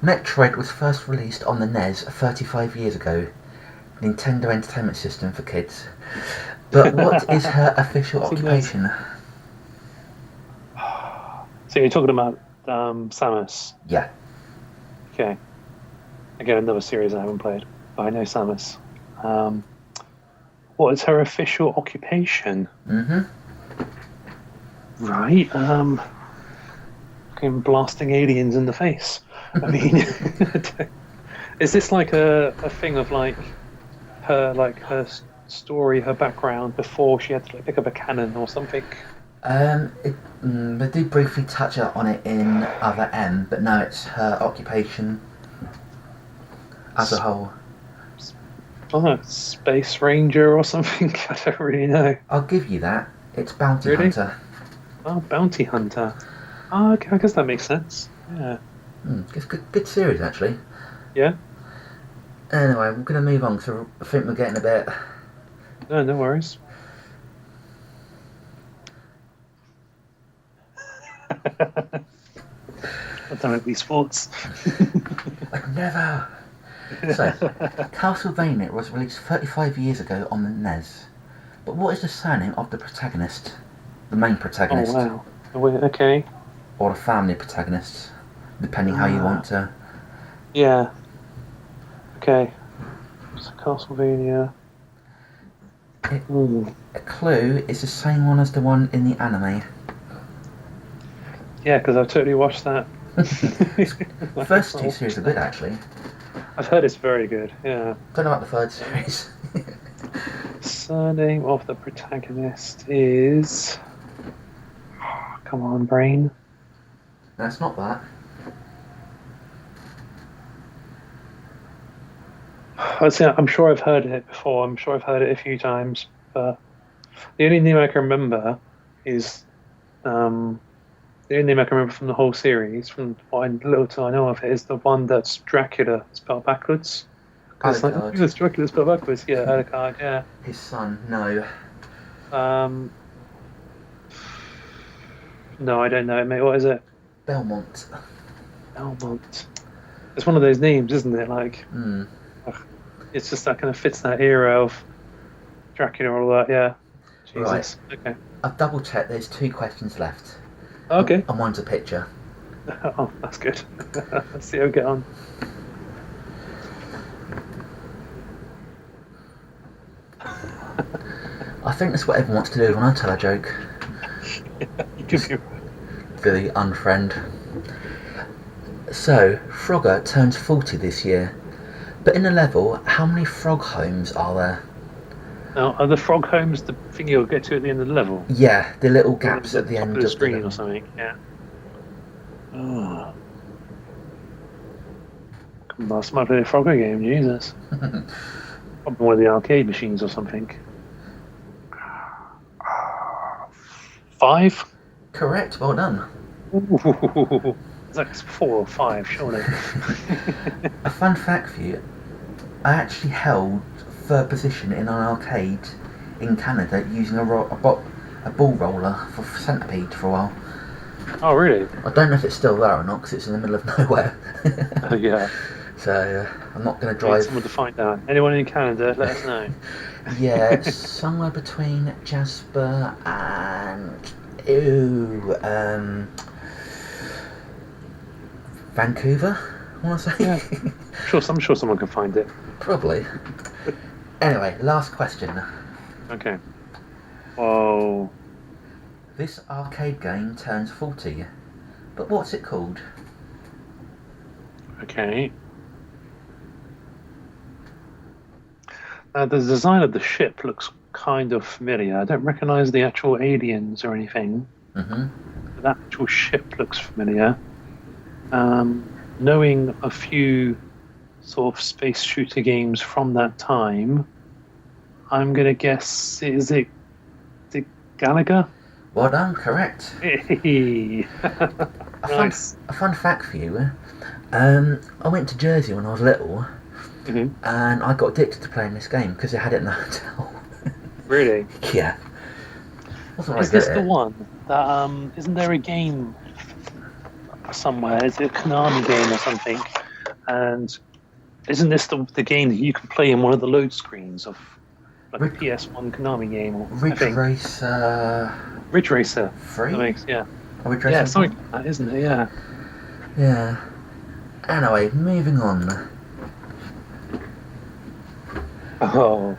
Metroid was first released on the NES 35 years ago. Nintendo Entertainment System for kids. But what is her official occupation? So you're talking about Samus? Yeah. Okay. Again, another series I haven't played, but I know Samus. What is her official occupation? Right. Fucking blasting aliens in the face. I mean, is this like a thing of like her story, her background before she had to like, pick up a cannon or something? They do briefly touch on it in Other M, but no, it's her occupation as a whole. Oh, Space Ranger or something? I don't really know. I'll give you that. It's Bounty Really? Hunter. Oh, Bounty Hunter. Oh, okay, I guess that makes sense. Yeah. It's good series, actually. Yeah? Anyway, we're going to move on because I think we're getting a bit... No, no worries. I don't know sports. Like, never! So, Castlevania was released 35 years ago on the NES. But what is the surname of the protagonist? The main protagonist? Oh, wow. Okay. Or the family protagonist, depending how you want to... Yeah. Okay. So Castlevania. A clue is the same one as the one in the anime. Yeah, because I've totally watched that. The first two series are good, actually. I've heard it's very good, yeah. Don't know about the third series. Surname of the protagonist is... Come on, brain. No, it's not that. I'm sure I've heard it before. I'm sure I've heard it a few times. But the only name I can remember is... the only name I can remember from the whole series, from what little I know of it, is the one that's Dracula spelled backwards. Because like, it's Dracula spelled backwards. Yeah, Alucard, yeah. His son, no. No, I don't know, mate. What is it? Belmont. Belmont. It's one of those names, isn't it? Like, it's just that kind of fits that era of Dracula and all that. Yeah. Jesus. Right. Okay. I've double checked. There's 2 questions left. Okay. And one's a picture. Oh, that's good. Let's see how we get on. I think that's what everyone wants to do when I tell a joke. Just Really unfriend. So, Frogger turns 40 this year. But in the level, how many frog homes are there? Now, are the frog homes the thing you'll get to at the end of the level? Yeah, the little gaps at the end of the of screen the or something. Yeah. Oh. That might be a Frogger game, Jesus. Probably one of the arcade machines or something. 5? Correct, well done. Ooh, it's like 4 or 5, surely. A fun fact for you, I actually held third position in an arcade in Canada using a ball roller for Centipede for a while. Oh, really? I don't know if it's still there or not because it's in the middle of nowhere. Oh, yeah. So I'm not going to drive. Someone to find out. Anyone in Canada, let us know. Yeah, it's somewhere between Jasper and Vancouver, I want to say. Yeah. I'm sure someone can find it. Probably. Anyway, last question. Okay. Whoa. This arcade game turns 40, but what's it called? Okay. The design of the ship looks kind of familiar. I don't recognize the actual aliens or anything. Mm-hmm. But that actual ship looks familiar. Knowing a few sort of space shooter games from that time, I'm going to guess, is it Gallagher? Well done, correct. Hey. Nice. A fun fact for you. I went to Jersey when I was little, and I got addicted to playing this game because they had it in the hotel. Really? Yeah. Is this the one that isn't there a game somewhere? Is it a Konami game or something? And isn't this the game that you can play in one of the load screens of like a PS1 Konami game? Or Ridge Racer. Ridge Racer 3? Yeah. Ridge Racer Yeah, something like that, isn't it? Yeah. Yeah. Anyway, moving on. Oh.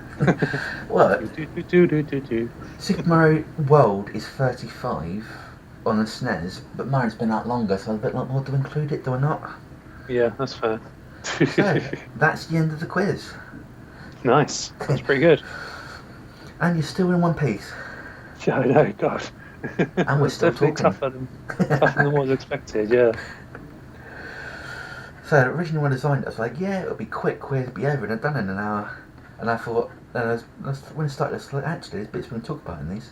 What? Do. Super Mario World is 35 on the SNES, but Mario's been out longer, so I'm a bit like, well, do I include it, do I not? Yeah, that's fair. So, that's the end of the quiz. Nice. That's pretty good. And you're still in one piece. Yeah, I know. God, And we're it's still definitely talking. tougher than what was expected. Yeah. So originally when I designed it, I was like, yeah, it'll be quick, we'll be over and done in an hour. And I thought, when I started, I was like, actually, there's bits we can talk about in these.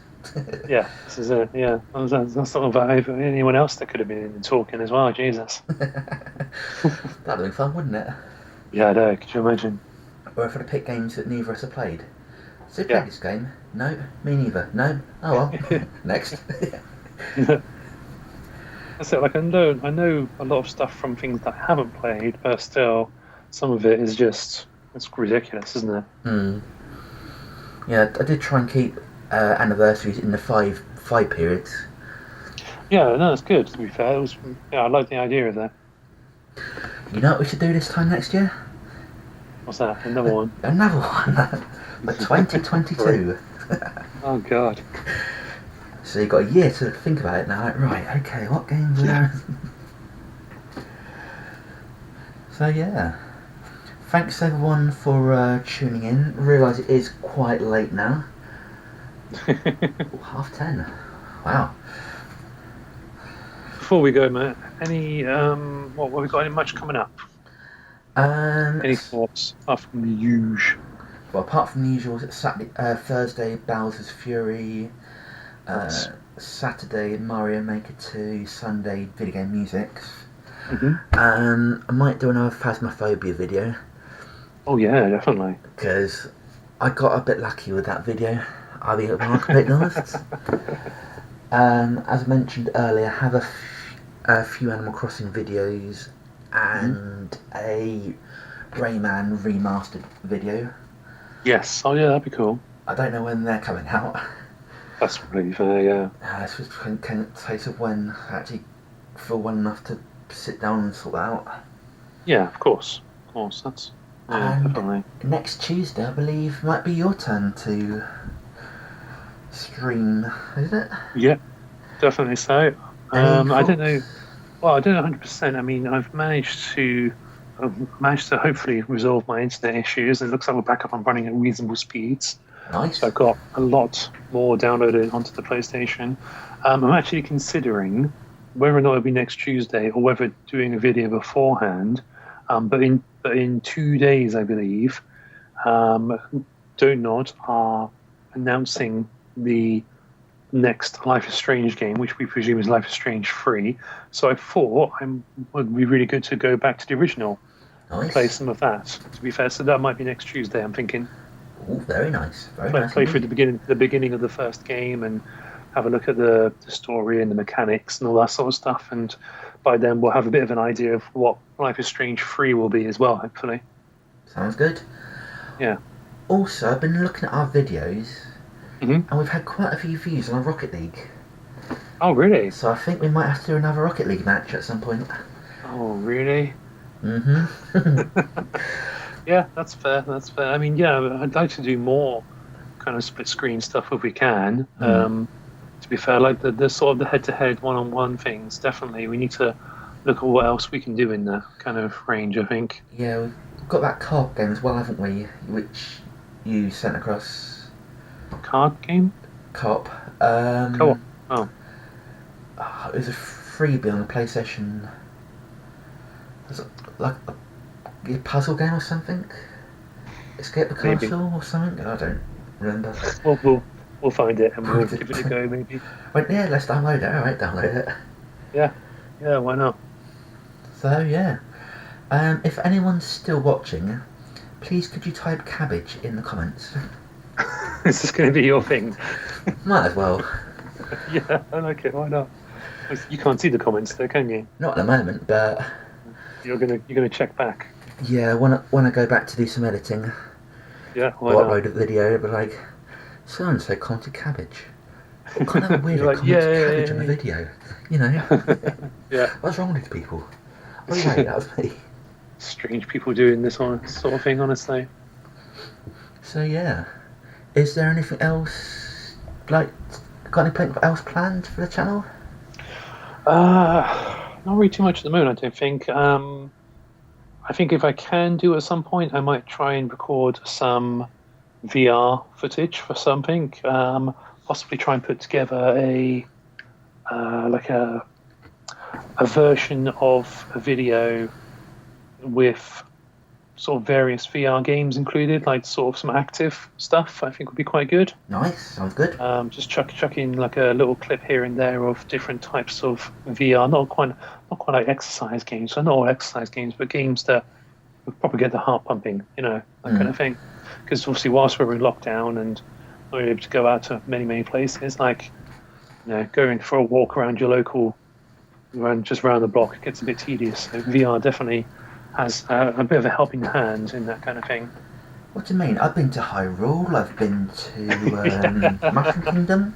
Yeah, this is it. Yeah, that's not about anyone else that could have been talking as well. Jesus. That'd have been fun, wouldn't it? Yeah, I know. Could you imagine? Or if I'd have picked games that neither of us have played. So you played Yeah. this game? No, me neither. No? Oh well. Next. That's it. Like I know a lot of stuff from things that I haven't played, but still, some of it is just it's ridiculous, isn't it? Hmm. Yeah, I did try and keep anniversaries in the five periods. Yeah, no, it's good. To be fair, it was. Yeah, I like the idea of that. You know what we should do this time next year? What's that? Another one. Another one. But 2022. Oh God. So you've got a year to think about it now. Like, right, okay, what games are... So yeah. Thanks everyone for tuning in. Realise it is quite late now. 10:30. Wow. Before we go, Matt, any what have we got? Any much coming up? Any thoughts apart from the usual? Well, apart from the usual, Thursday, Bowser's Fury. Saturday, Mario Maker 2. Sunday, Video Game Music. I might do another Phasmophobia video. Oh yeah, definitely. Because I got a bit lucky with that video. I'll be completely honest. As mentioned earlier, I have a few Animal Crossing videos and a Rayman remastered video. Yes. Oh yeah, that'd be cool. I don't know when they're coming out. That's really fair. Yeah. It's just a case of when I actually feel well enough to sit down and sort that out. Yeah, of course. That's definitely. Next Tuesday, I believe, might be your turn to stream, isn't it? Yeah, definitely so. I don't know. Well, I don't know 100%. I mean, I've managed to hopefully resolve my internet issues. It looks like we're back up and running at reasonable speeds. Nice. So I've got a lot more downloaded onto the PlayStation. I'm actually considering whether or not it'll be next Tuesday or whether doing a video beforehand. But in 2 days, I believe, Don't Nod are announcing the next Life is Strange game, which we presume is Life is Strange 3. So I thought it would be really good to go back to the original, play some of that. To be fair, so that might be next Tuesday. I'm thinking. Oh, very nice. Very nice. Play through the beginning of the first game and have a look at the story and the mechanics and all that sort of stuff. And by then we'll have a bit of an idea of what Life is Strange 3 will be as well, hopefully. Sounds good. Yeah. Also, I've been looking at our videos, and we've had quite a few views on our Rocket League. Oh, really? So I think we might have to do another Rocket League match at some point. Oh, really? Mm-hmm. Yeah, that's fair. That's fair. I mean, yeah, I'd like to do more kind of split screen stuff if we can. To be fair, like the sort of the head-to-head, one-on-one things, definitely. We need to look at what else we can do in that kind of range, I think. Yeah, we've got that card game as well, haven't we? Which you sent across. Card game? Co-op. Co-op. Oh. It was a freebie on the PlayStation. Was it like a puzzle game or something? Escape the Castle or something? I don't remember. Well, we'll find it and we'll give it a go, maybe. Went, yeah, let's download it. Alright, download it. Yeah, why not? So, yeah. If anyone's still watching, please could you type cabbage in the comments? Is this going to be your thing? Might as well. Yeah, I like it. Why not? You can't see the comments there, can you? Not at the moment, but you're gonna check back. Yeah, when I go back to do some editing. Yeah, or upload a video, it'll be like, so and so commented cabbage. What kind of weird comments cabbage on a video? You know? Yeah. What's wrong with these people? Oh wait, that was me. Strange people doing this sort of thing, honestly. So yeah, is there anything else? Like, got anything else planned for the channel? Not really too much at the moment, I don't think. I think if I can do at some point, I might try and record some VR footage for something. Possibly try and put together like a version of a video with sort of various VR games included, like sort of some active stuff. I think would be quite good. Nice, sounds good. Just chuck in like a little clip here and there of different types of VR, not quite like exercise games. So not all exercise games, but games that would probably get the heart pumping, that kind of thing. Because obviously, whilst we're in lockdown and not able to go out to many places, like going for a walk around your local, just around the block, it gets a bit tedious. So VR definitely has a bit of a helping hand in that kind of thing. What do you mean? I've been to Hyrule, I've been to Mushroom Kingdom.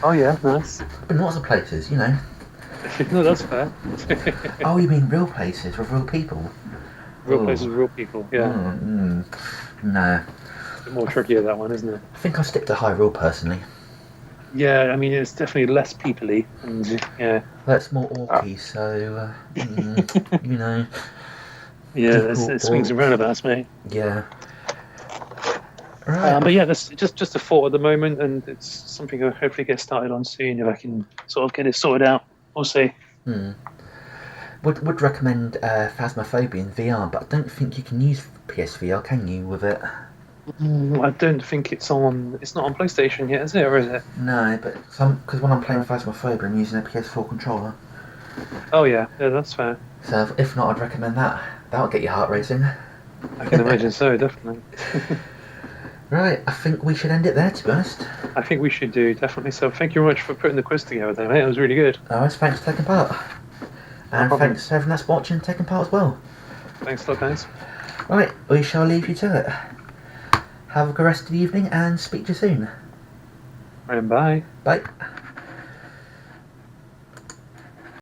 Oh yeah, nice. I've been lots of places, No, that's fair. Oh, you mean real places with real people? Real places, real people. Yeah. No. A bit more trickier that one, isn't it? I think I'll stick to Hyrule personally. Yeah, I mean it's definitely less peoply, and yeah. That's more orky, so Yeah, people it swings and roundabouts, mate. Yeah. Right. But yeah, that's just a thought at the moment, and it's something I'll hopefully get started on soon if I can sort of get it sorted out. We'll see. Would recommend Phasmophobia in VR, but I don't think you can use PSVR, can you, with it? I don't think it's on. It's not on PlayStation yet, is it, or is it? No, but because when I'm playing Phasmophobia, I'm using a PS4 controller. Oh yeah, that's fair. So if not, I'd recommend that. That'll get your heart racing. I can imagine so, definitely. Right, I think we should end it there, to be honest. I think we should do, definitely. So thank you very much for putting the quiz together there, mate. It was really good. Alright, thanks for taking part. And thanks to everyone that's watching and taking part as well. Thanks a lot, guys. Right, we shall leave you to it. Have a good rest of the evening and speak to you soon. Right, bye. Bye.